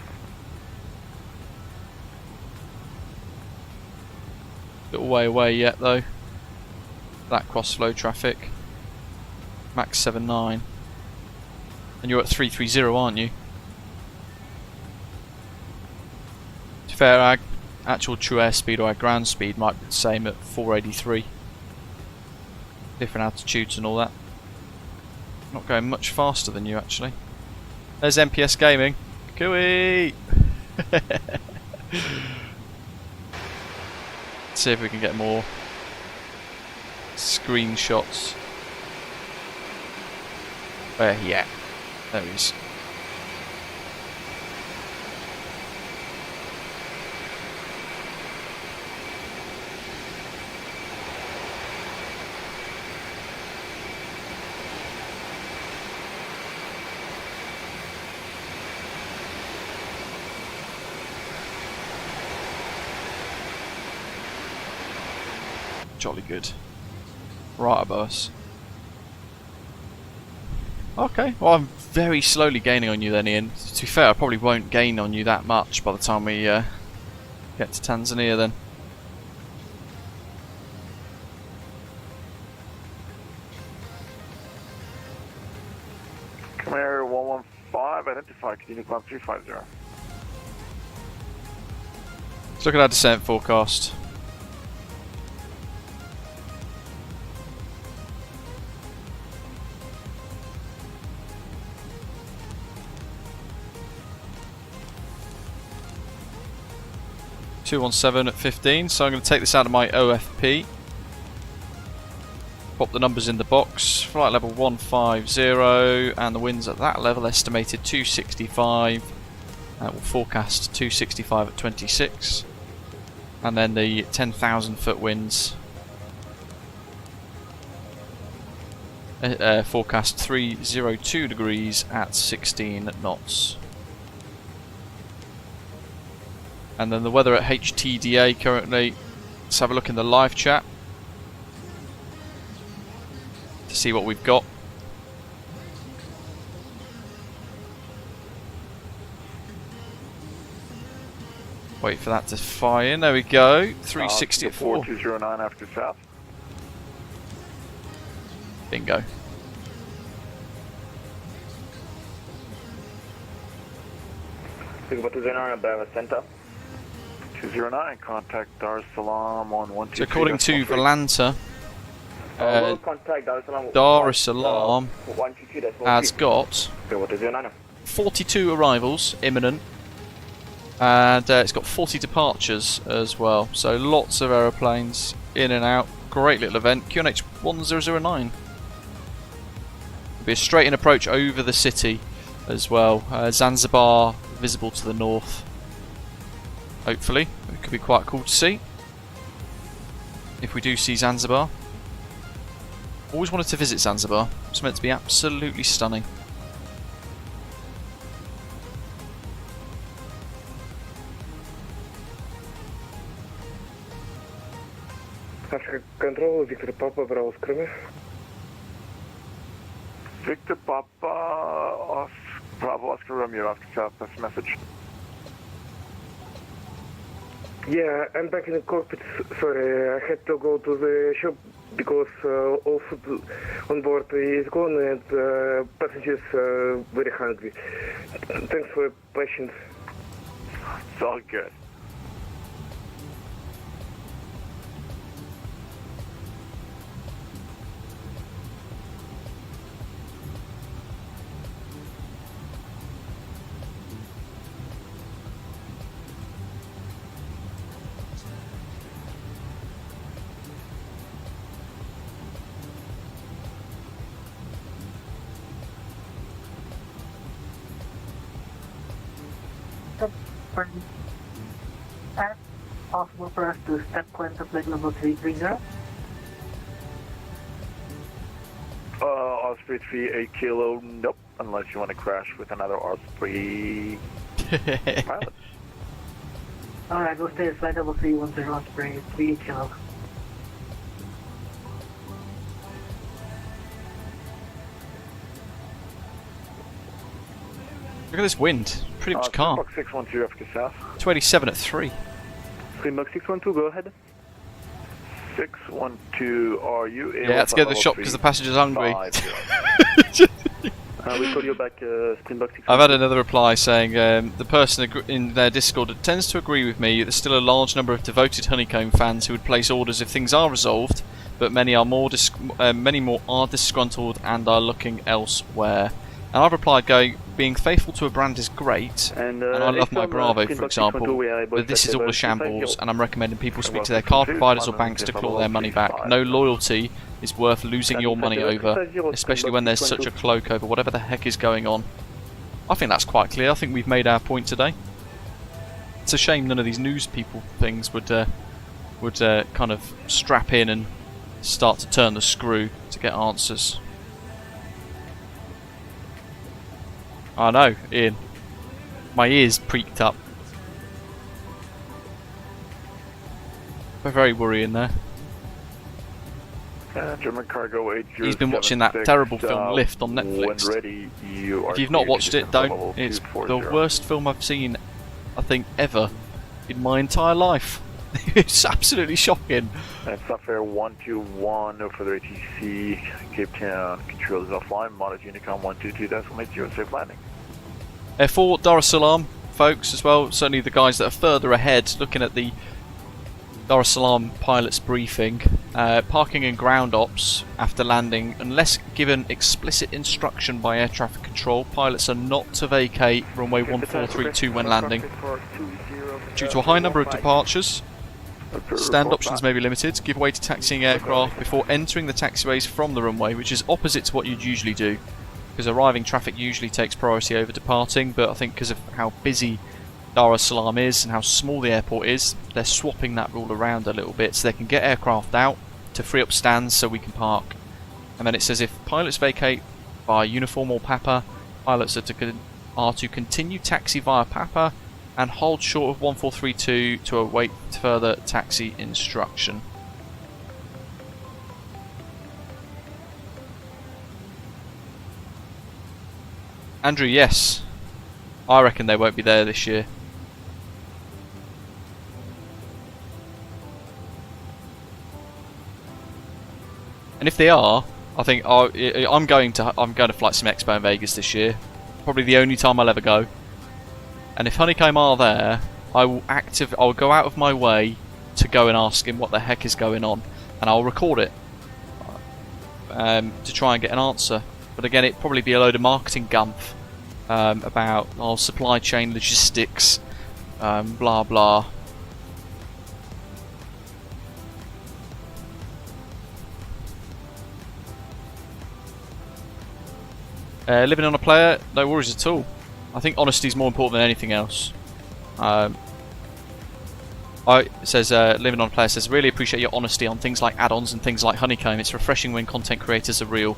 Little way away yet though. That cross-flow traffic. Max 79. And you're at 330, aren't you? To be fair, our actual true airspeed or our ground speed might be the same at 483. Different altitudes and all that. Not going much faster than you actually. There's MPS Gaming. Cooey! Let's see if we can get more screenshots. Where he at? There he is. Jolly good. Right above us. Okay, well I'm very slowly gaining on you then, Ian. To be fair, I probably won't gain on you that much by the time we get to Tanzania then. Come here, 115, identify, continue climb 350. Let's look at our descent forecast. (217) at 15, so I'm going to take this out of my OFP. Pop the numbers in the box. Flight level 150, and the winds at that level estimated 265. We'll forecast 265 at 26, and then the 10,000 foot winds. Forecast 302 degrees at 16 knots. And then the weather at HTDA currently. Let's have a look in the live chat to see what we've got. Wait for that to fire in. There we go. 360 at 4. 4209 after south. Bingo. Singapore 209, Bravo Center. 209, contact Dar Salaam on 123. So according to Volanta, Dar es Salaam has got 42 arrivals imminent, and it's got 40 departures as well. So lots of aeroplanes in and out. Great little event. QNH 1009. It'll be a straight in approach over the city as well. Zanzibar visible to the north. Hopefully, it could be quite cool to see if we do see Zanzibar. Always wanted to visit Zanzibar. It's meant to be absolutely stunning. Control, Victor Papa, Bravo Screamer. Victor Papa, Bravo Oscar Romeo after south, that's a message. Yeah, I'm back in the cockpit. Sorry, I had to go to the shop because all food on board is gone and passengers are very hungry. Thanks for your patience. It's all good. confirm that possible for us to step cleanse of flight level 330? Osprey 3, 8 kilo, nope, unless you want to crash with another Osprey pilot. Alright, go stay at flight level 310 Osprey 3 kilo. Look at this wind, pretty much calm. Springbok 612 Africa South. 287 at 3. Springbok 612, go ahead. 612, are you able Yeah, let's get to the shop because the passenger's hungry. We call you back, Springbok 612. I've had another reply saying the person in their Discord tends to agree with me. There's still a large number of devoted Honeycomb fans who would place orders if things are resolved, but many more are disgruntled and are looking elsewhere. And I've replied going, being faithful to a brand is great, and I love my Bravo, for example, but this is all a shambles, and I'm recommending people speak to their card providers or banks to claw their money back. No loyalty is worth losing your money over, especially when there's such a cloak over whatever the heck is going on. I think that's quite clear. I think we've made our point today. It's a shame none of these news people things would kind of strap in and start to turn the screw to get answers. I know, Ian. My ears preeked up. Very worrying there. German Cargo 8076. He's been watching that terrible film Lift on Netflix. Ready, if you've not watched it, don't. It's the worst film I've seen, I think, ever in my entire life. It's absolutely shocking. Software 121, no further ATC, Cape Town, control is offline, monitor Unicom 122.0, safe landing. FAOR, Dar es Salaam, folks, as well, certainly the guys that are further ahead, looking at the Dar es Salaam pilot's briefing. Parking and ground ops after landing, unless given explicit instruction by air traffic control, pilots are not to vacate runway 1432 when landing. Due to a high number of departures, stand options may be limited. Give way to taxiing aircraft before entering the taxiways from the runway, which is opposite to what you'd usually do, because arriving traffic usually takes priority over departing, but I think because of how busy Dar es Salaam is and how small the airport is, they're swapping that rule around a little bit so they can get aircraft out to free up stands so we can park. And then it says if pilots vacate by uniform or PAPA, pilots are to continue taxi via PAPA and hold short of 1432 to await further taxi instruction. Andrew, yes. I reckon they won't be there this year. And if they are, I think I'm going to FlightSim Expo in Vegas this year. Probably the only time I'll ever go. And if Honeycomb are there, I'll go out of my way to go and ask him what the heck is going on, and I'll record it to try and get an answer. But again, it'd probably be a load of marketing gumph about supply chain logistics, blah blah. Living on a player, no worries at all. I think honesty is more important than anything else. It says, Living on a Player says, really appreciate your honesty on things like add-ons and things like Honeycomb. It's refreshing when content creators are real.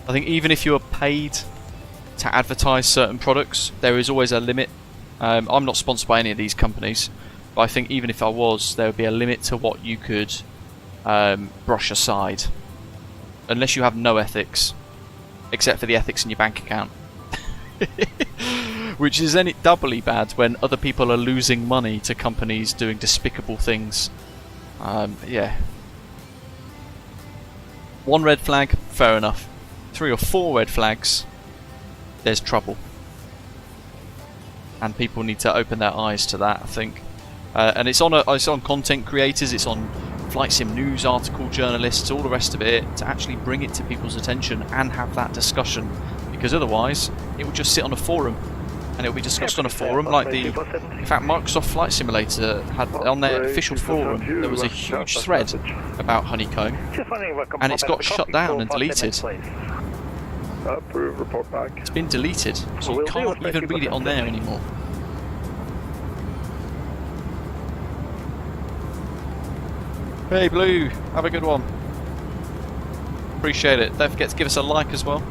I think even if you're paid to advertise certain products, there is always a limit. I'm not sponsored by any of these companies, but I think even if I was, there would be a limit to what you could brush aside. Unless you have no ethics, except for the ethics in your bank account. Which is doubly bad when other people are losing money to companies doing despicable things. Yeah. One red flag, fair enough. 3 or 4 red flags, there's trouble. And people need to open their eyes to that, I think. And it's on content creators, it's on FlightSim news article journalists, all the rest of it, to actually bring it to people's attention and have that discussion. Because otherwise, it will just sit on a forum, and it will be discussed on a forum like in fact, Microsoft Flight Simulator had on their official forum, there was a huge thread about Honeycomb, and it's got shut down and deleted. Approved, report back. It's been deleted, so you can't even read it on there anymore. Hey Blue, have a good one. Appreciate it. Don't forget to give us a like as well.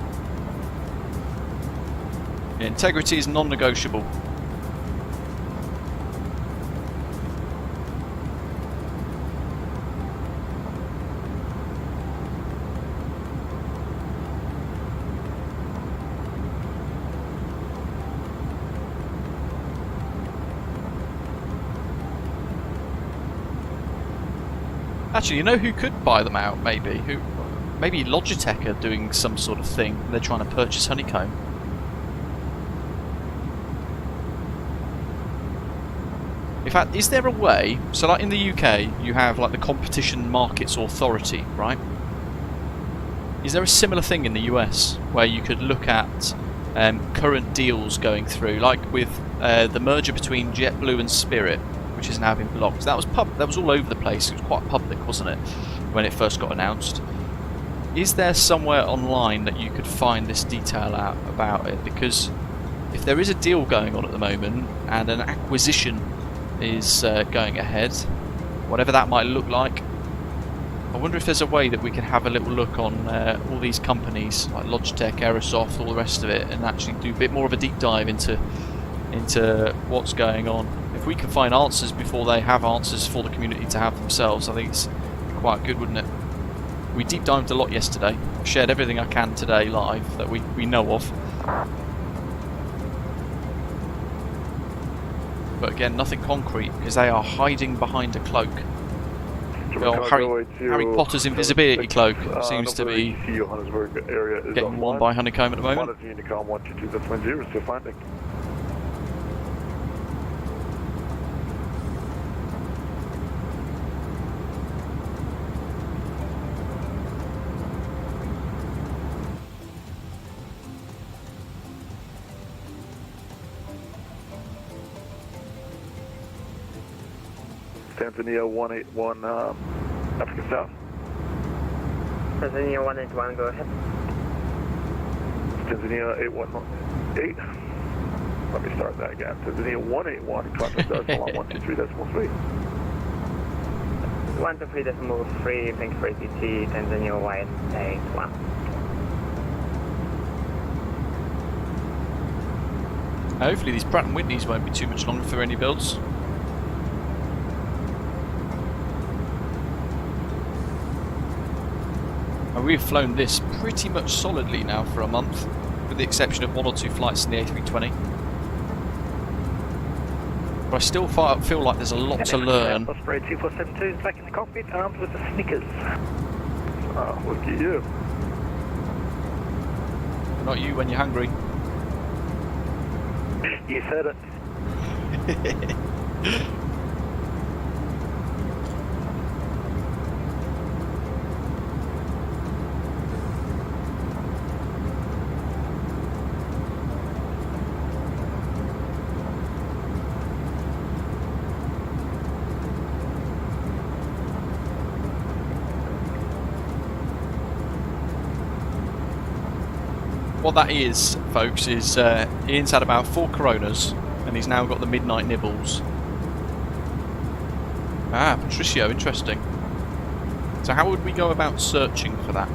Integrity is non-negotiable. Actually, you know who could buy them out, maybe? Maybe Logitech are doing some sort of thing. They're trying to purchase Honeycomb. In fact, is there a way... So like in the UK, you have like the Competition Markets Authority, right? Is there a similar thing in the US where you could look at current deals going through, like with the merger between JetBlue and Spirit, which has now been blocked? That was all over the place. It was quite public, wasn't it, when it first got announced? Is there somewhere online that you could find this detail out about it? Because if there is a deal going on at the moment and an acquisition is going ahead, whatever that might look like, I wonder if there's a way that we can have a little look on all these companies like Logitech, Aerosoft, all the rest of it, and actually do a bit more of a deep dive into what's going on. If we can find answers before they have answers for the community to have themselves, I think it's quite good, wouldn't it? We deep dived a lot yesterday. I've shared everything I can today live that we know of. But again, nothing concrete, because they are hiding behind a cloak. Well, Harry Potter's invisibility cloak seems to be Johannesburg area is getting worn by Honeycomb at the moment. Unicom 122, that's 10, still finding. Tanzania 181, Africa South. Tanzania 181, go ahead. Tanzania 818. Let me start that again. Tanzania 181, contact us along 123.3. 123.3, thank you for ATT, Tanzania 181. Hopefully these Pratt & Whitneys won't be too much longer for any builds. We've flown this pretty much solidly now for a month, with the exception of 1 or 2 flights in the A320. But I still feel like there's a lot to learn. Osprey 2472 is back in the cockpit, armed with the Snickers. Oh, look at you. Not you when you're hungry. You said it. What that is, folks, is Ian's had about 4 Coronas, and he's now got the midnight nibbles. Ah, Patricio, interesting. So how would we go about searching for that?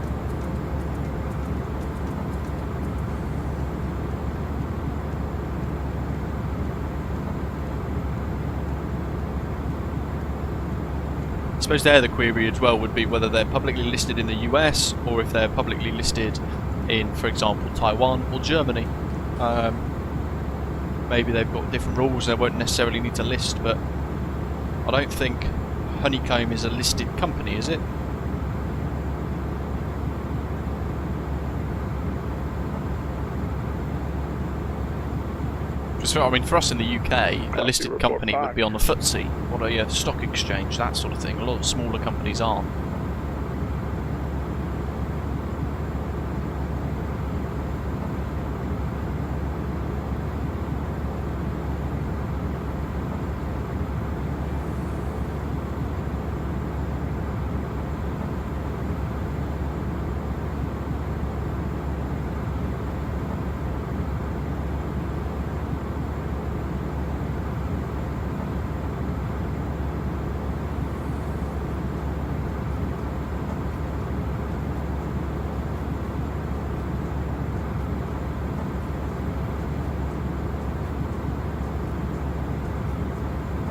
I suppose there the query as well would be whether they're publicly listed in the US or if they're publicly listed in, for example, Taiwan or Germany. Maybe they've got different rules, they won't necessarily need to list, but I don't think Honeycomb is a listed company, is it? I mean, for us in the UK, a listed company would be on the FTSE, or a stock exchange, that sort of thing. A lot of smaller companies aren't.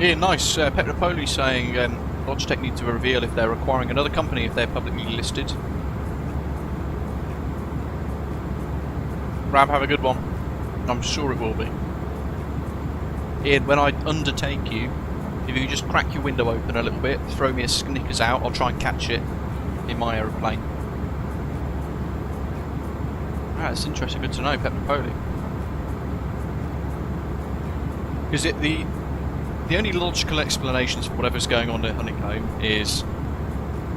Ian, nice. Petropoli saying Logitech need to reveal if they're acquiring another company if they're publicly listed. Rab, have a good one. I'm sure it will be. Ian, when I undertake you, if you just crack your window open a little bit, throw me a Snickers out, I'll try and catch it in my aeroplane. Ah, it's interesting, good to know, Petropoli. Because the only logical explanations for whatever's going on at Honeycomb is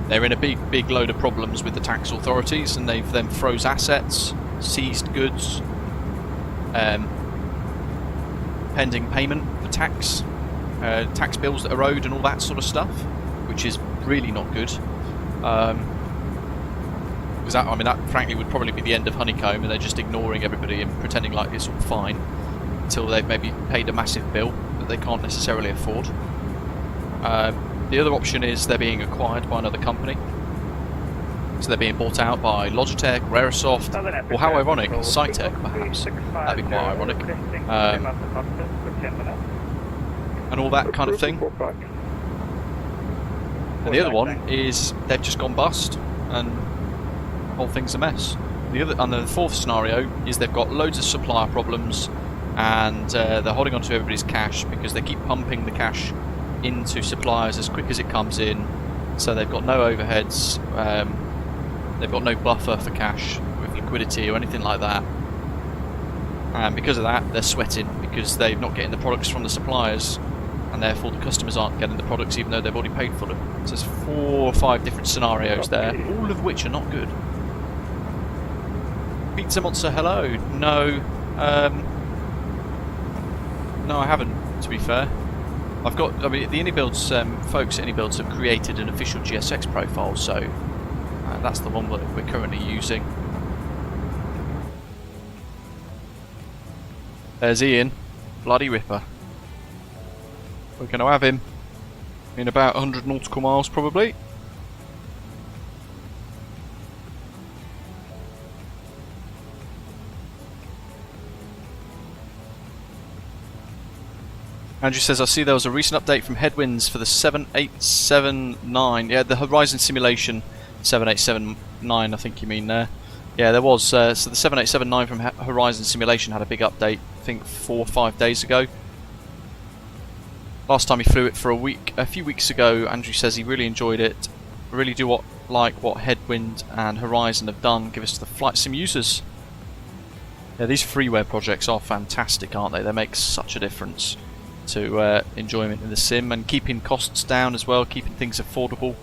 they're in a big load of problems with the tax authorities, and they've then froze assets, seized goods, pending payment for tax bills that are owed and all that sort of stuff, which is really not good. Because that frankly would probably be the end of Honeycomb, and they're just ignoring everybody and pretending like it's all fine until they've maybe paid a massive bill that they can't necessarily afford. The other option is they're being acquired by another company. So they're being bought out by Logitech, Rarisoft, or how ironic, Cytec perhaps. That'd be quite ironic. And all that kind of thing. And the other one is they've just gone bust and the whole thing's a mess. The fourth scenario is they've got loads of supplier problems and they're holding on to everybody's cash because they keep pumping the cash into suppliers as quick as it comes in, so they've got no overheads, they've got no buffer for cash with liquidity or anything like that, and because of that they're sweating because they're not getting the products from the suppliers, and therefore the customers aren't getting the products even though they've already paid for them. So there's 4 or 5 different scenarios there, all of which are not good. Pizza Monster, hello. No, no, I haven't, to be fair. I've got, the iniBuilds folks at iniBuilds have created an official GSX profile, so that's the one that we're currently using. There's Ian, bloody ripper. We're going to have him in about 100 nautical miles probably. Andrew says, I see there was a recent update from Headwinds for the 7879. Yeah, the Horizon Simulation 7879, I think you mean there. Yeah, there was. So the 7879 from Horizon Simulation had a big update, I think 4 or 5 days ago. Last time he flew it for a few weeks ago, Andrew says he really enjoyed it. Really do like what Headwind and Horizon have done, give us to the flight sim users. Yeah, these freeware projects are fantastic, aren't they? They make such a difference to enjoyment in the sim and keeping costs down as well, keeping things affordable.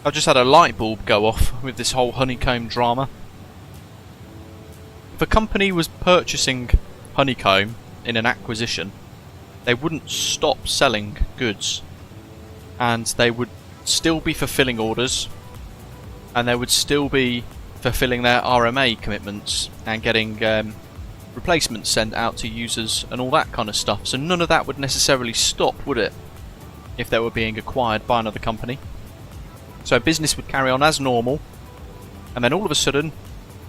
I've just had a light bulb go off with this whole Honeycomb drama. If a company was purchasing Honeycomb in an acquisition, they wouldn't stop selling goods, and they would still be fulfilling orders, and they would still be fulfilling their RMA commitments and getting replacements sent out to users and all that kind of stuff. So none of that would necessarily stop, would it, if they were being acquired by another company? So business would carry on as normal, and then all of a sudden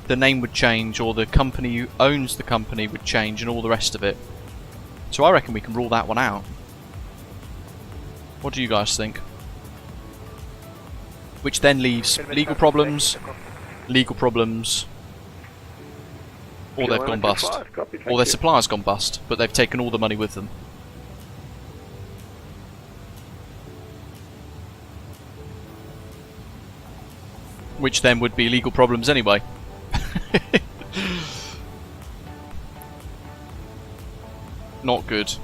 the name would change, or the company who owns the company would change, and all the rest of it. So I reckon we can rule that one out. What do you guys think? Which then leaves legal problems, or they've gone bust, or their supplier's gone bust, but they've taken all the money with them. Which then would be legal problems anyway. Not good.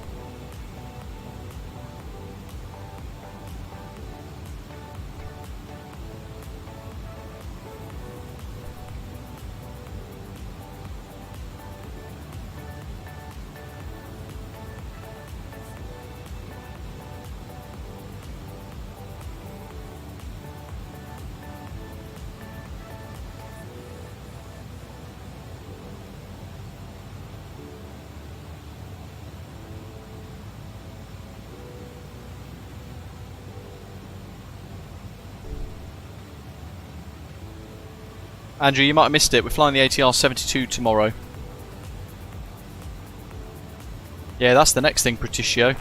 Andrew, you might have missed it. We're flying the ATR 72 tomorrow. Yeah, that's the next thing, Patricio.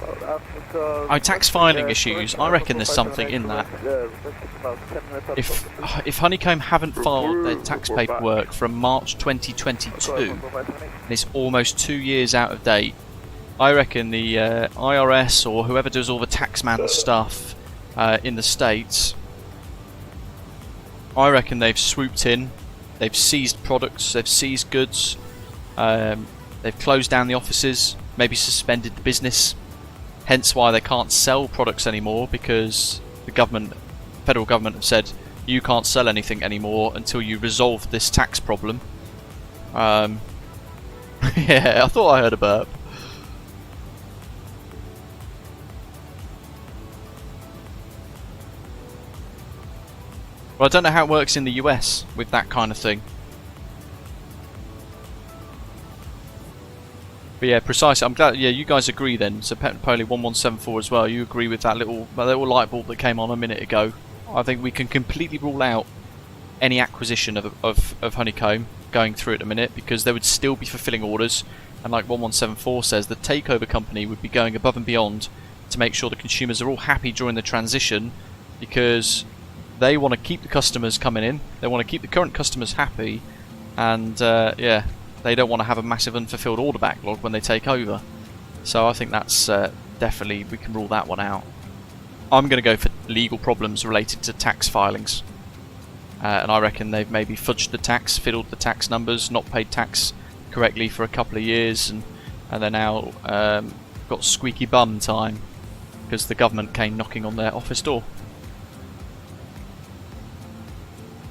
Oh, tax filing issues. I reckon there's something in that. If Honeycomb haven't filed their tax paperwork from March 2022, and it's almost 2 years out of date, I reckon the IRS or whoever does all the taxman stuff in the States, I reckon they've swooped in, they've seized products, they've seized goods, they've closed down the offices, maybe suspended the business, hence why they can't sell products anymore, because the government, federal government, have said you can't sell anything anymore until you resolve this tax problem. Yeah, I thought I heard a burp. Well, I don't know how it works in the US with that kind of thing. But yeah, precisely. I'm glad. Yeah, you guys agree then. So Pet Napoli 1174 as well. You agree with that little light bulb that came on a minute ago. I think we can completely rule out any acquisition of Honeycomb going through at a minute, because they would still be fulfilling orders. And like 1174 says, the takeover company would be going above and beyond to make sure the consumers are all happy during the transition, because they want to keep the customers coming in. They want to keep the current customers happy, and yeah. They don't want to have a massive unfulfilled order backlog when they take over. So I think that's definitely, we can rule that one out. I'm going to go for legal problems related to tax filings. And I reckon they've maybe fudged the tax, fiddled the tax numbers, not paid tax correctly for a couple of years, and they're now got squeaky bum time because the government came knocking on their office door.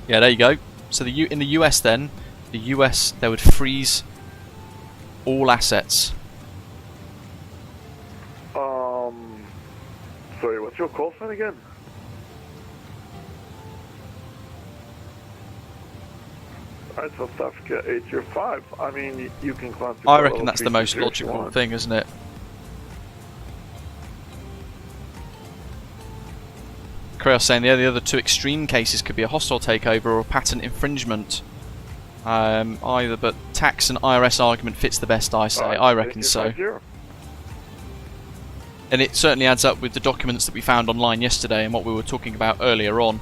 Yeah, there you go. So in the US then, the US, they would freeze all assets. Sorry, what's your call sign again? Alright, South Africa 805. I mean, you can classify. I reckon that's the most logical thing, isn't it? Creos saying the other two extreme cases could be a hostile takeover or a patent infringement. Either, but tax and IRS argument fits the best, I say. I reckon so. And it certainly adds up with the documents that we found online yesterday and what we were talking about earlier on,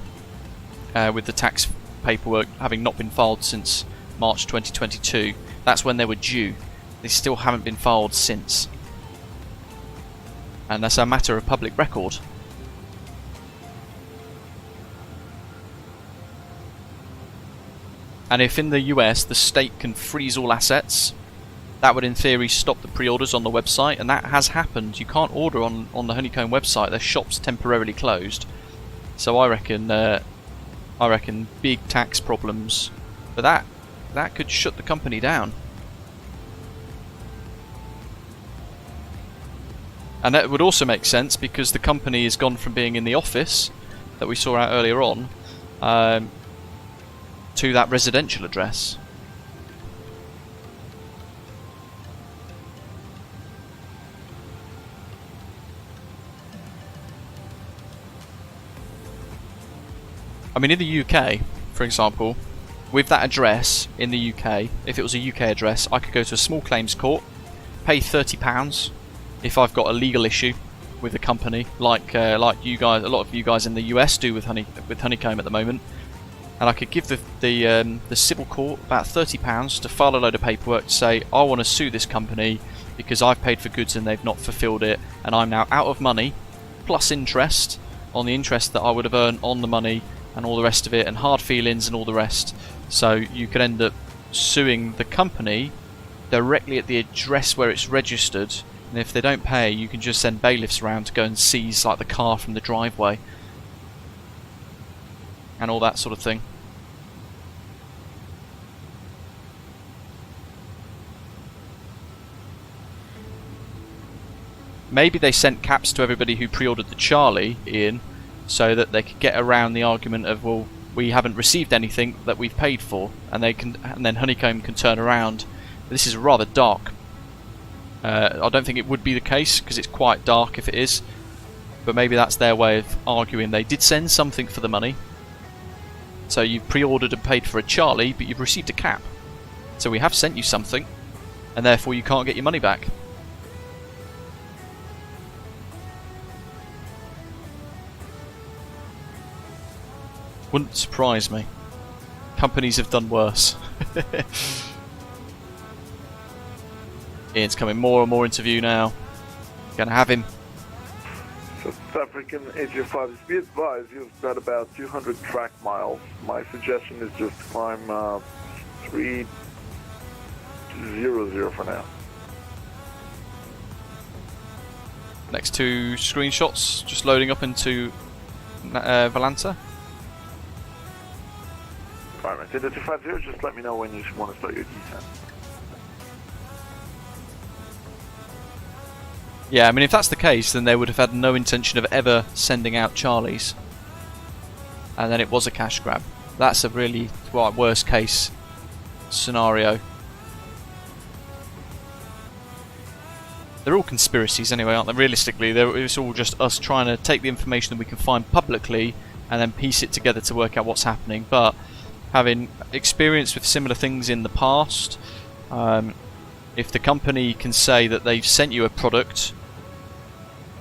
with the tax paperwork having not been filed since March 2022. That's when they were due. They still haven't been filed since. And that's a matter of public record. And if in the US the state can freeze all assets, that would in theory stop the pre-orders on the website, and that has happened. You can't order on the Honeycomb website, their shop's temporarily closed. So I reckon big tax problems, but that could shut the company down. And that would also make sense because the company has gone from being in the office that we saw out earlier on to that residential address. I mean, in the UK, for example, with that address in the UK, if it was a UK address, I could go to a small claims court, pay £30 if I've got a legal issue with the company, like you guys, a lot of you guys in the US do with Honeycomb at the moment. And I could give the civil court about £30 to file a load of paperwork to say, I want to sue this company because I've paid for goods and they've not fulfilled it, and I'm now out of money, plus interest on the interest that I would have earned on the money and all the rest of it, and hard feelings and all the rest. So you could end up suing the company directly at the address where it's registered, and if they don't pay, you can just send bailiffs around to go and seize like the car from the driveway and all that sort of thing. Maybe they sent caps to everybody who pre-ordered the Charlie, Ian, so that they could get around the argument of, well, we haven't received anything that we've paid for, and then Honeycomb can turn around. This is rather dark. I don't think it would be the case because it's quite dark if it is, but maybe that's their way of arguing they did send something for the money. So you've pre-ordered and paid for a Charlie, but you've received a cap. So we have sent you something, and therefore you can't get your money back. Wouldn't surprise me. Companies have done worse. Ian's coming more and more into view now. Gonna have him. South African AJ5, be advised you've got about 200 track miles. My suggestion is just climb 300 for now. Next two screenshots, just loading up into Valanta. Alright, Data 250, just let me know when you want to start your descent. Yeah, I mean, if that's the case, then they would have had no intention of ever sending out Charlies. And then it was a cash grab. That's a really worst case scenario. They're all conspiracies anyway, aren't they? Realistically, it's all just us trying to take the information that we can find publicly and then piece it together to work out what's happening. But having experience with similar things in the past, if the company can say that they've sent you a product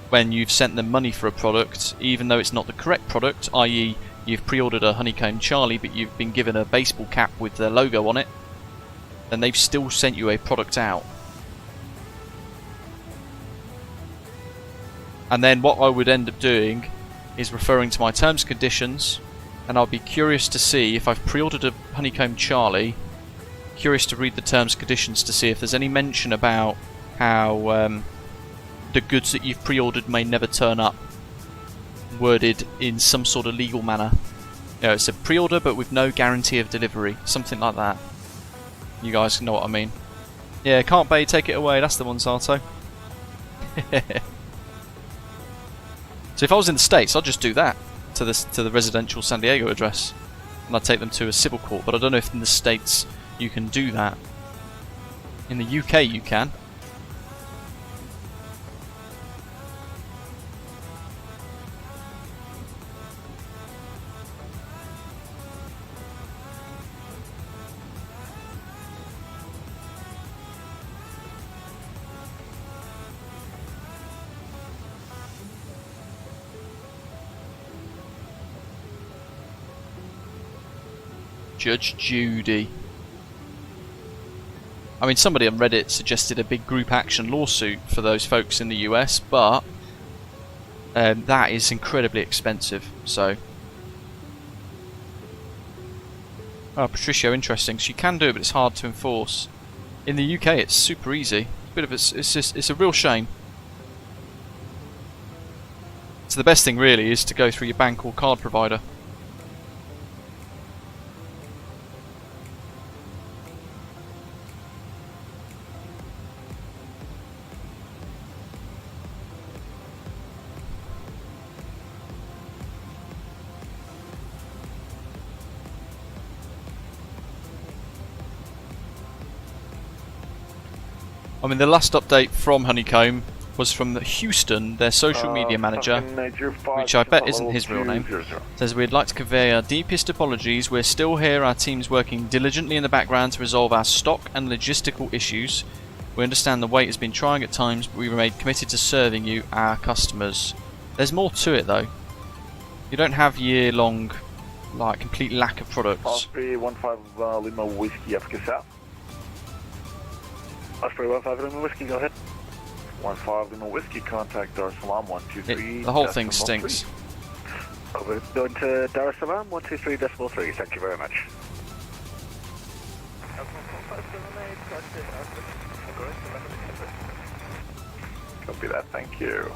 when you've sent them money for a product, even though it's not the correct product, i.e. you've pre-ordered a Honeycomb Charlie but you've been given a baseball cap with their logo on it, then they've still sent you a product out. And then what I would end up doing is referring to my terms and conditions, and I'll be curious to see if I've pre-ordered a Honeycomb Charlie, curious to read the terms and conditions to see if there's any mention about how the goods that you've pre-ordered may never turn up, worded in some sort of legal manner. You know, it's a pre-order but with no guarantee of delivery, something like that. You guys know what I mean. Yeah, can't pay, take it away, that's the one, Sato. So if I was in the States, I'd just do that to the residential San Diego address, and I'd take them to a civil court. But I don't know if in the States you can do that. In the UK you can. Judge Judy. I mean, somebody on Reddit suggested a big group action lawsuit for those folks in the US, but that is incredibly expensive, so... Oh, Patricio, interesting. So you can do it, but it's hard to enforce. In the UK, it's super easy. It's a real shame. So the best thing, really, is to go through your bank or card provider. I mean, the last update from Honeycomb was from Houston, their social media manager, which I bet isn't his real name. Says, we'd like to convey our deepest apologies. We're still here, our team's working diligently in the background to resolve our stock and logistical issues. We understand the wait has been trying at times, but we remain committed to serving you, our customers. There's more to it though. You don't have year-long, like, complete lack of products. Osprey 15 Lima Whiskey, Africa South. Osprey 15 Lima Whiskey, go ahead. 15 Lima Whiskey, contact Dar es Salaam 123. The whole thing stinks. Over, going to Dar es Salaam 123.3. Thank you very much. Copy that, thank you.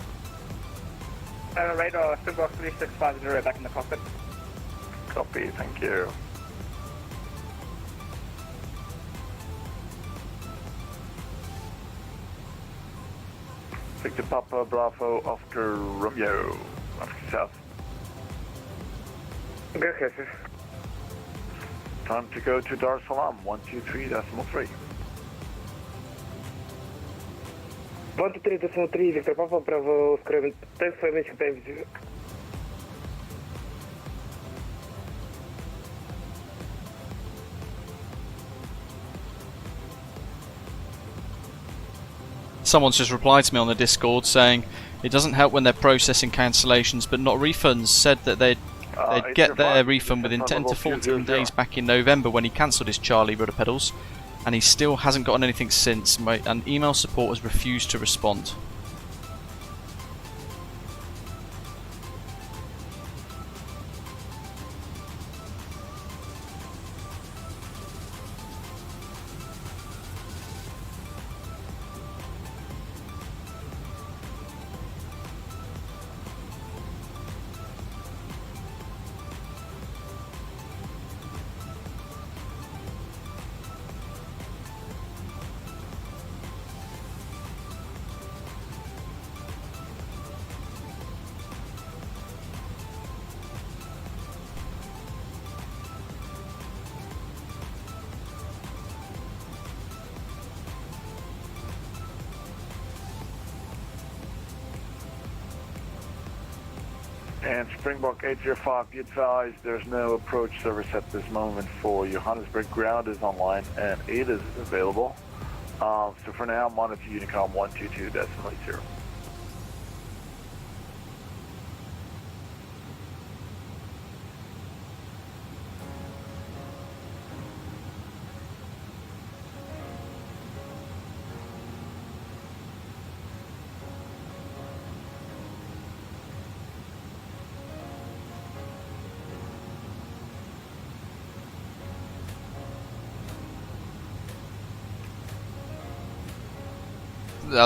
Radar, Springbok 3650 back in the cockpit. Copy, thank you. Victor Papa Bravo after Romeo, Africa South. Gracias. Time to go to Dar es Salaam 123.3. 123.3, Victor Papa Bravo, scriven. Thanks for mentioning time. Someone's just replied to me on the Discord saying it doesn't help when they're processing cancellations but not refunds. Said that they'd get their refund within 10 to 14 days back in November when he cancelled his Charlie rudder pedals, and he still hasn't gotten anything since, and email support has refused to respond. And Springbok 805, be advised there's no approach service at this moment for Johannesburg. Ground is online and 8 is available. So for now, monitor Unicom 122.0.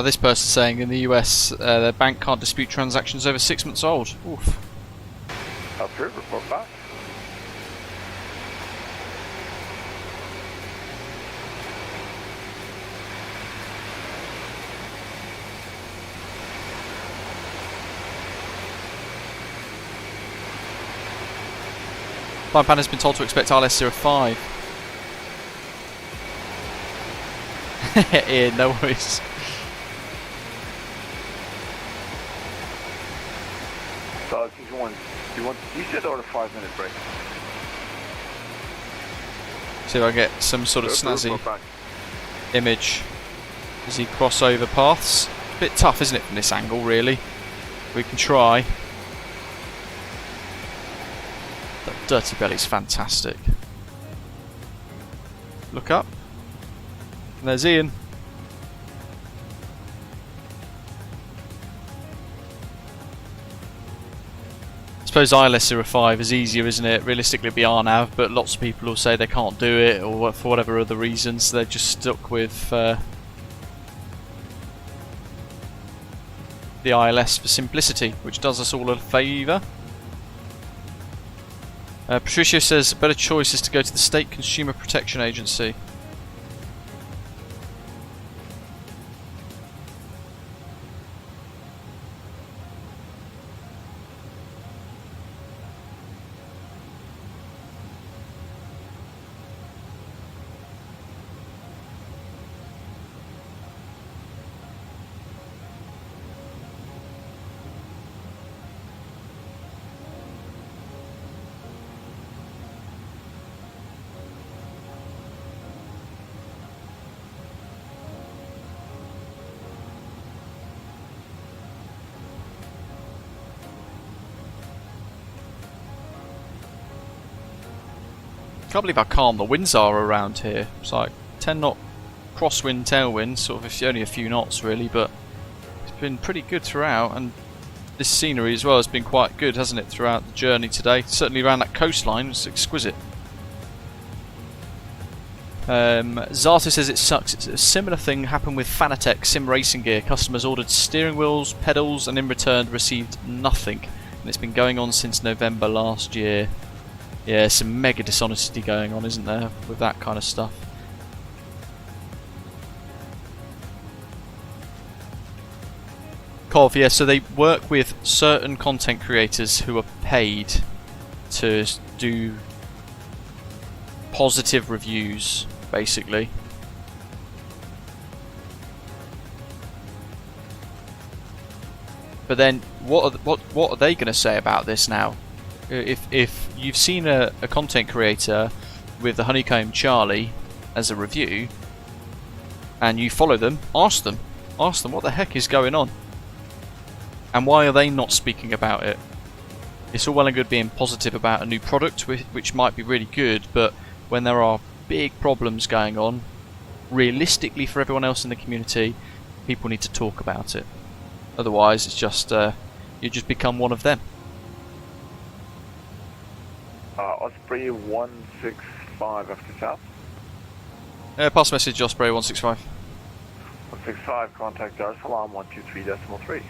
This person's saying in the US their bank can't dispute transactions over 6 months old. Oof. Approved, report back. Blind Panda has been told to expect ILS 05. Ian, no worries. So you said order 5-minute break. See if I get some sort of snazzy image as he cross over paths. A bit tough, isn't it, from this angle, really? We can try. That dirty belly's fantastic. Look up. And there's Ian. I suppose ILS 05 is easier, isn't it? Realistically it'd be RNAV, but lots of people will say they can't do it, or for whatever other reasons they're just stuck with the ILS for simplicity, which does us all a favour. Patricia says a better choice is to go to the State Consumer Protection Agency. I can't believe how calm the winds are around here. It's like 10 knot crosswind, tailwind, sort of only a few knots really, but it's been pretty good throughout, and this scenery as well has been quite good, hasn't it, throughout the journey today. Certainly around that coastline, it's exquisite. Zata says it sucks. It's a similar thing happened with Fanatec sim racing gear. Customers ordered steering wheels, pedals, and in return received nothing, and it's been going on since November last year. Yeah, some mega dishonesty going on, isn't there, with that kind of stuff. Cov, yeah, so they work with certain content creators who are paid to do positive reviews, basically. But then, what are they going to say about this now? If you've seen a content creator with the Honeycomb Charlie as a review and you follow them, ask them, Ask them what the heck is going on. And why are they not speaking about it? It's all well and good being positive about a new product, which might be really good, but when there are big problems going on, realistically for everyone else in the community, people need to talk about it. Otherwise, it's just you just become one of them. Osprey 165 after south. Pass message, Osprey 165. 165, contact Dar Salaam 123.3.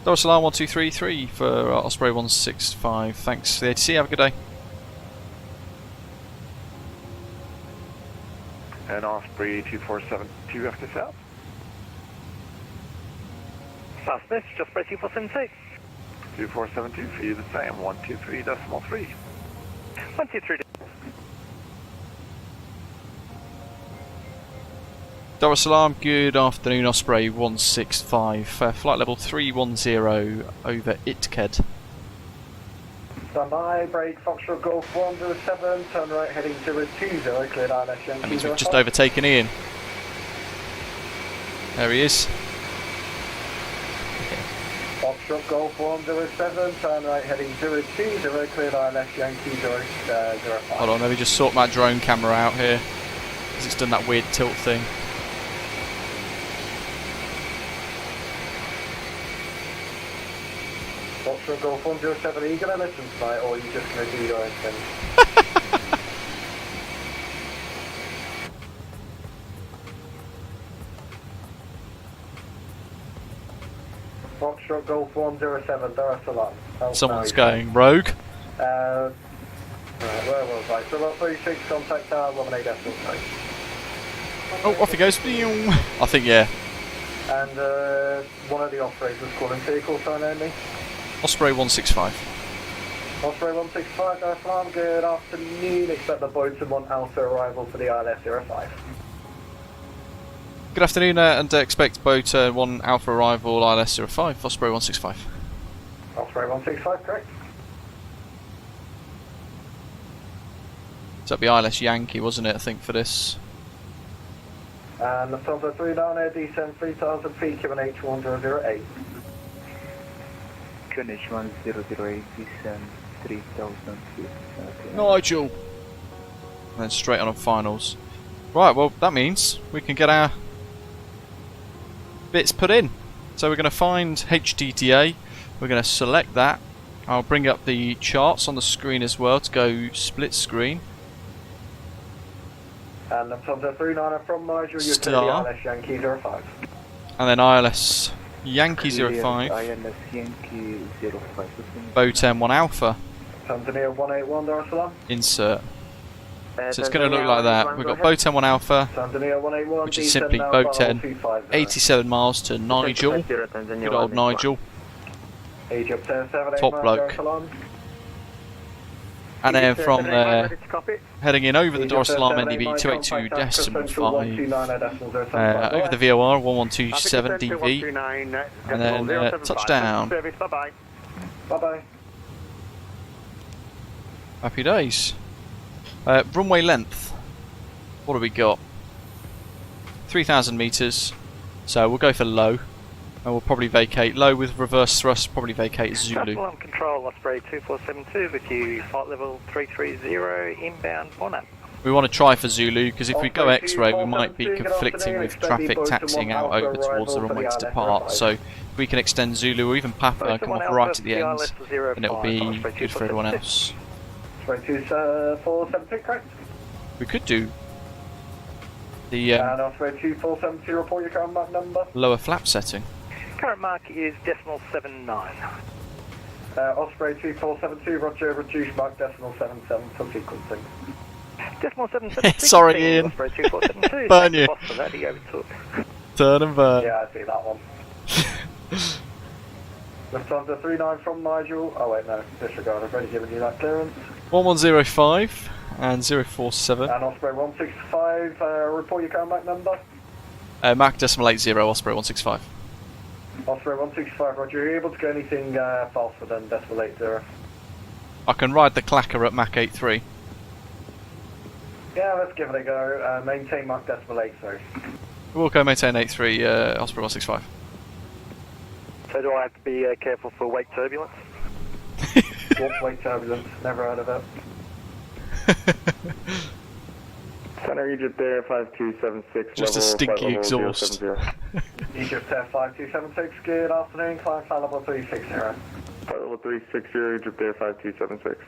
Dar Salaam 1233 for Osprey 165. Thanks for the ATC, have a good day. And Osprey 2472 after south. Fast message, Osprey 2472. 2472 for you the same, 123.3. 123. Dar es Salaam, good afternoon, Osprey 165. Flight level 310 over Itked. Stand by, brake, Foxtrot Golf 107, turn right heading 020, cleared ILS Yankee. That means we've just overtaken Ian. There he is. Foxtrot Golf 107, turn right heading 020, cleared ILS Yankee 05. Hold on, let me just sort my drone camera out here, because it's done that weird tilt thing. Foxtrot Golf 107, are you going to listen tonight, or are you just going to do your own thing? Foxtrot Golf 107, Dar es Salaam. Someone's going rogue. Right, where was I? So about 36, contact tower 18.3. Oh, off he goes. I think, yeah. And one of the operators calling vehicle sign only. Osprey 165. Osprey 165, Dar es Salaam, good afternoon. Expect the Boatswain 1 Alpha arrival for the ILS 05. Good afternoon, and expect boat 1 Alpha arrival ILS 05, Osprey 165. Osprey 165, correct. So that'd be ILS Yankee, wasn't it, I think, for this? And Lufthansa 3 down air, descend 3000 feet, given H1008. H1008, descend 3000 feet. Nigel! And then straight on finals. Right, well, that means we can get our bits put in. So we're going to find HTDA, we're going to select that. I'll bring up the charts on the screen as well to go split screen. And Lufthansa 39 from Nigel, you're Star. ILS Yankee 05. And then ILS Yankee 05. ILS Yankee 05. Boat M1 Alpha. Tanzania 181, Dar es Salaam. Insert. So it's going to look like that. We've got boat M1 Alpha, Tanzania 181, which is simply boat 10, 87 miles to Nigel. Good old Nigel. Top bloke. And then from there, heading in over the Dar es Salaam NDB 282.5, over the VOR 1127 DV, and then touchdown. Bye bye. Happy days. Runway length. What have we got? 3,000 meters. So we'll go for low. And we'll probably vacate low with reverse thrust, probably vacate Zulu. Salaam Control, Osprey 2472 with you, flight level 330, inbound Bonap. We want to try for Zulu, because if we go X-ray we might be conflicting with traffic taxiing out over towards the runway to depart. So if we can extend Zulu or even Papa, come off right at the end, then it'll be good for everyone else. Osprey 2472, correct? We could do the and Osprey 2472, report your current mark number. lower flap setting. Current mark is decimal 79. Osprey 2472, roger, reduce mark decimal 77 for sequencing. Decimal 77. Sorry, Ian. Osprey 2472. Burn you. For that, he overtook. Turn and burn. Yeah, I see that one. Lufthansa 39 from Nigel. Oh wait, no, disregard. I've already given you that clearance. 1105 and 047. And Osprey 165, report your current mark number. Mac decimal 80, Osprey 165. Osprey 165, roger. Are you able to go anything faster than decimal 80? I can ride the clacker at Mach 83. Yeah, let's give it a go. Maintain mark decimal 80. Wilco, maintain 83, Osprey 165. So do I have to be careful for wake turbulence? What's wake turbulence? Never heard of it. Center Egypt Air 5276. Just a stinky exhaust. Egypt Air 5276, good afternoon, climb flight level 360. Flight level 360, Egypt Air 5276.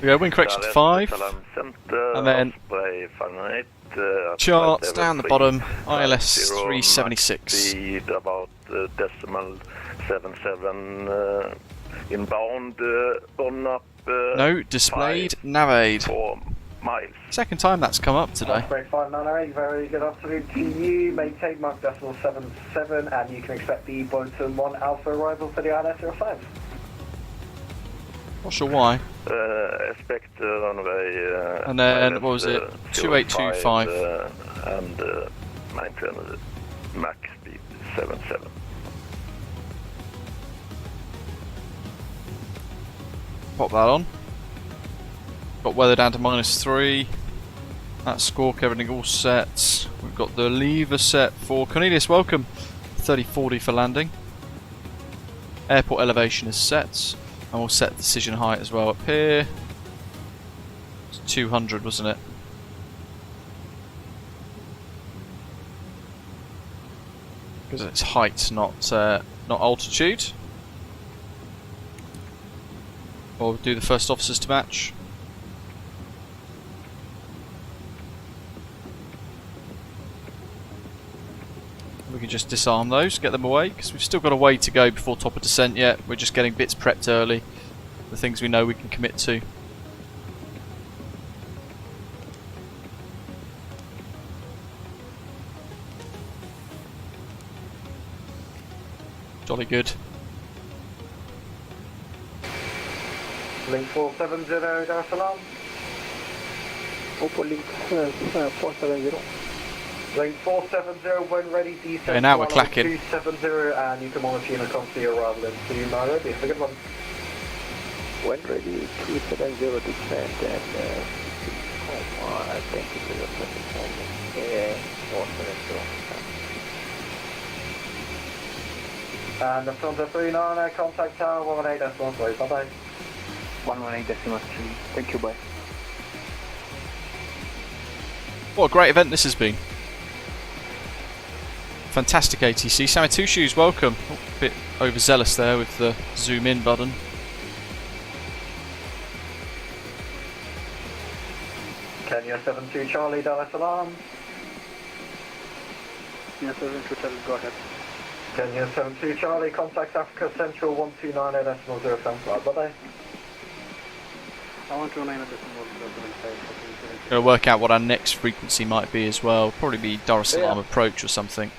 We go, wind correction to 5. And then charts down the bottom, ILS 376. Speed about decimal 77 inbound on up. No, displayed, navigate. 4 miles. Second time that's come up today. Osprey 598, very good afternoon to you. Maintain mark decimal 77, and you can expect the Bolton 1 Alpha arrival for the ILS 05. Not sure why. Expect runway. And then, what was it? 2825. And maintain max speed 77. Pop that on. Got weather down to -3. That's squawk, everything all set. We've got the lever set for Cornelius. Welcome. 3040 for landing. Airport elevation is set. And we'll set decision height as well up here. It's 200, wasn't it? Because it's height, not altitude. Or we'll do the first officers to match. We can just disarm those, get them away, because we've still got a way to go before top of descent yet. We're just getting bits prepped early. The things we know we can commit to. Jolly good. Link 470, Dar es Salaam. Link 470. Link 470, when ready, descend. Okay, now we're clacking. 270, and you can monitor intercom to your arrival into Nairobi. It's a good one. When ready, 270 descend and I think it's a good one. Yeah, 470. And the Tonga 39, contact tower 118.3, bye-bye. 118.3, thank you, bye. What a great event this has been. Fantastic ATC. Sammy Two Shoes, welcome. Oh, a bit overzealous there with the zoom in button. Kenya 72 Charlie, Dar es Salaam. Kenya 72 Charlie, go ahead. Kenya 72 Charlie, contact Africa Central 129.075, bye-bye. 129.075. Gonna work out what our next frequency might be as well. Probably be Dar es Salaam approach or something.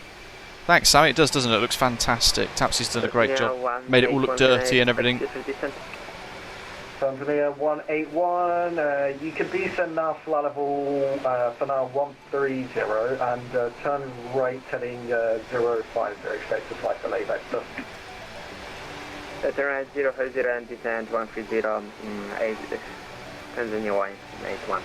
Thanks, Sammy. It does, doesn't it? It looks fantastic. Tapsy's done a great job. Made it all look dirty and everything. Tanzania 181, you can descend now flight level for now 130 and turn right heading 050, expect a flight delay vector. Turn right 050 and descend 130, Tanzania 181.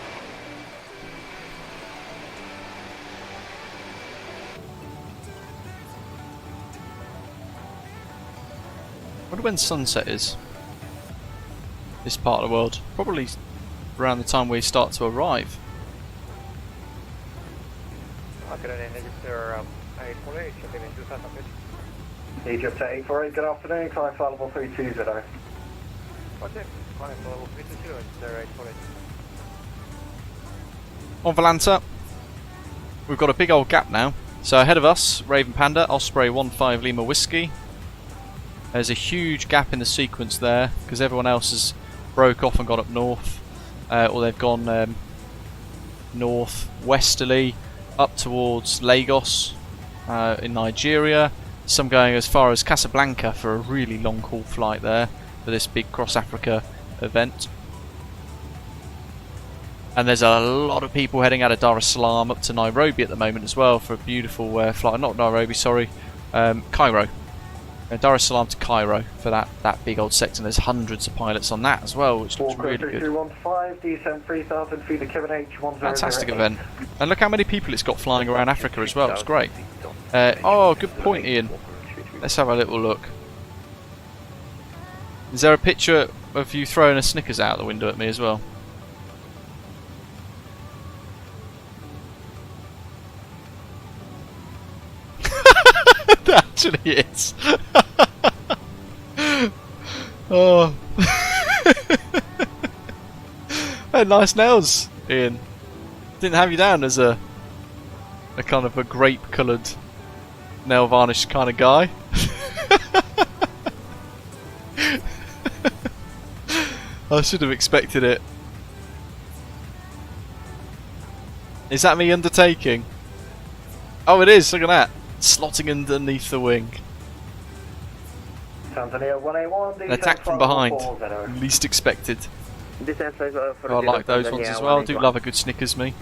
I wonder when sunset is. This part of the world. Probably around the time we start to arrive. Egypt 848, good afternoon, climb flight level 320. On Volanta, we've got a big old gap now. So ahead of us, Raven Panda, Osprey 15 Lima Whiskey. There's a huge gap in the sequence there because everyone else has broke off and gone up north, or they've gone north westerly up towards Lagos in Nigeria. Some going as far as Casablanca for a really long haul flight there for this big Cross Africa event. And there's a lot of people heading out of Dar es Salaam up to Nairobi at the moment as well for a beautiful flight. Not Nairobi, sorry, Cairo. Dar es Salaam to Cairo for that big old sector. There's hundreds of pilots on that as well, which looks really good. 3215, descent 3000 feet to Kevin H. 1008. Fantastic event. And look how many people it's got flying around Africa as well. It's great. Oh, good point, Ian. Let's have a little look. Is there a picture of you throwing a Snickers out the window at me as well? That actually is. Oh. Hey, nice nails, Ian. Didn't have you down as a kind of a grape-coloured nail varnish kind of guy. I should have expected it. Is that me undertaking? Oh, it is. Look at that. Slotting underneath the wing. Tanzania 181, An attack from behind. Least expected. Oh, I like those ones as well. I do love a good Snickers, me.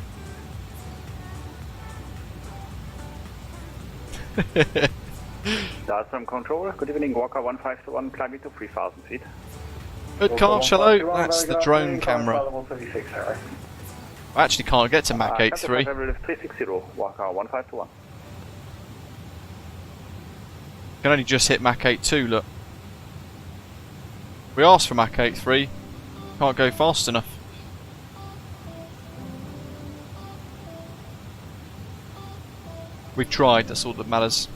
VATSIM controller. Good evening, Walker 151, climbing to 3,000 feet. Good car, hello. That's the drone camera. I actually can't get to Mach 83. 360, Walker 1521. Can only just hit Mach 82, look. We asked for Mach 83. Can't go fast enough. We've tried, that's all that matters.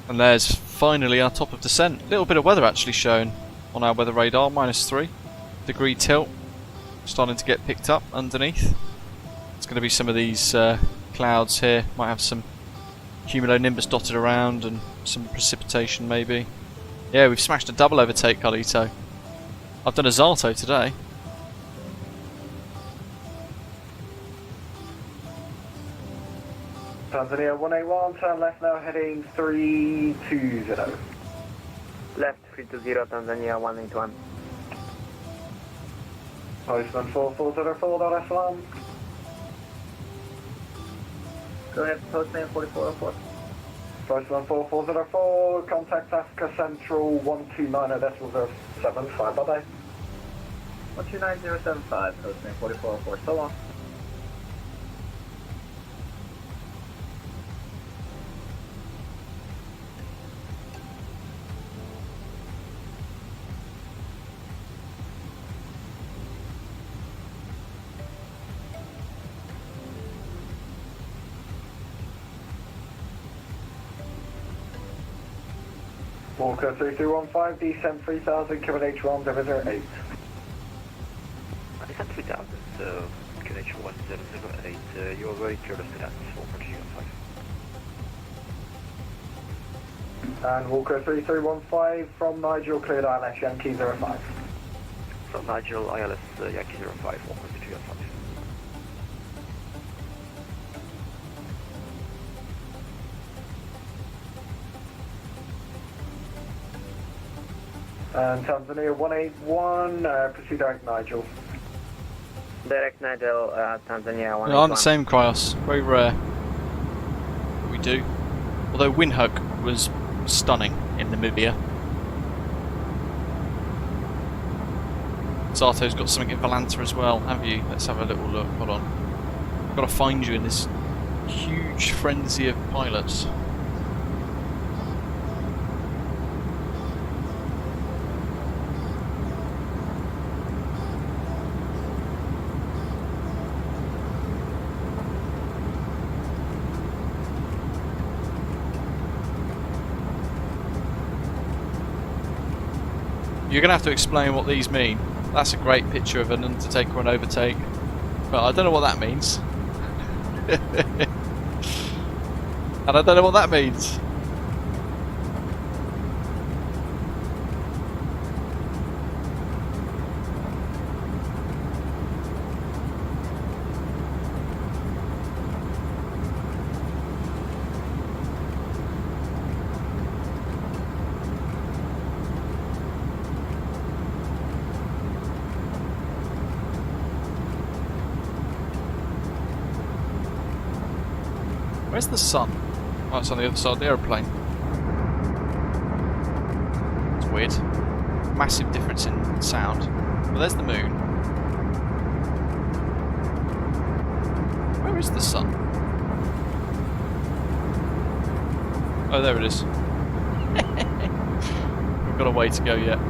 And there's finally our top of descent. A little bit of weather actually shown on our weather radar, -3 degree tilt. Starting to get picked up underneath. It's going to be some of these clouds here. Might have some cumulonimbus dotted around and some precipitation maybe. Yeah, we've smashed a double overtake, Carlito. I've done a Zato today. Tanzania 181, turn left now, heading 320. Left 320, Tanzania 181. Postman 4404, Dar es Salaam. Go ahead, Postman 4404. Postman 4404, contact Africa Central 129.075, bye-bye. 129.075, Postman 4404, so long. Walker 3215, descent 3000, Kevin H. 1008. Descent 3000, Kevin H. 1008, you're very clear to that, 4.05. And Walker 3315 from Nigel, cleared ILS Yankee 05. From Nigel, ILS Yankee 05, 4.305. And Tanzania 181, proceed direct Nigel. Direct Nigel, Tanzania 181. No, I'm the same, Cryos. Very rare. But we do. Although Windhoek was stunning in Namibia. Zato's got something in Valanta as well, have you? Let's have a little look. Hold on. I've got to find you in this huge frenzy of pilots. You're going to have to explain what these mean. That's a great picture of an undertake or an overtake. But I don't know what that means. And I don't know what that means. Where's the sun? Oh, it's on the other side of the aeroplane. It's weird. Massive difference in sound. Well, there's the moon. Where is the sun? Oh, there it is. We've got a way to go yet.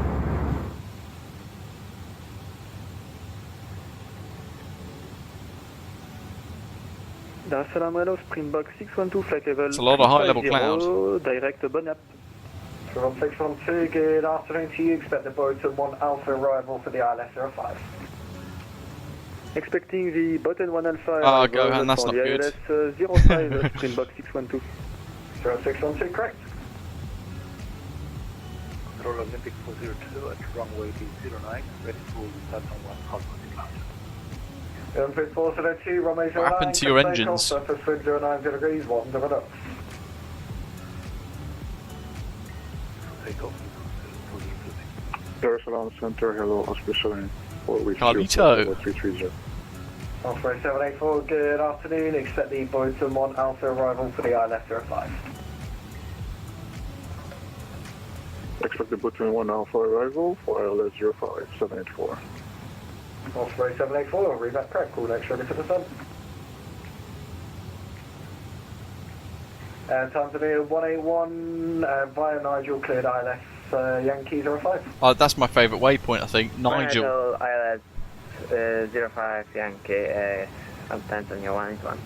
Dar es Salaam Renault Springbok 612 flight level. It's a lot of high level cloud. Direct bon app. From 612, good afternoon to you. Expect the Bolton 1 Alpha arrival for the ILS 05. Expecting the Bolton 1 Alpha Ah, arrival Gohan, that's for not the good. ILS 05 Springbok 612. 0612, correct. Control Olympic 402 at runway 09, ready for start on 1 Cosmos Cloud. Olympic 402, runway 09. What happened to your engines? Surface wind 090 degrees, 1 to knots. Dar es Salaam Center, hello, Osprey 4 weeks. Carlito. 330. Osprey 784, good afternoon. Expect the Bolton 1 Alpha arrival for the ILS 05. Expect the Bolton 1 Alpha arrival for ILS 05784. Osprey 784, read that correct. Call next ready for the sun. Tanzania 181, via Nigel, cleared ILS Yankee 05. Oh, that's my favourite waypoint, I think. Nigel. ILS 05 Yankee on Tanzania 181.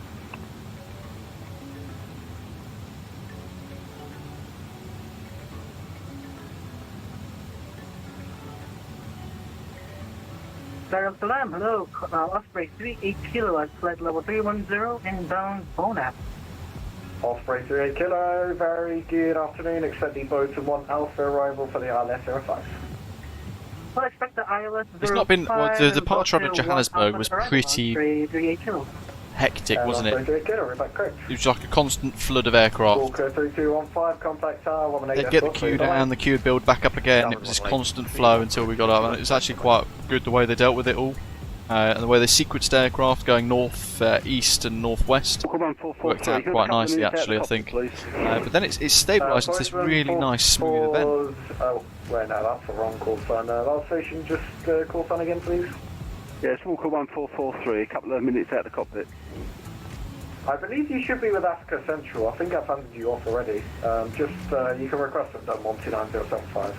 Dar es Salaam, hello. Osprey 38 Kilo at flight level 310, inbound Bonap. Osprey 38 Kilo, very good afternoon. Expect the Bolton 1 Alpha arrival for the ILS 05. Well, expect the ILS 05. It's not been. Well, the departure out of Johannesburg was pretty hectic, wasn't it? It was like a constant flood of aircraft. They'd get the queue down, the queue would build back up again. It was this constant flow until we got up, and it was actually quite good the way they dealt with it all. And the way they sequenced aircraft going north, east and northwest worked out quite nicely actually, I think. But then it's stabilised into this really nice smooth event. Oh, wait, no, that's the wrong call sign. Last station, just call sign again, please. Yeah, small call 1443, a couple of minutes out of the cockpit. I believe you should be with Africa Central. I think I've handed you off already. You can request it done 129075.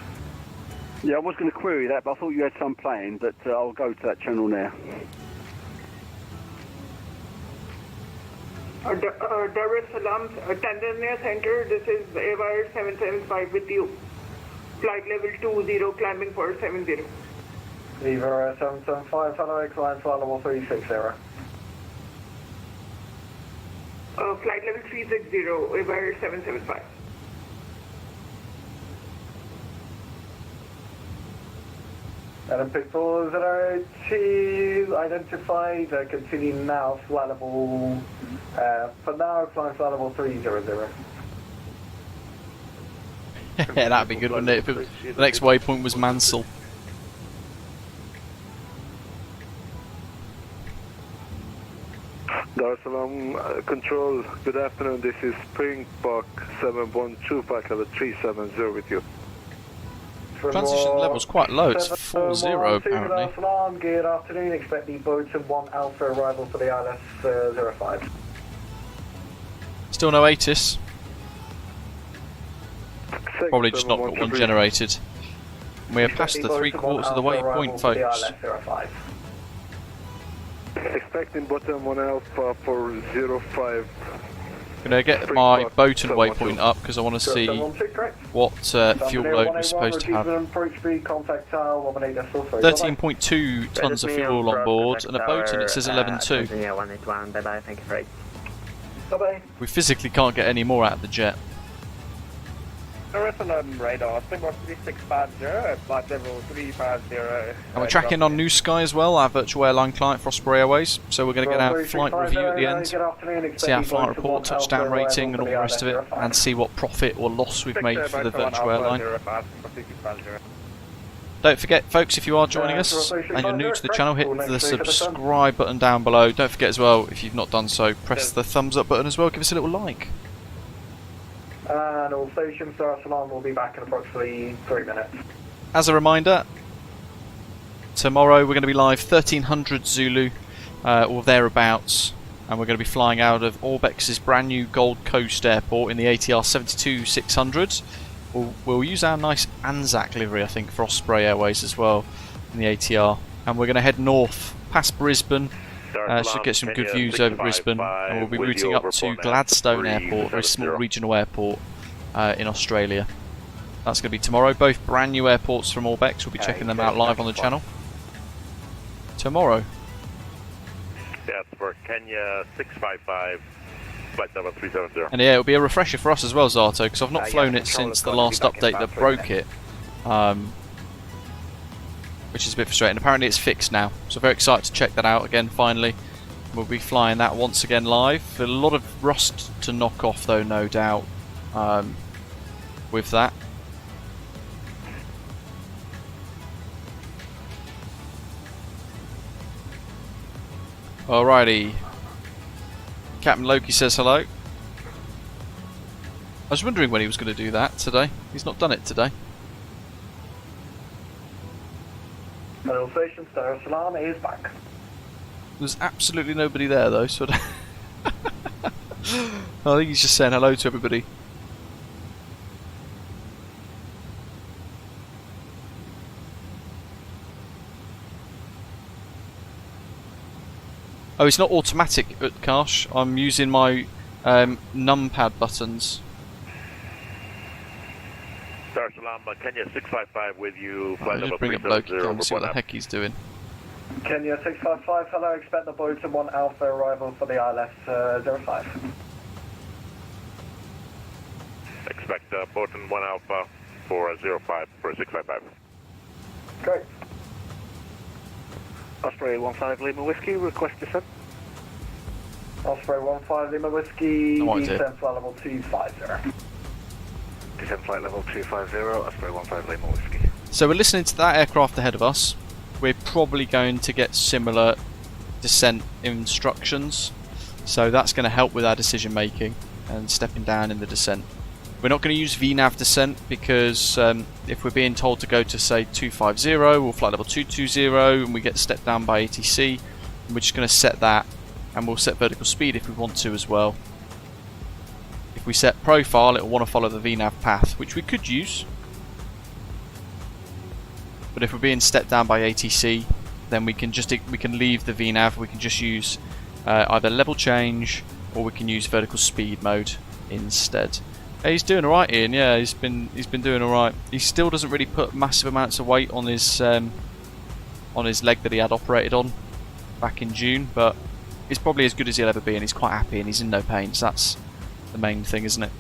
Yeah, I was going to query that, but I thought you had some planned, but I'll go to that channel now. Dar es Salaam, Tanzania Center, this is AWIRE 775 with you. Flight level 20, climbing for 70. Lever 775, hello, climb flight level 360. Flight level 360, AWIRE 775. Olympic 402 identified, continue now, flight level, for now, climb flight level 300. Yeah, that'd be good, wouldn't it? If it was, the next waypoint was Mansell. Dar es Salaam Control, good afternoon. This is Springbok 712, flight level 370 with you. Transition level's quite low, it's 40 apparently. Good afternoon, expect the Bolton 1 Alpha arrival for the ILS 05. Still no ATIS. Probably just not got one generated. We are past the 3/4 of the waypoint, folks. Expecting Bolton 1 Alpha for 05. I'm going to get my Bolton waypoint up because I want to see what fuel load we're supposed to have. 13.2 tonnes of fuel on board, and at Bolton it says 11.2. We physically can't get any more out of the jet. Dar es Salaam radar, Springbok 3650 at flight level 350. And we're tracking on New Sky as well, our virtual airline client for Osprey Airways. So we're going to get our flight review at the end, see our flight report, touchdown rating and all the rest of it, and see what profit or loss we've made for the virtual airline. Don't forget, folks, if you are joining us and you're new to the channel, hit the subscribe button down below. Don't forget as well, if you've not done so, press the thumbs up button as well. Give us a little like. And all stations, Salaam will be back in approximately 3 minutes. As a reminder, tomorrow we're going to be live 1300 Zulu or thereabouts, and we're going to be flying out of Orbex's brand new Gold Coast airport in the ATR 72-600. We'll use our nice Anzac livery, I think, for Osprey Airways as well in the ATR, and we're going to head north past Brisbane. Should get some good views over Brisbane, and we'll be routing up to Gladstone Airport, a very small regional airport in Australia. That's going to be tomorrow. Both brand new airports from Orbex. We'll be checking them out live on the channel tomorrow. That's for Kenya 655, flight number 370. And yeah, it'll be a refresher for us as well, Zato, because I've not flown it since the last update that broke it, which is a bit frustrating. Apparently it's fixed now, so very excited to check that out again finally. We'll be flying that once again live. A lot of rust to knock off though, no doubt, with that. Alrighty. Captain Loki says hello. I was wondering when he was going to do that today. He's not done it today. All stations, Salaam is back. There's absolutely nobody there though, so I think he's just saying hello to everybody. Oh, it's not automatic, Utkarsh. I'm using my numpad buttons. Salaam, Kenya 655 with you, flight number bring up Loki and see what the heck he's doing. Kenya 655, hello, expect the Bolton 1 Alpha arrival for the ILS 05. Expect Bolton 1 Alpha for 05 for 655. Great. Osprey 15 Lima Whiskey, request descent. Osprey 15 Lima Whiskey, descent flight level 250. Descent flight level 250, Osprey 15 Lima Whiskey. So we're listening to that aircraft ahead of us. We're probably going to get similar descent instructions, so that's going to help with our decision making and stepping down in the descent. We're not going to use VNAV descent because if we're being told to go to say 250 or flight level 220 and we get stepped down by ATC, we're just going to set that, and we'll set vertical speed if we want to as well. If we set profile, it will want to follow the VNAV path, which we could use. But if we're being stepped down by ATC, then we can leave the VNAV. We can just use either level change or we can use vertical speed mode instead. Yeah, he's doing alright, Ian. Yeah, he's been doing alright. He still doesn't really put massive amounts of weight on his leg that he had operated on back in June, but he's probably as good as he'll ever be, and he's quite happy and he's in no pain. So that's the main thing, isn't it?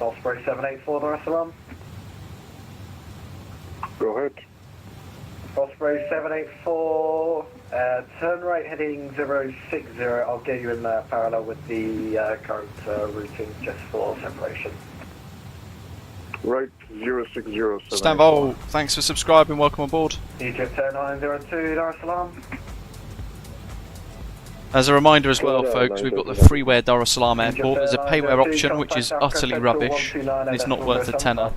Osprey 784, Dar es Salaam. Go ahead. Osprey 784, turn right heading 060. I'll get you in parallel with the current routing just for separation. Right, 060. Stand by. Thanks for subscribing. Welcome aboard. Egypt 902, Dar es Salaam. As a reminder as well, folks, we've got the freeware Dar es Salaam airport. There's a payware option which is utterly rubbish. It's not worth a tenner.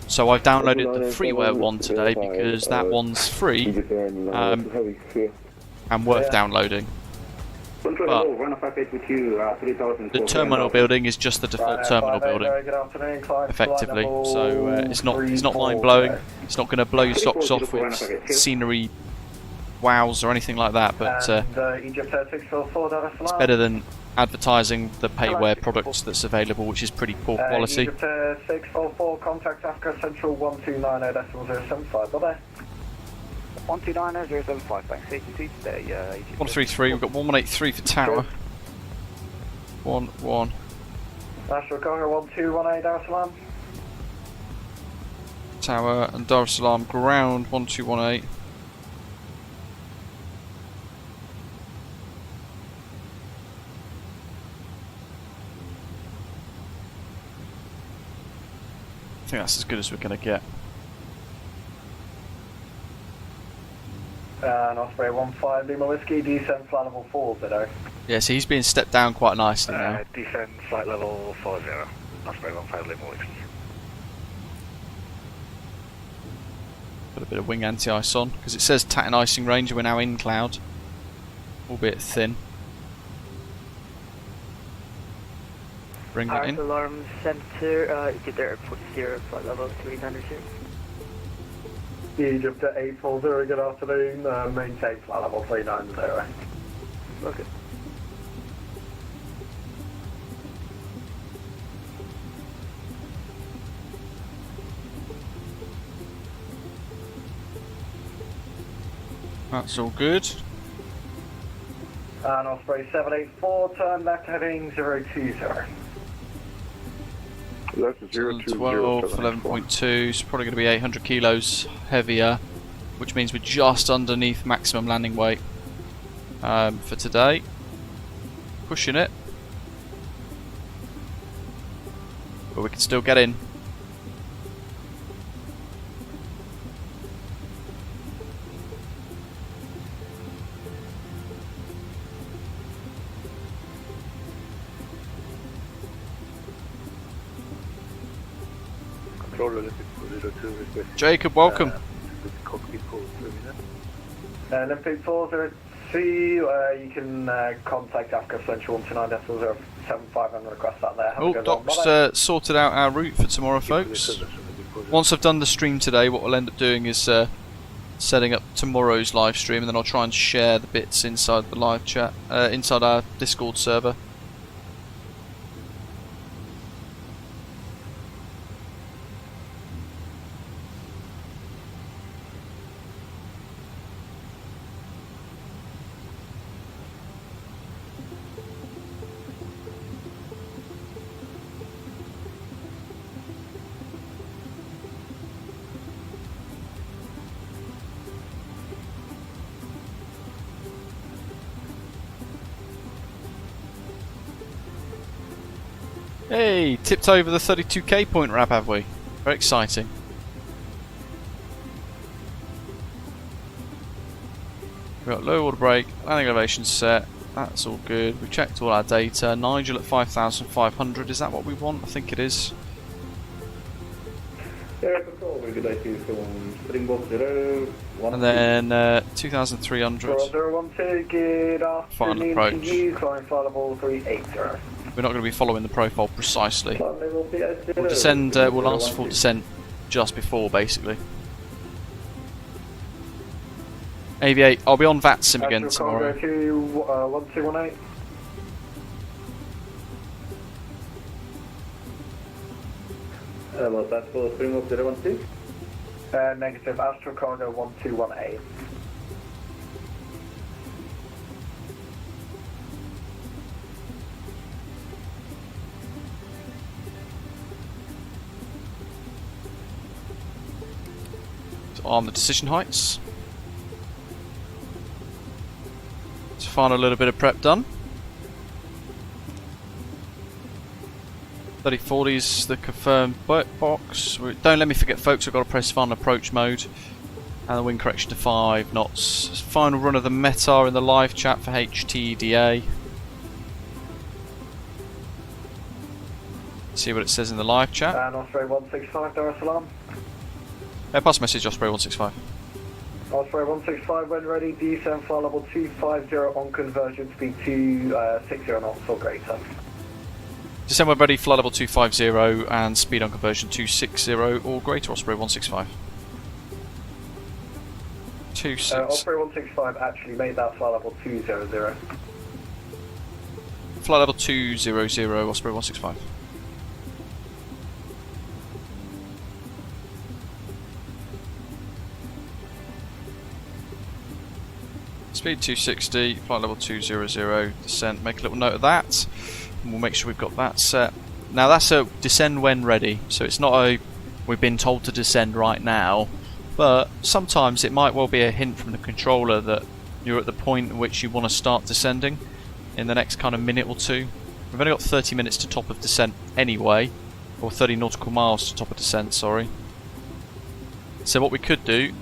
So I've downloaded the freeware one today because that one's free and worth downloading. But the terminal building is just the default terminal building, effectively. So it's not mind blowing. It's not going to blow your socks off with scenery wows or anything like that, but it's better than advertising the payware products that's available, which is pretty poor quality. Egypt 644, contact Africa Central 1290.075, bye-bye. 1290.075, thanks. ATC today, 133, we've got 1183 for tower. 11. National Cargo 1218, Dar es Salaam. Tower and Dar es Salaam ground 1218. I think that's as good as we're going to get. And Osprey 15 Lima Whiskey, descend flight level 40. Yeah, so he's being stepped down quite nicely now. Descend flight level 40. Osprey 15 Lima Whiskey. Put a bit of wing anti-ice on, because it says Tatton icing range and we're now in cloud. Albeit thin. Bring that in. Alarm center, Egypt Airport 0, flight level 300. Egypt at 840, good afternoon. Maintain flight level 390. Okay. That's all good. And Osprey 784, turn left heading 020. That's a 020. 12, 11.2, it's probably going to be 800 kilos heavier, which means we're just underneath maximum landing weight for today. Pushing it. But we can still get in. Jacob, welcome. Olympic 402, you can contact Africa Central 129.075 and request that there. Oh, Doc's sorted out our route for tomorrow, folks. Once I've done the stream today, what we'll end up doing is setting up tomorrow's live stream, and then I'll try and share the bits inside the live chat, inside our Discord server. Hey, tipped over the 32k point wrap, have we? Very exciting. We've got low order brake, landing elevation set, that's all good. We've checked all our data. Nigel at 5,500, is that what we want? I think it is. And then 2,300. Final approach. We're not going to be following the profile precisely. We'll descend, we'll ask for descent just before, basically. Aviate, I'll be on VATSIM again tomorrow. 1218. Was that for Springbok 012? Negative, Astro Cargo 1218. On the decision heights. Let's find a little bit of prep done. 3040 is the confirmed box. Don't let me forget, folks, we've got to press final approach mode and the wind correction to 5 knots. Final run of the METAR in the live chat for HTDA. See what it says in the live chat. And Osprey 165, Dar es Salaam. Pass message, Osprey 165. Osprey 165, when ready, descend flight level 250 on conversion speed 260 knots or greater. Descend when ready, flight level 250 and speed on conversion 260 or greater, Osprey 165. 26. Osprey 165 actually made that flight level 200. Flight level 200, Osprey 165. Speed 260, flight level 200, descent. Make a little note of that, and we'll make sure we've got that set. Now that's a descend when ready, so it's not a we've been told to descend right now, but sometimes it might well be a hint from the controller that you're at the point at which you want to start descending in the next kind of minute or two. We've only got 30 minutes to top of descent anyway, or 30 nautical miles to top of descent, sorry. So what we could do,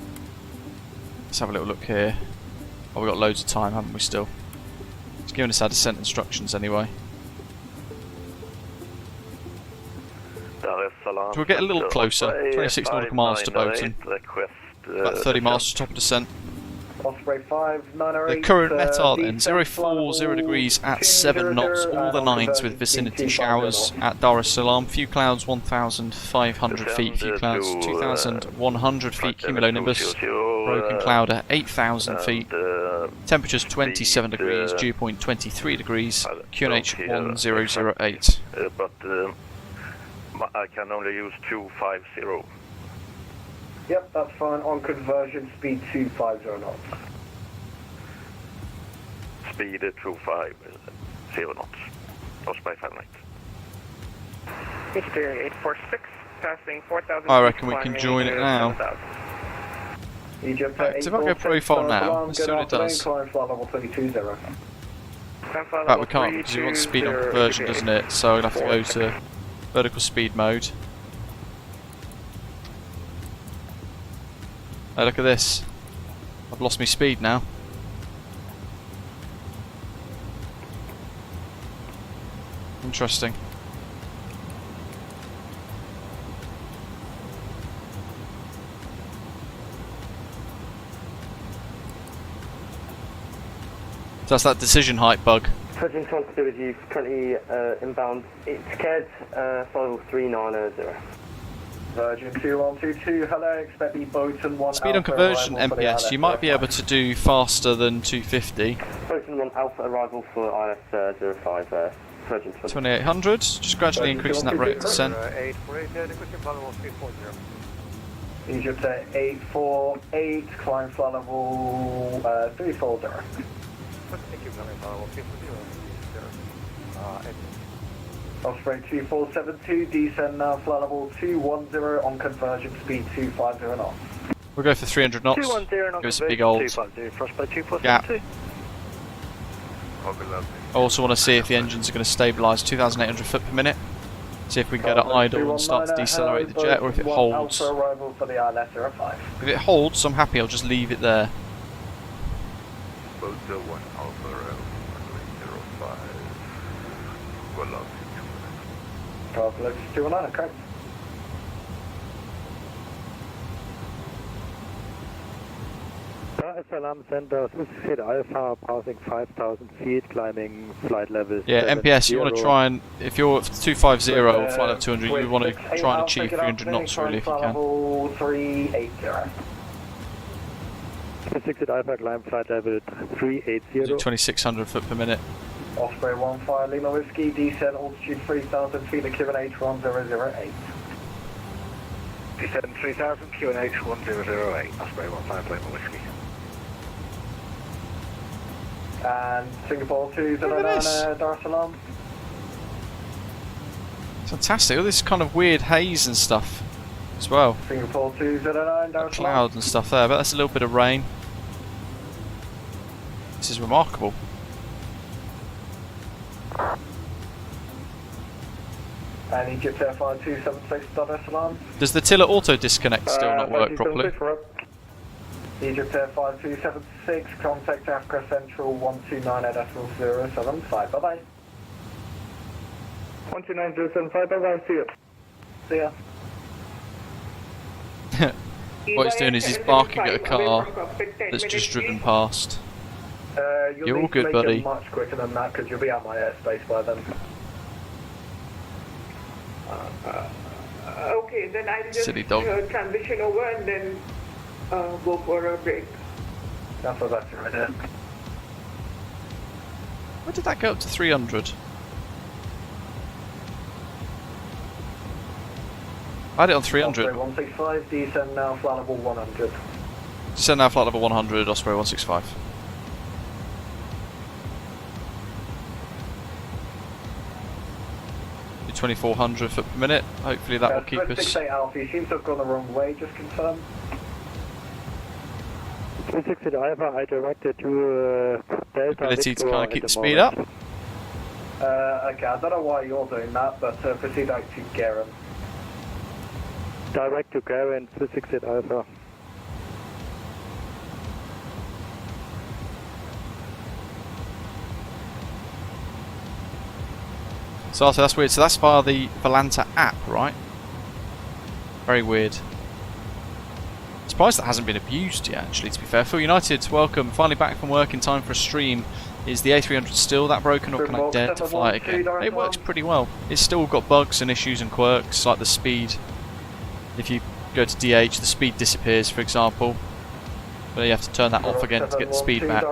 let's have a little look here. Oh, we've got loads of time, haven't we still? It's giving us our descent instructions anyway. So we'll get a little closer, 26 nautical miles to Bolton, about 30 miles to top of descent. Osprey 598. The current METAR then, 040 degrees at 7 knots, all the 9s with vicinity showers at Dar es Salaam. Few clouds 1,500 feet, few clouds 2,100 feet, cumulonimbus. Broken cloud at 8,000 feet. Temperatures 27 degrees, dew point 23 degrees, QNH 1008. But I can only use 250. Yep, that's fine. On conversion, speed 250 knots. Speed 250 knots. Osprey 598. Mr. 846, passing 4,000. I reckon we can join it now. Right, so if I go profile now, let's see what it does. In fact, we can't because we want speed on conversion, doesn't it? So we'll have to go to vertical speed mode. Oh, look at this. I've lost my speed now. Interesting. So that's that decision height bug. Virgin Trans to do with you, currently inbound. It's CAD 53900. Virgin 2122, hello, expect the Bolton 1 Speed on conversion MPS, you might be able to do faster than 250. Bolton 1 Alpha arrival for IS 05, Virgin 2800, just gradually increasing that rate of descent. Egypt 848, climb flight level 340. Osprey 2472, descend now, flight level 210 on conversion, speed 250 knots. We'll go for 300 knots, give us a big old gap. I also want to see if the engines are going to stabilise 2,800 foot per minute. See if we can get it idle and start to decelerate the jet, or if it holds. If it holds, I'm happy, I'll just leave it there. Bravo 219, correct. Salaam Center, Suicide Alpha, passing 5,000 feet, climbing flight level. Yeah, MPS, you want to try and, if you're 250 or flight level 200, you want to try and achieve 300 knots really if you can. 380. Suicide Alpha, climb flight level 380. 2,600 foot per minute. Osprey 15 Lima Whiskey, descent altitude 3,000 feet, QNH 1008. Descent 3,000, QNH 1008, Osprey 15 Lima Whiskey. And Singapore 209, Dar es Salaam. Fantastic, all this kind of weird haze and stuff as well. Singapore 209, Dar es Salaam. Cloud and stuff there, but that's a little bit of rain. This is remarkable. And Egypt Air 5276, Dar es Salaam. Does the tiller auto disconnect still not work properly? Egypt Air 5276, contact Africa Central 129.075, bye bye. 129.075, bye bye, see ya. See ya. What he's doing is he's barking at a car that's just driven past. You're all good, buddy. It much quicker than that because you'll be out my airspace by then. Okay, then I'll just transition over and then go for a break. That's what that's right there. Where did that go up to 300? I had it on 300. Osprey 165, descend now, flight level 100. Descend now, flight level 100, Osprey 165. 2400 foot per minute. Hopefully that will keep us. 68 Alpha, you seem to have gone the wrong way, just confirm. 368 Alpha, I directed to Delta. Ability to kind of keep the speed up. Okay, I don't know why you're doing that, but proceed out to Garen. Direct to Garen, 368 Alpha. So that's weird. So that's via the Volanta app, right? Very weird. Surprised that hasn't been abused yet, actually, to be fair. Phil United, welcome. Finally back from work in time for a stream. Is the A300 still that broken, or can I dare to fly it again? It works pretty well. It's still got bugs and issues and quirks, like the speed. If you go to DH, the speed disappears, for example. But you have to turn that off again to get the speed back.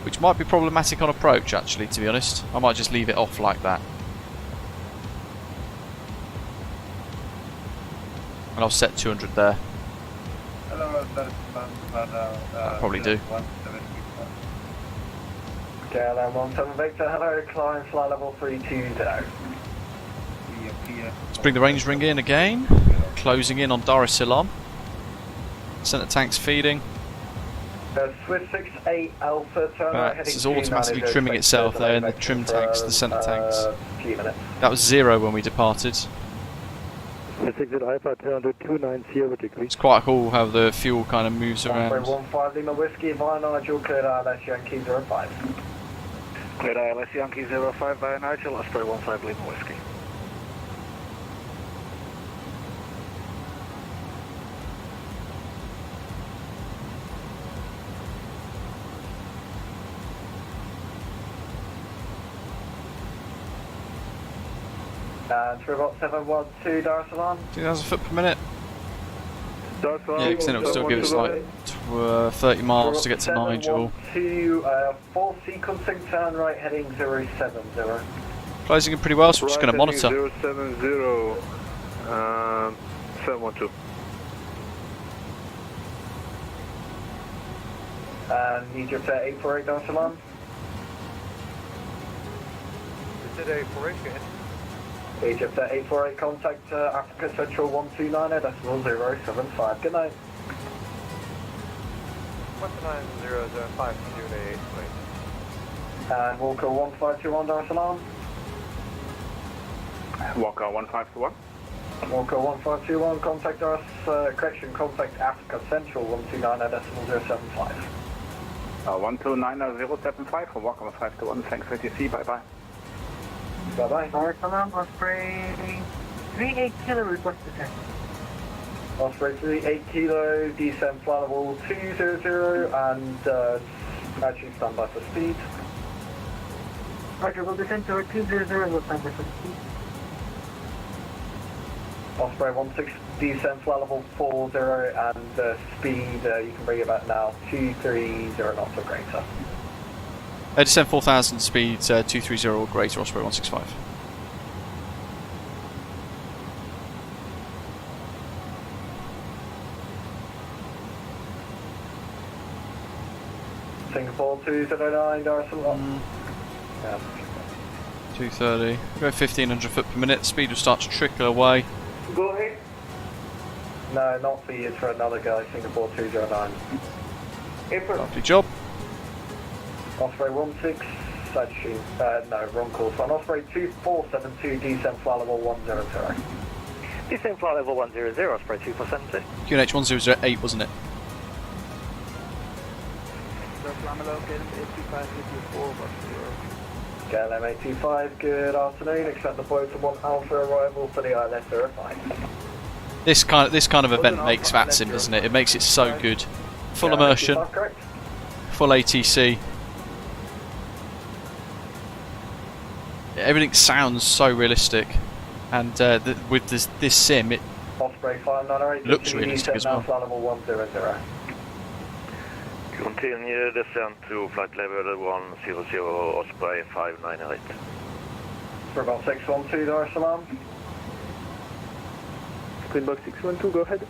Which might be problematic on approach, actually, to be honest. I might just leave it off like that. And I'll set 200 there. I'll probably do. KLM 17 Victor, hello, climb flight level 320. Let's bring the range ring in again. Closing in on Dar es Salaam. Centre tanks feeding. Swiss 68 Alpha, turn right heading. This is automatically trimming itself there in the trim tanks, the centre tanks. Few minutes. That was 0 when we departed. 368 Alpha, turn to 290 degrees. It's quite cool how the fuel kind of moves around. 15 Lima Whiskey, via Nigel, cleared ILS Yankee 05. Cleared ILS Yankee 05 via Nigel, Osprey 15 Lima Whiskey. And Tribot 712 Dar es Salaam. 2,000 foot per minute. Dar es Salaam. Yeah, because then it will still give us like 30 miles to get to Nigel. 4 sequencing, turn right heading 070. Closing in pretty well, so we're just going to monitor. 070, 712. And Egypt 848 Dar es Salaam. Is it 848? Go ahead. Egypt 848, contact Africa Central 129 decimal 075. Good night. 19005, And Walker 1521 Dar es Salaam. Walker 1521. Walker 1521, contact us, contact Africa Central 129 decimal 075. 129.075 from Walker 1521, thanks for your bye bye. Bye bye. Dar es Salaam, Osprey 38 kilo request descent. Osprey 38 kilo, descent flight level 200 and actually stand by for speed. Roger, we'll descend to 200 and we'll stand by for speed. Osprey 16, descent flight level 40 and speed, you can bring it back now, 230 knots or greater. Descent 4000, speed 230 or greater, Osprey 165. Singapore 209, Dar es Salaam. 230. Go 1500 foot per minute, speed will start to trickle away. Go ahead. No, not for you, it's for another guy, Singapore 209. Lovely job. Osprey 16, actually, no, wrong course one. Osprey 2472, descent flight level 100. Descent flight level 100, Osprey 2472. QNH 1008, wasn't it? KLM 825, good afternoon. Expect the boat to 1 Alpha arrival for the ILS 05. This kind of event makes VATSIM, doesn't it? It makes it so good. Full immersion, full ATC. Everything sounds so realistic, and with this sim, it looks realistic as well. Continue descent to flight level 100, Osprey 598. For about 612, Dar es Salaam. Springbok 612, go ahead.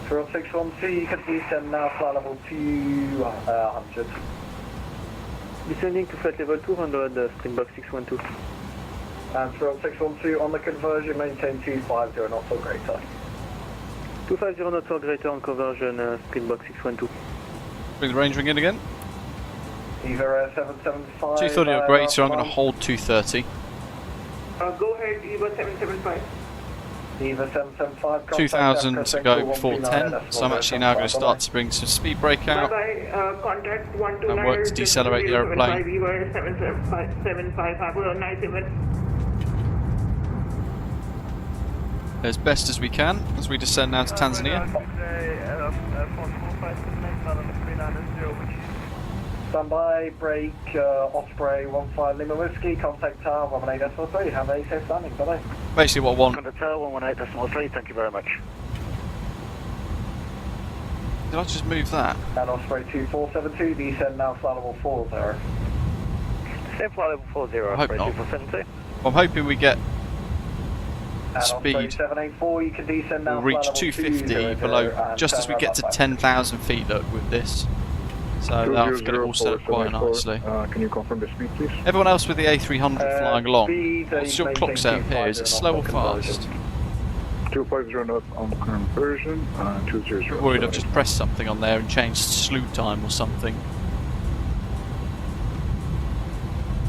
For about 612, you can descend now, flight level 200. Descending to flight level 200, Springbok 612. And Swell 612 on the conversion, maintain 250 knots or greater. 250 knots or greater on conversion, Springbok 612. Bring the range ring in again. Either 775. 230 or greater, I'm going to hold 230. Go ahead, EVA 775. EVA 775. 2000 to go before 10, so I'm actually now going to start to bring some speed brake out Contact 129 and work to decelerate the aeroplane. EVA 775. Have a nice event. As best as we can as we descend now to Tanzania. Standby, brake, Osprey 15 Lima Whiskey, contact tower 118.3, have a safe landing, bye-bye. Basically what I want. Contact tower 118.3, thank you very much. Did I just move that? And Osprey 2472, descend now flight level 40. Same flight level 40, I hope Osprey not. 2472. I'm hoping we get And speed. Osprey 784, you can descend now We'll reach flight level 250 below, just as we get to 10,000 feet, look, with this. So that's going to all set up quite nicely. Can you confirm the speed, please? Everyone else with the A300 flying along, what's your clock set up here? Is it slow or fast? 250 knots on conversion, 200. I'm worried I've just pressed something on there and changed slew time or something.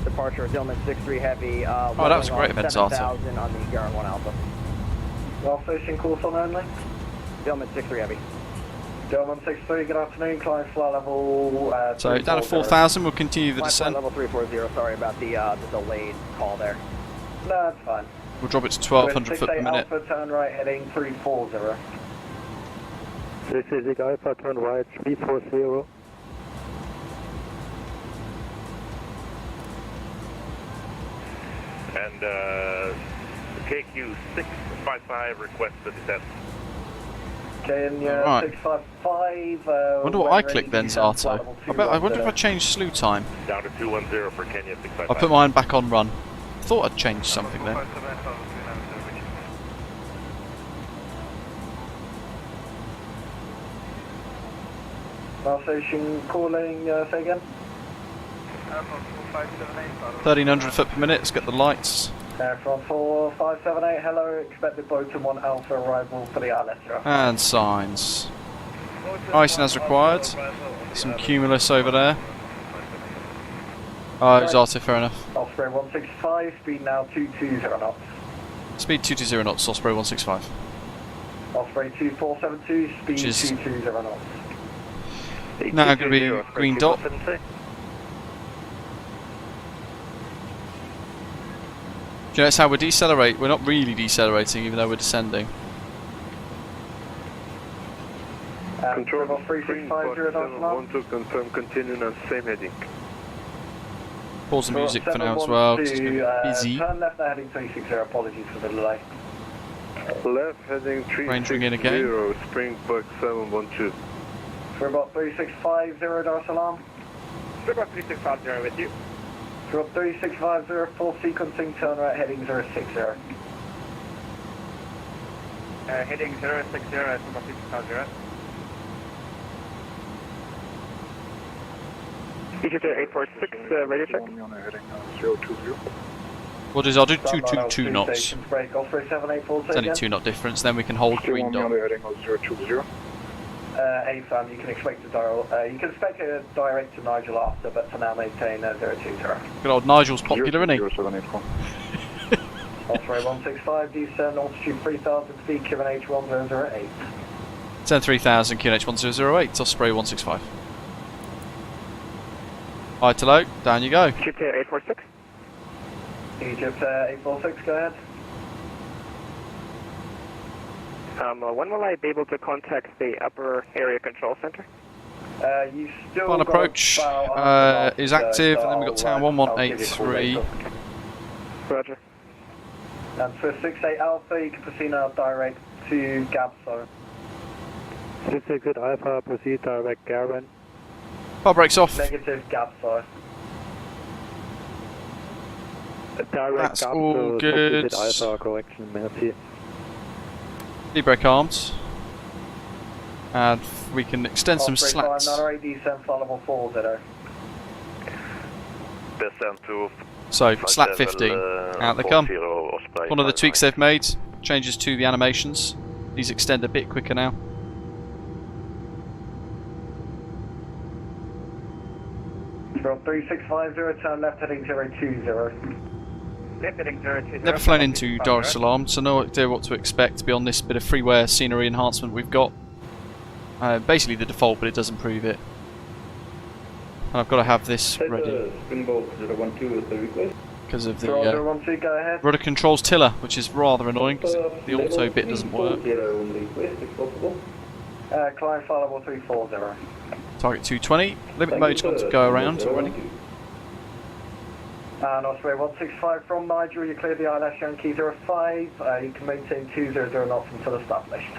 Departure, Dillman 63 Heavy. Oh, that was a great event, Arthur. 7,000 on the Garand 1 Alpha. Well, station course on only. Dillman 63 Heavy. Dillman 63, good afternoon, climb flight level. So down to 4,000, we'll continue the Flight descent. level 340, sorry about the delayed call there. No, that's fine. We'll drop it to 1,200 foot per minute. Alpha, turn right, heading 340. 360 Alpha, turn right, 340. And KQ 655 request the descent. Kenya Right. 655. I wonder what I clicked then, Zato. I wonder if I changed slew time. Down to 210 for Kenya 655. I put mine back on run. Thought I'd changed something there. Now station calling, say again. 1,300 foot per minute, let's get the lights. Aircraft 4578, hello, expected Boaton 1 Alpha arrival for the Alessio. And signs. Icing as required. Some cumulus over there. Oh, it was Arto, fair enough. Osprey 165, speed now 220 knots. Speed 220 knots, Osprey 165. Osprey 2472, speed Which is 220 knots. now going to be green dot. Do you notice how we decelerate? We're not really decelerating even though we're descending. Control Springbok 3650, want to confirm continuing on same heading. Pause the music for now as well, 'cause it's going to be busy. Turn left heading 360, apologies for the delay. Left heading Range ring in again. 360, Springbok 712. Springbok 3650, Dar es Salaam. Springbok 3650 with you. Springbok 3650, full sequencing, turn right heading 060. Heading 060, Springbok 3650. Egypt 846, radio check. What is, I'll do 222 knots. Break, Osprey 784, It's only 2 knot difference, then we can hold green dot. AFAM, you can expect a direct to Nigel after, but for now maintain 020. Good old Nigel's popular, isn't he? Osprey 165, descend altitude 3000 feet, QNH 1008. 10,3000, QNH 1008, Osprey 165. High to low, down you go. Egypt 846. Egypt 846, go ahead. When will I be able to contact the upper area control center? You still Final approach is active, and then we've got town 1183. Roger. And for 68 Alpha, you can proceed now direct to GafferSim. 668 Alpha, proceed direct Garand. Bar brakes off. Negative GafferSim. That's all good. Alpha, correction, merci. Brake arms. And we can extend some slats. Osprey 598, descend flight level 40. Descent to So, slap 50, out they come. One of the tweaks they've made, changes to the animations. These extend a bit quicker now. From 3650, turn left heading 020. Left heading 020. Never flown into Dar es Salaam, so no idea what to expect beyond this bit of freeware scenery enhancement we've got. Basically the default, but it does improve it. And I've got to have this ready because of the rudder controls tiller, which is rather annoying because the auto bit doesn't work. Climb flight level 340. Target 220. Limit mode's got to go around already. And Osprey 165 from Niger, you clear the ILS Yankee 05. You can maintain 200 knots until established.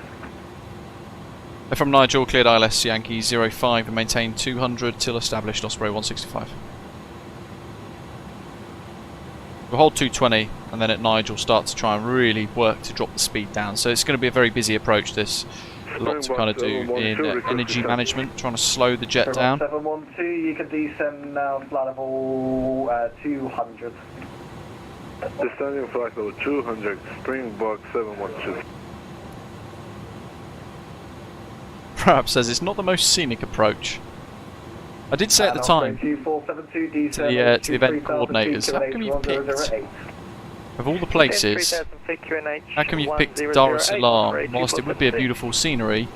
From Nigel, cleared ILS Yankee 05 and maintain 200 till established, Osprey 165. We'll hold 220 and then at Nigel start to try and really work to drop the speed down. So it's going to be a very busy approach this. A lot to kind of do in energy management, trying to slow the jet down. 712, you can descend now flight level 200. Descending flight level 200, Springbok 712. Perhaps says it's not the most scenic approach. I did say at the time to the event coordinators, how come you've picked, of all the places, how come you've picked Dar es Salaam? Whilst it would be a beautiful scenery,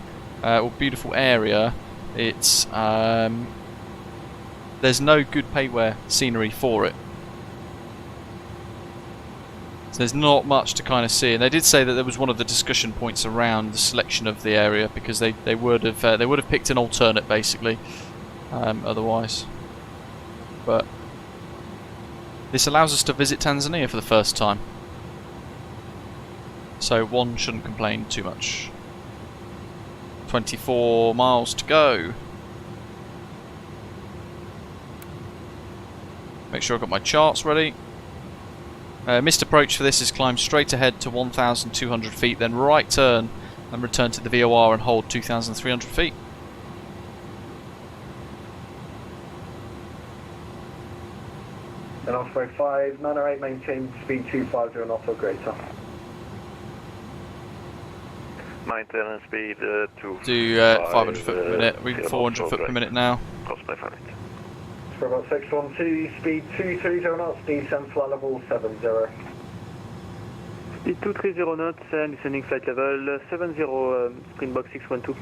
or beautiful area, it's there's no good payware scenery for it. So there's not much to kind of see, and they did say that there was one of the discussion points around the selection of the area because they would have picked an alternate basically, otherwise. But this allows us to visit Tanzania for the first time, so one shouldn't complain too much. 24 miles to go. Make sure I've got my charts ready. Missed approach for this is climb straight ahead to 1,200 feet, then right turn and return to the VOR and hold 2,300 feet. And Osprey 598, maintain speed 250 knots or greater. Maintain speed 2. Do 500 foot per minute, we're 400 foot per minute now. For about 612, speed 230 knots, descend flight level 70. Speed 230 knots, descending flight level 70, Springbok 612.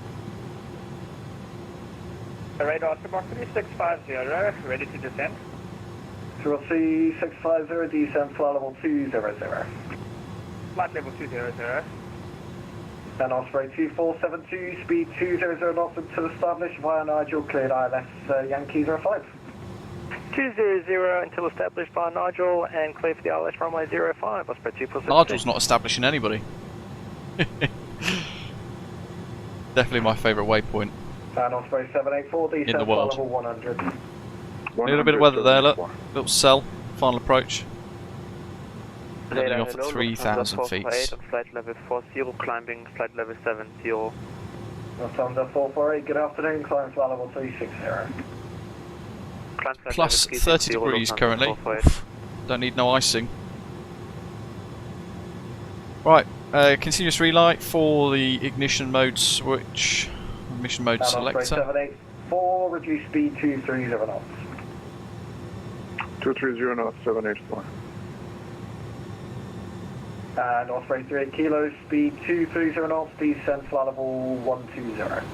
Radar Springbok 3650, ready to descend. 650, descend flight level 200. Flight level 200. And Osprey 2472, speed 200 knots until established via Nigel, cleared ILS Yankee 05. 200 until established by Nigel and clear for the ILS runway 05. Osprey 2472. Nigel's not establishing anybody. Definitely my favourite waypoint And Osprey 784, descend in the world. level 100. A little bit of weather there, look. Little cell, final approach. Heading off at 3,000 feet. Flight level 40, climbing flight level 70. Lufthansa 448, good afternoon, climb flight level 360. Plus 30 degrees currently. Oof, don't need no icing. Right, continuous relight for the ignition mode switch. Ignition mode selector. 784, reduce speed 230 knots. 230 knots, 784. And Osprey 38 kilos, speed 230 knots, descend flight level 120.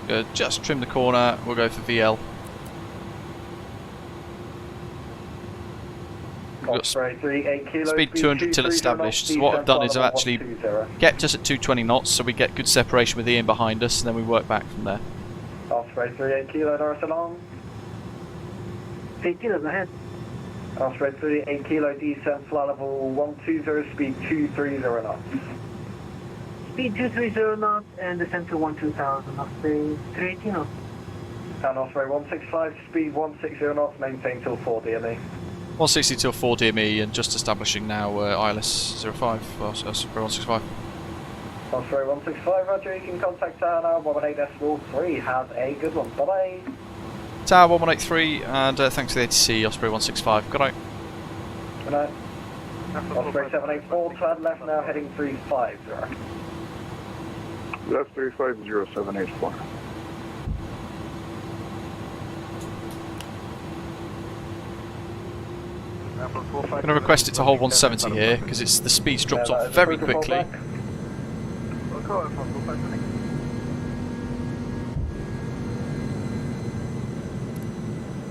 Good, just trim the corner, we'll go for VL. Osprey 38 kilos, speed 200 till established. So what I've done is I've actually kept us at 220 knots so we get good separation with Ian behind us and then we work back from there. Osprey 38 kilo, Dar es Salaam. 8 kilos ahead. Osprey 38 kilo, descend flight level 120, speed 230 knots. Speed 230 knots and descend to 12,000. Osprey 380 knots. And Osprey 165, speed 160 knots, maintain till 4 DME. 160 till 4 DME and just establishing now ILS 05, Osprey 165. Osprey 165, roger, you can contact Tower now, 118.3, have a good one, bye-bye. Tower 1183, and thanks for the ATC, Osprey 165, good night. Good night. Osprey 784, turn left now, heading 350. That's 350-784. I'm going to request it to hold 170 here, because it's the speed's dropped off very quickly.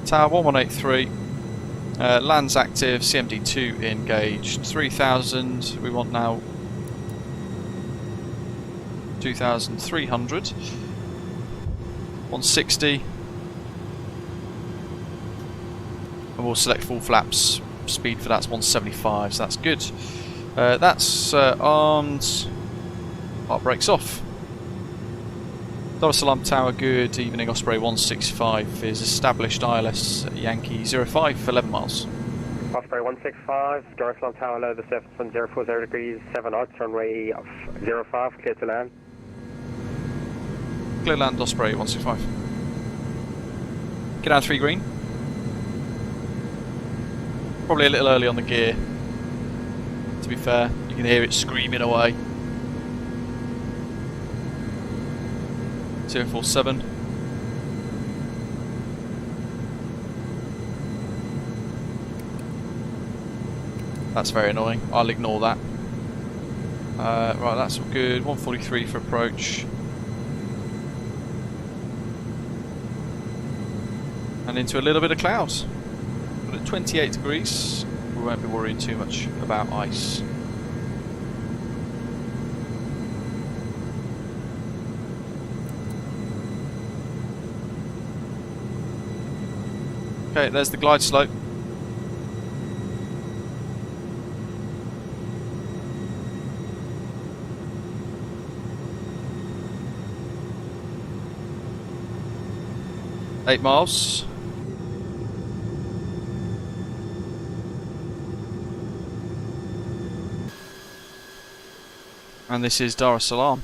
Tower 1183, land's active, CMD2 engaged, 3000, we want now 2300, 160, and we'll select full flaps, speed for that's 175, so that's good. That's armed, heart brakes off. Salaam Tower, good evening, Osprey 165 is established ILS Yankee 05 for 11 miles. Osprey 165, Salaam Tower, low the surface on 040 degrees, 7 knots, runway 05, clear to land. Clear land, Osprey 165. Get down 3 green. Probably a little early on the gear, to be fair, you can hear it screaming away. 047. That's very annoying. I'll ignore that. Right, that's all good. 143 for approach. And into a little bit of clouds. But at 28 degrees, we won't be worrying too much about ice. Okay, there's the glide slope. Eight miles. And this is Dar es Salaam.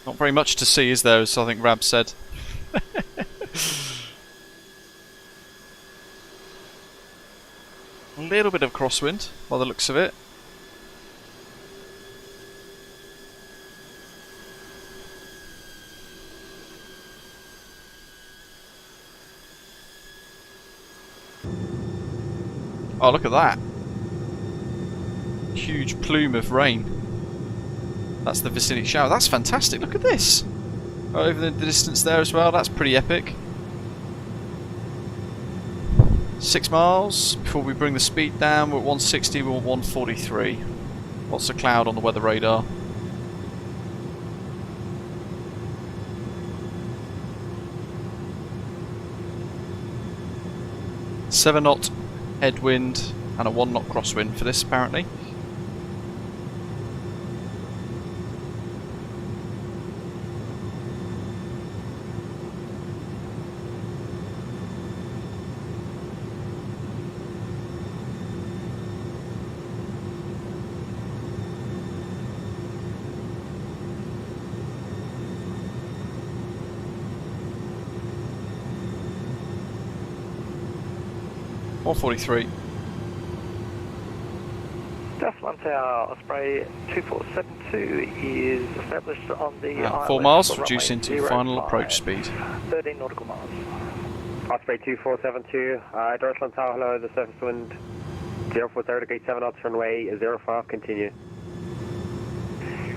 Not very much to see, is there, as I think Rab said. A little bit of crosswind, by the looks of it. Oh, look at that. Huge plume of rain. That's the vicinity shower. That's fantastic. Look at this. Oh, over the distance there as well. That's pretty epic. 6 miles before we bring the speed down. We're at 160, we're at 143. Lots of cloud on the weather radar. Seven knot headwind and a 1 knot crosswind for this apparently. Or 43. Salaam Tower, Osprey 2472 is established on the 4 miles, reducing to final approach speed. 13 nautical miles. Osprey 2472, Salaam Tower, hello, the surface wind 040 degrees, 7 knots, runway 05, continue.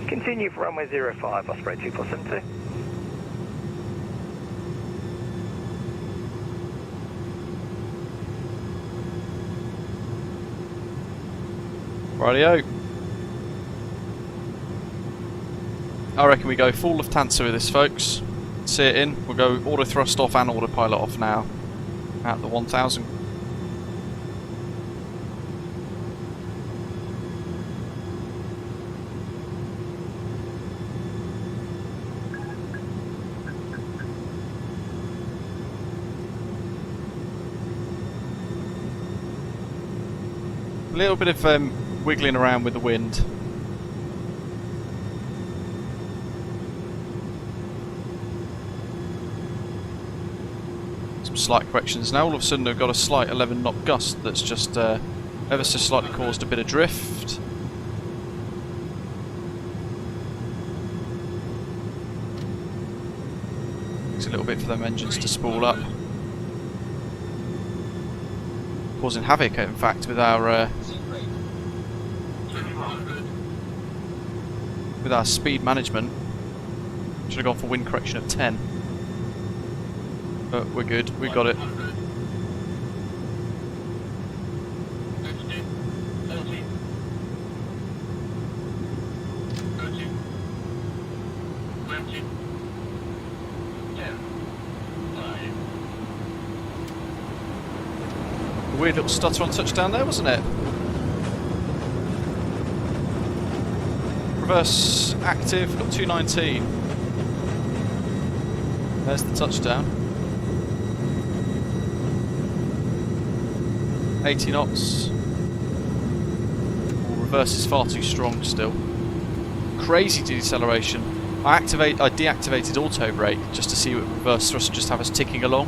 Continue for runway 05, Osprey 2472. Rightio. I reckon we go full Lufthansa with this, folks. See it in. We'll go auto thrust off and autopilot off now at the 1000. A little bit of wiggling around with the wind. slight corrections. Now all of a sudden we've got a slight 11 knot gust that's just ever so slightly caused a bit of drift. Takes a little bit for them engines to spool up. Causing havoc, in fact, with our speed management. Should have gone for wind correction of 10. But we're good, we got it. Weird little stutter on touchdown there, wasn't it? Reverse active, got 219. There's the touchdown. 80 knots. Reverse is far too strong still. Crazy deceleration. I deactivated auto brake just to see what reverse thrust just have us ticking along.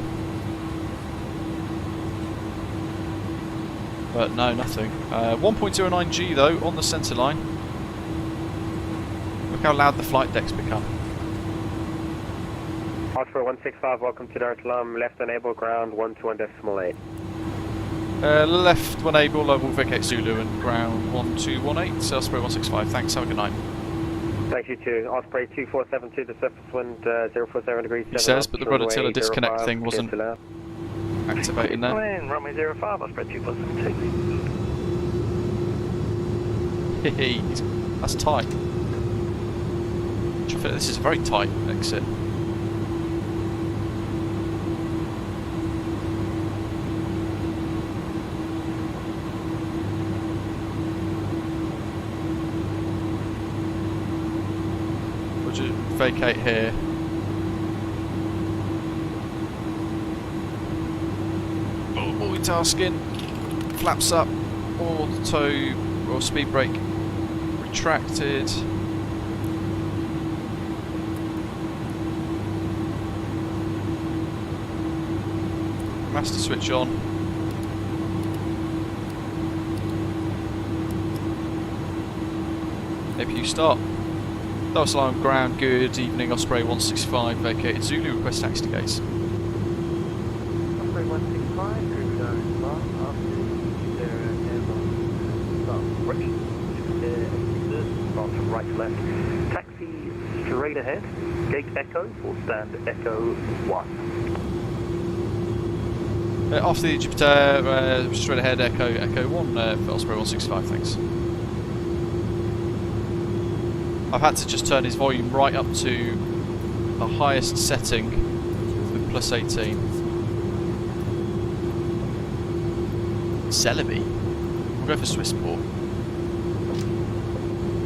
But no, nothing. 1.09G though on the centre line. Look how loud the flight decks become. Osprey 165, welcome to Dar es Salaam. Left enable ground 121.8. Left when able, I will vacate Zulu and ground 1218. Osprey 165. Thanks. Have a good night. Thank you too. Osprey 2472, the surface wind 047 degrees. He says, but the rudder disconnect thing wasn't activating there. Runway 05, Osprey 2472. That's tight. This is a very tight exit. We'll just vacate here. Multitasking, flaps up, auto or speed brake retracted. Master switch on. APU start. Dar es Salaam ground, good evening, Osprey 165, vacated Zulu, request taxi to gates. Osprey 165, through Dar es Salaam, after from right to left. Taxi straight ahead, gate echo, or stand echo 1. After the Jupiter, straight ahead, echo 1, for Osprey 165, thanks. I've had to just turn his volume right up to the highest setting with plus 18. Celebi? We'll go for Swissport.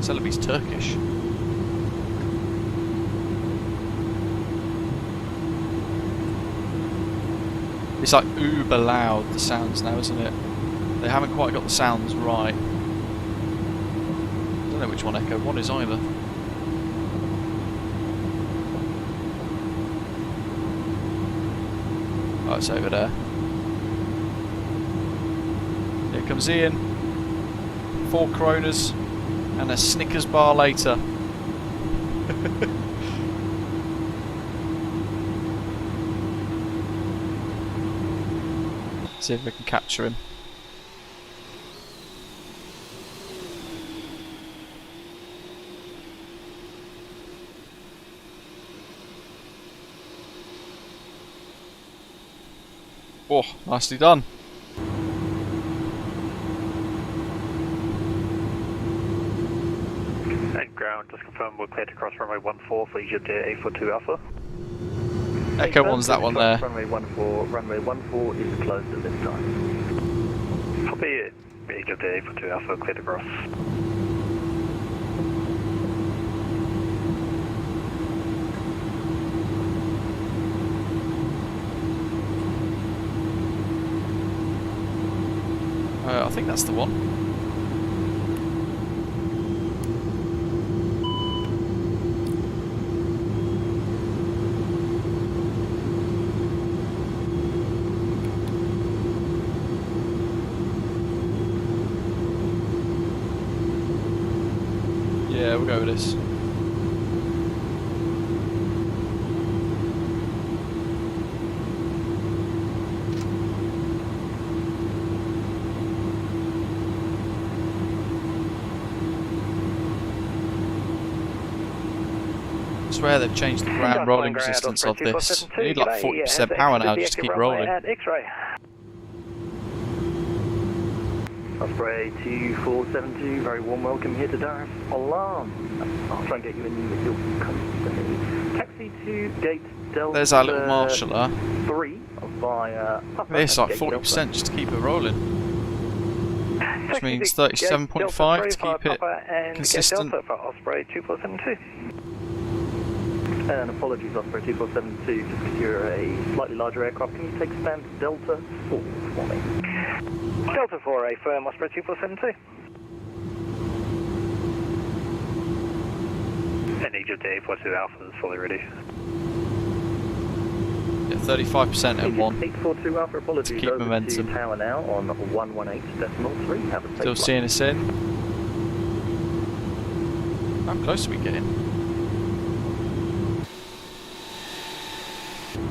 Celebi's Turkish. It's like uber loud, the sounds now, isn't it? They haven't quite got the sounds right. I don't know which one Echo 1 is either. Oh, it's over there. Here comes Ian. 4 Coronas and a Snickers bar later. See if we can capture him. Oh, nicely done. And ground, just confirm we're clear to cross runway 14 for Egypt Air A42 Alpha. Echo 1's that one there. Runway 14 is closed at this time. Copy, Egypt Air A42 Alpha, clear to cross. I think that's the one. Yeah, we'll go with this. I swear they've changed the ground rolling resistance of this. You need like 40% power now just to keep rolling. Osprey 2472, very warm welcome here to Dar es Salaam. I'll try and get you in with your company. Taxi to gate Delta. There's our little marshaller. 3 via. This like 40% just to keep it rolling. Which means 37.5 to keep it consistent. For Osprey 2472. And apologies, Osprey 2472, just because you're a slightly larger aircraft. Can you take stand Delta 4 for me? Delta 4, a firm Osprey 2472. And Egypt A42 Alpha is fully ready. Yeah, 35% M1. 842 Alpha, apologies. To keep momentum. To tower now on 118.3. Have a safe Still seeing us in. How close are we getting?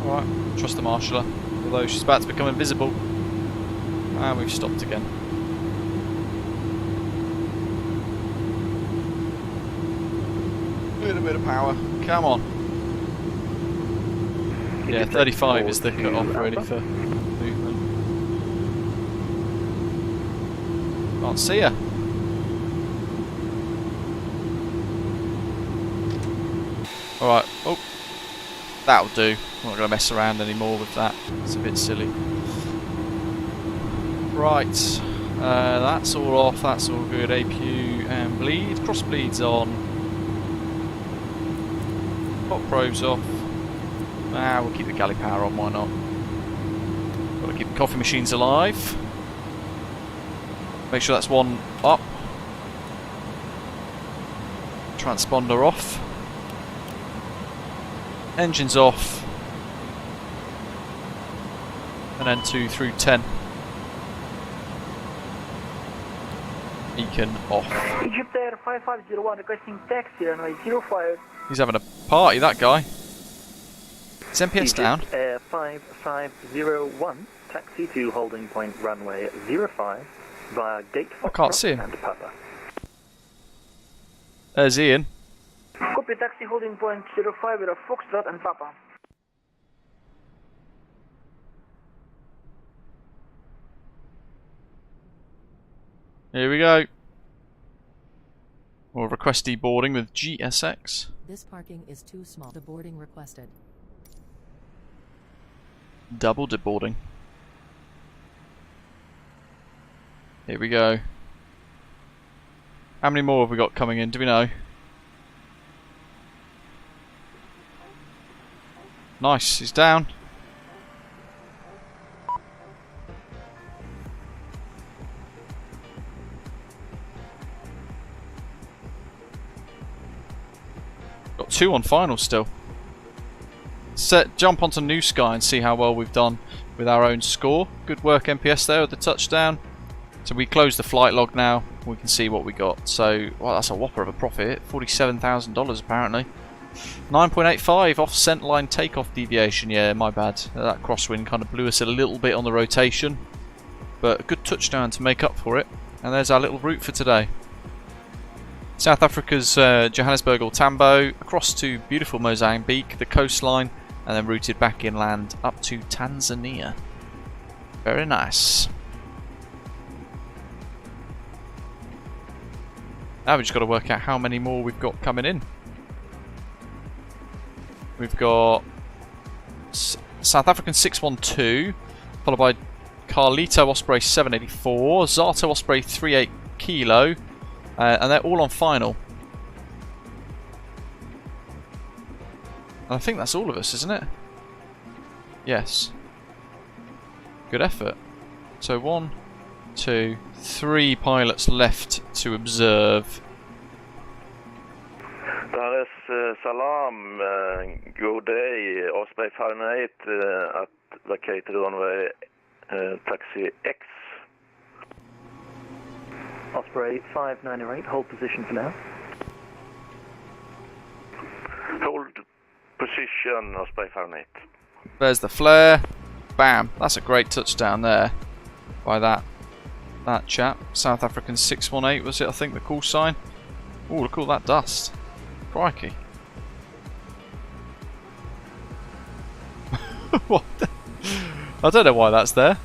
Alright, trust the marshaller. Although she's about to become invisible. And we've stopped again. A little bit of power. Come on. Yeah, 35 is the cut-off ready for movement. Can't see her. Alright, oh. That'll do. I'm not going to mess around anymore with that. It's a bit silly. Right, that's all off, that's all good. APU and bleed. Cross bleed's on. Hot probes off. We'll keep the galley power on, why not? Got to keep the coffee machines alive. Make sure that's one up. Transponder off. Engines off. And then 2 through 10. Beacon off. Egypt Air 5501 requesting taxi runway 05. He's having a party, that guy. Is MPS down? Air 5501, taxi to holding point runway 05 via gate Foxtrot. I can't see him. And Papa. There's Ian. Copy, taxi holding point 05 with a Foxtrot and Papa. Here we go. We'll request deboarding with GSX. This parking is too small. Deboarding requested. Double deboarding. Here we go. How many more have we got coming in? Do we know? Nice, he's down. Got 2 on final still. Jump onto New Sky and see how well we've done with our own score. Good work MPS there with the touchdown. So we close the flight log now. We can see what we got. So, well, that's a whopper of a profit. $47,000 apparently. 9.85 off center line takeoff deviation. Yeah, my bad. That crosswind kind of blew us a little bit on the rotation. But a good touchdown to make up for it. And there's our little route for today. South Africa's Johannesburg or Tambo, across to beautiful Mozambique, the coastline, and then routed back inland up to Tanzania. Very nice. Now we've just got to work out how many more we've got coming in. We've got South African 612, followed by Carlito Osprey 784, Zato Osprey 38 Kilo, and they're all on final. And I think that's all of us, isn't it? Yes. Good effort. So 1, 2, 3 pilots left to observe. Dar es Salaam, good day, Osprey Fahrenheit at vacated runway taxi X. Osprey 5908, hold position for now. Hold position, Osprey 508. There's the flare. Bam. That's a great touchdown there by that chap. South African 618 was it, I think, the call sign. Oh, look at all that dust. Crikey. What the? I don't know why that's there.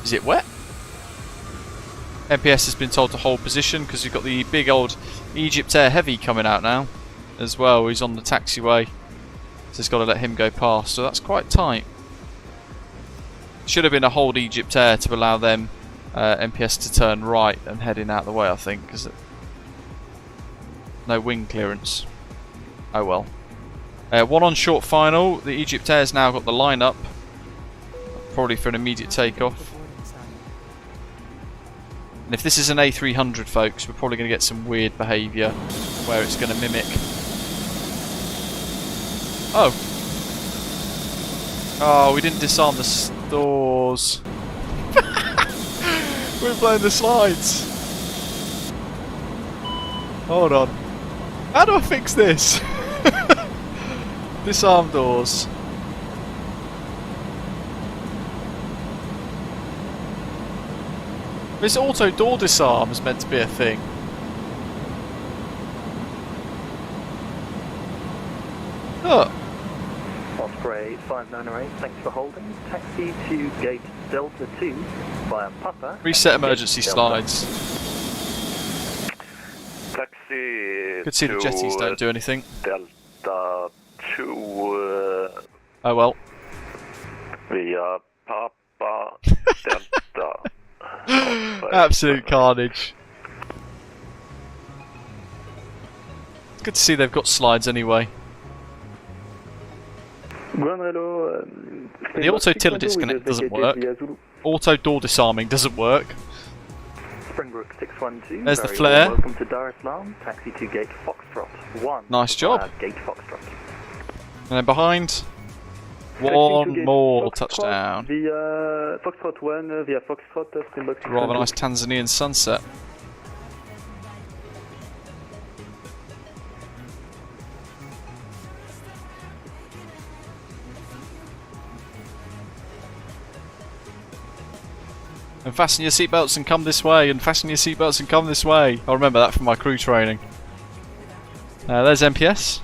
Is it wet? MPS has been told to hold position because you've got the big old Egypt Air Heavy coming out now as well. He's on the taxiway, so it's got to let him go past. So that's quite tight. Should have been a hold Egypt Air to allow them MPS to turn right and heading out the way, I think, because no wing clearance. Oh well. One on short final. The Egypt Air's now got the line up, probably for an immediate takeoff. And if this is an A300, folks, we're probably going to get some weird behaviour where it's going to mimic. Oh. Oh, we didn't disarm the stores. We're blowing the slides. Hold on. How do I fix this? Disarm doors. This auto door disarm is meant to be a thing. Look. Osprey 598, thanks for holding. Taxi to gate Delta 2 via Papa. Reset emergency slides. Taxi. Could see the jetties don't do anything. Delta 2. Oh well. Via Papa Delta. Absolute carnage. It's good to see they've got slides anyway. The auto tiller disconnect doesn't work. Auto door disarming doesn't work. Springbrook 612. There's the flare. Welcome to Dar es Salaam. Taxi to gate Foxtrot 1. Nice job. Gate Foxtrot. And then behind, one more touchdown. Via Foxtrot 1, via Foxtrot, Springbrook 612. Rather nice Tanzanian sunset. And fasten your seatbelts and come this way, and fasten your seatbelts and come this way. I'll remember that from my crew training. There's MPS.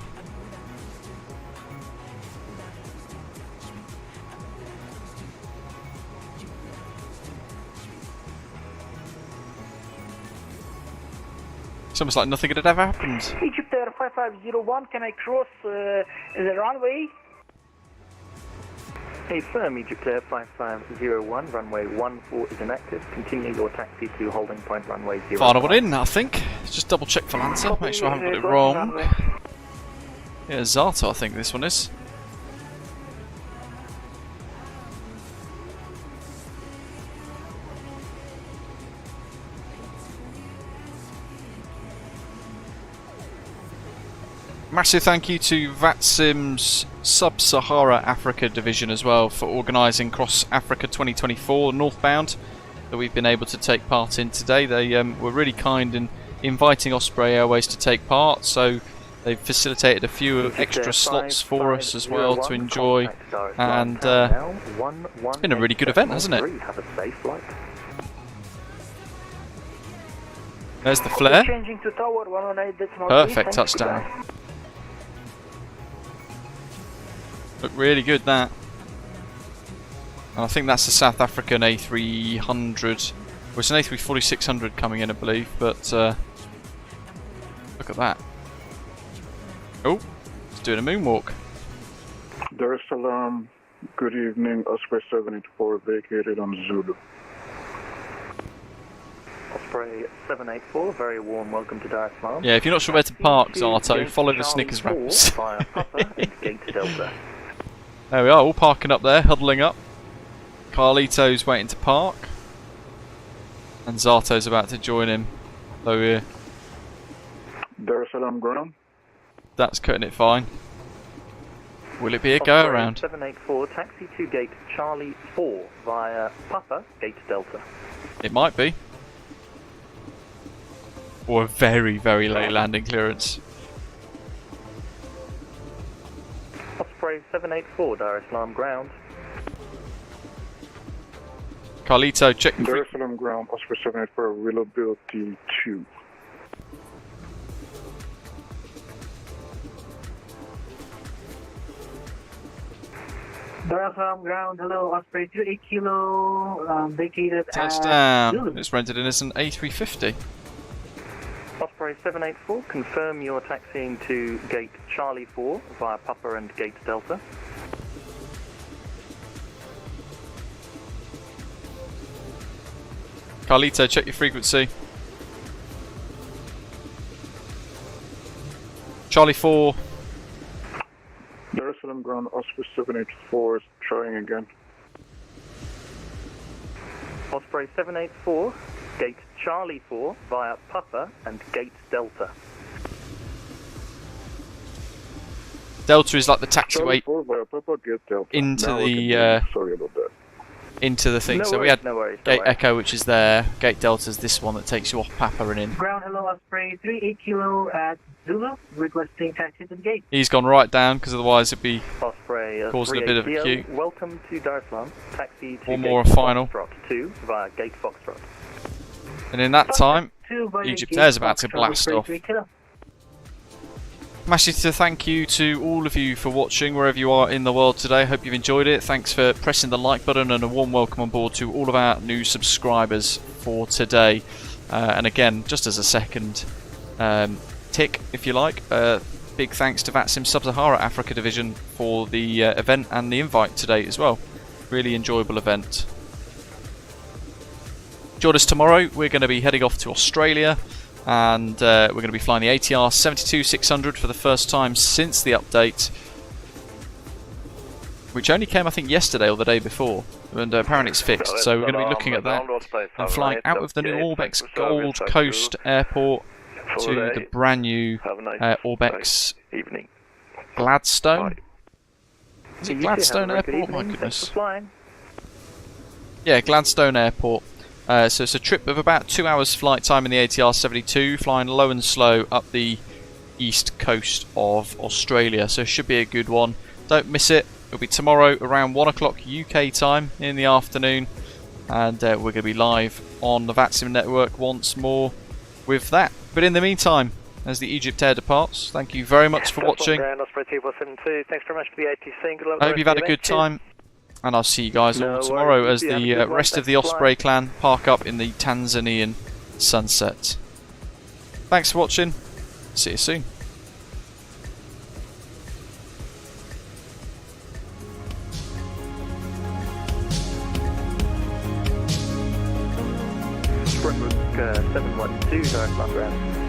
It's almost like nothing had ever happened. Egypt Air 5501, can I cross the runway? A firm Egypt Air 5501, runway 14 is inactive. Continue your taxi to holding point runway 0. Final one in, I think. Just double check for Lancer, make sure I haven't got it wrong. Yeah, Zato, I think this one is. Massive thank you to VATSIM's Sub-Sahara Africa division as well for organising Cross Africa 2024 Northbound that we've been able to take part in today. They were really kind in inviting Osprey Airways to take part, so they've facilitated a few extra slots for us as well to enjoy, and it's been a really good event, hasn't it? Have a safe flight. There's the flare. Changing to tower 118, Perfect touchdown. Looked really good, that. And I think that's the South African A300. Well, it's an A340-600 coming in, I believe, but look at that. Oh, it's doing a moonwalk. Dar es Salaam, good evening, Osprey 784 vacated on Zulu. Osprey 784, very warm welcome to Dar es Salaam. Yeah, if you're not sure where to park, Zato, follow the Snickers wrappers. Via Papa and gate to Delta. There we are, all parking up there, huddling up. Carlito's waiting to park. And Zato's about to join him. So we're... Dar es Salaam ground. That's cutting it fine. Will it be a go around? 784, taxi to gate Charlie 4 via Papa, gate Delta. It might be. Or a very, very late landing clearance. Osprey 784, Dar es Salaam ground. Carlito, check Dar es Salaam ground, Osprey 784, reliability 2. Dar es Salaam ground, hello, Osprey 28 kilo, vacated Touchdown. It's rented in as an A350. Osprey 784, confirm you're taxiing to gate Charlie 4 via Papa and gate Delta. Carlito, check your frequency. Charlie 4. Dar es Salaam ground, Osprey 784 is trying again. Osprey 784, gate Charlie 4 via Papa and gate Delta. Delta is like the taxiway Delta. into Now the sorry about that. into the thing. No So we worries, had no worries, Gate don't worry. Echo, which is there. Gate Delta is this one that takes you off Papa and in. Ground, hello, Osprey 38 kilo at Zulu, requesting taxi to the gate. He's gone right down because otherwise it'd be Osprey causing a bit of a 38 queue. Welcome to Dar es Salaam. Taxi to One gate more final. Foxtrot 2 via gate Foxtrot. And in that time, 2 by Egypt gate Air's about to Foxtrot, blast Osprey off. 3 kilo. Massive to thank you to all of you for watching wherever you are in the world today. Hope you've enjoyed it. Thanks for pressing the like button, and a warm welcome on board to all of our new subscribers for today. And again, just as a second tick, if you like, big thanks to VATSIM Sub-Sahara Africa Division for the event and the invite today as well. Really enjoyable event. Join us tomorrow. We're going to be heading off to Australia, and we're going to be flying the ATR 72-600 for the first time since the update, which only came I think yesterday or the day before, and apparently it's fixed. So we're going to be looking at that and flying out of the new Orbex Gold Coast Airport to the brand new Orbex Gladstone. Is it Gladstone Airport? My goodness. Yeah, Gladstone Airport. So it's a trip of about 2 hours flight time in the ATR 72, flying low and slow up the east coast of Australia. So it should be a good one. Don't miss it. It'll be tomorrow around 1 o'clock UK time in the afternoon, and we're going to be live on the VATSIM network once more with that. But in the meantime, as the Egypt Air departs, thank you very much for watching. Thanks very much for the ATC. I hope you've had a good time, and I'll see you guys all tomorrow as the rest of the Osprey clan park up in the Tanzanian sunset. Thanks for watching. See you soon. Springbrook 712, Dar es Salaam ground.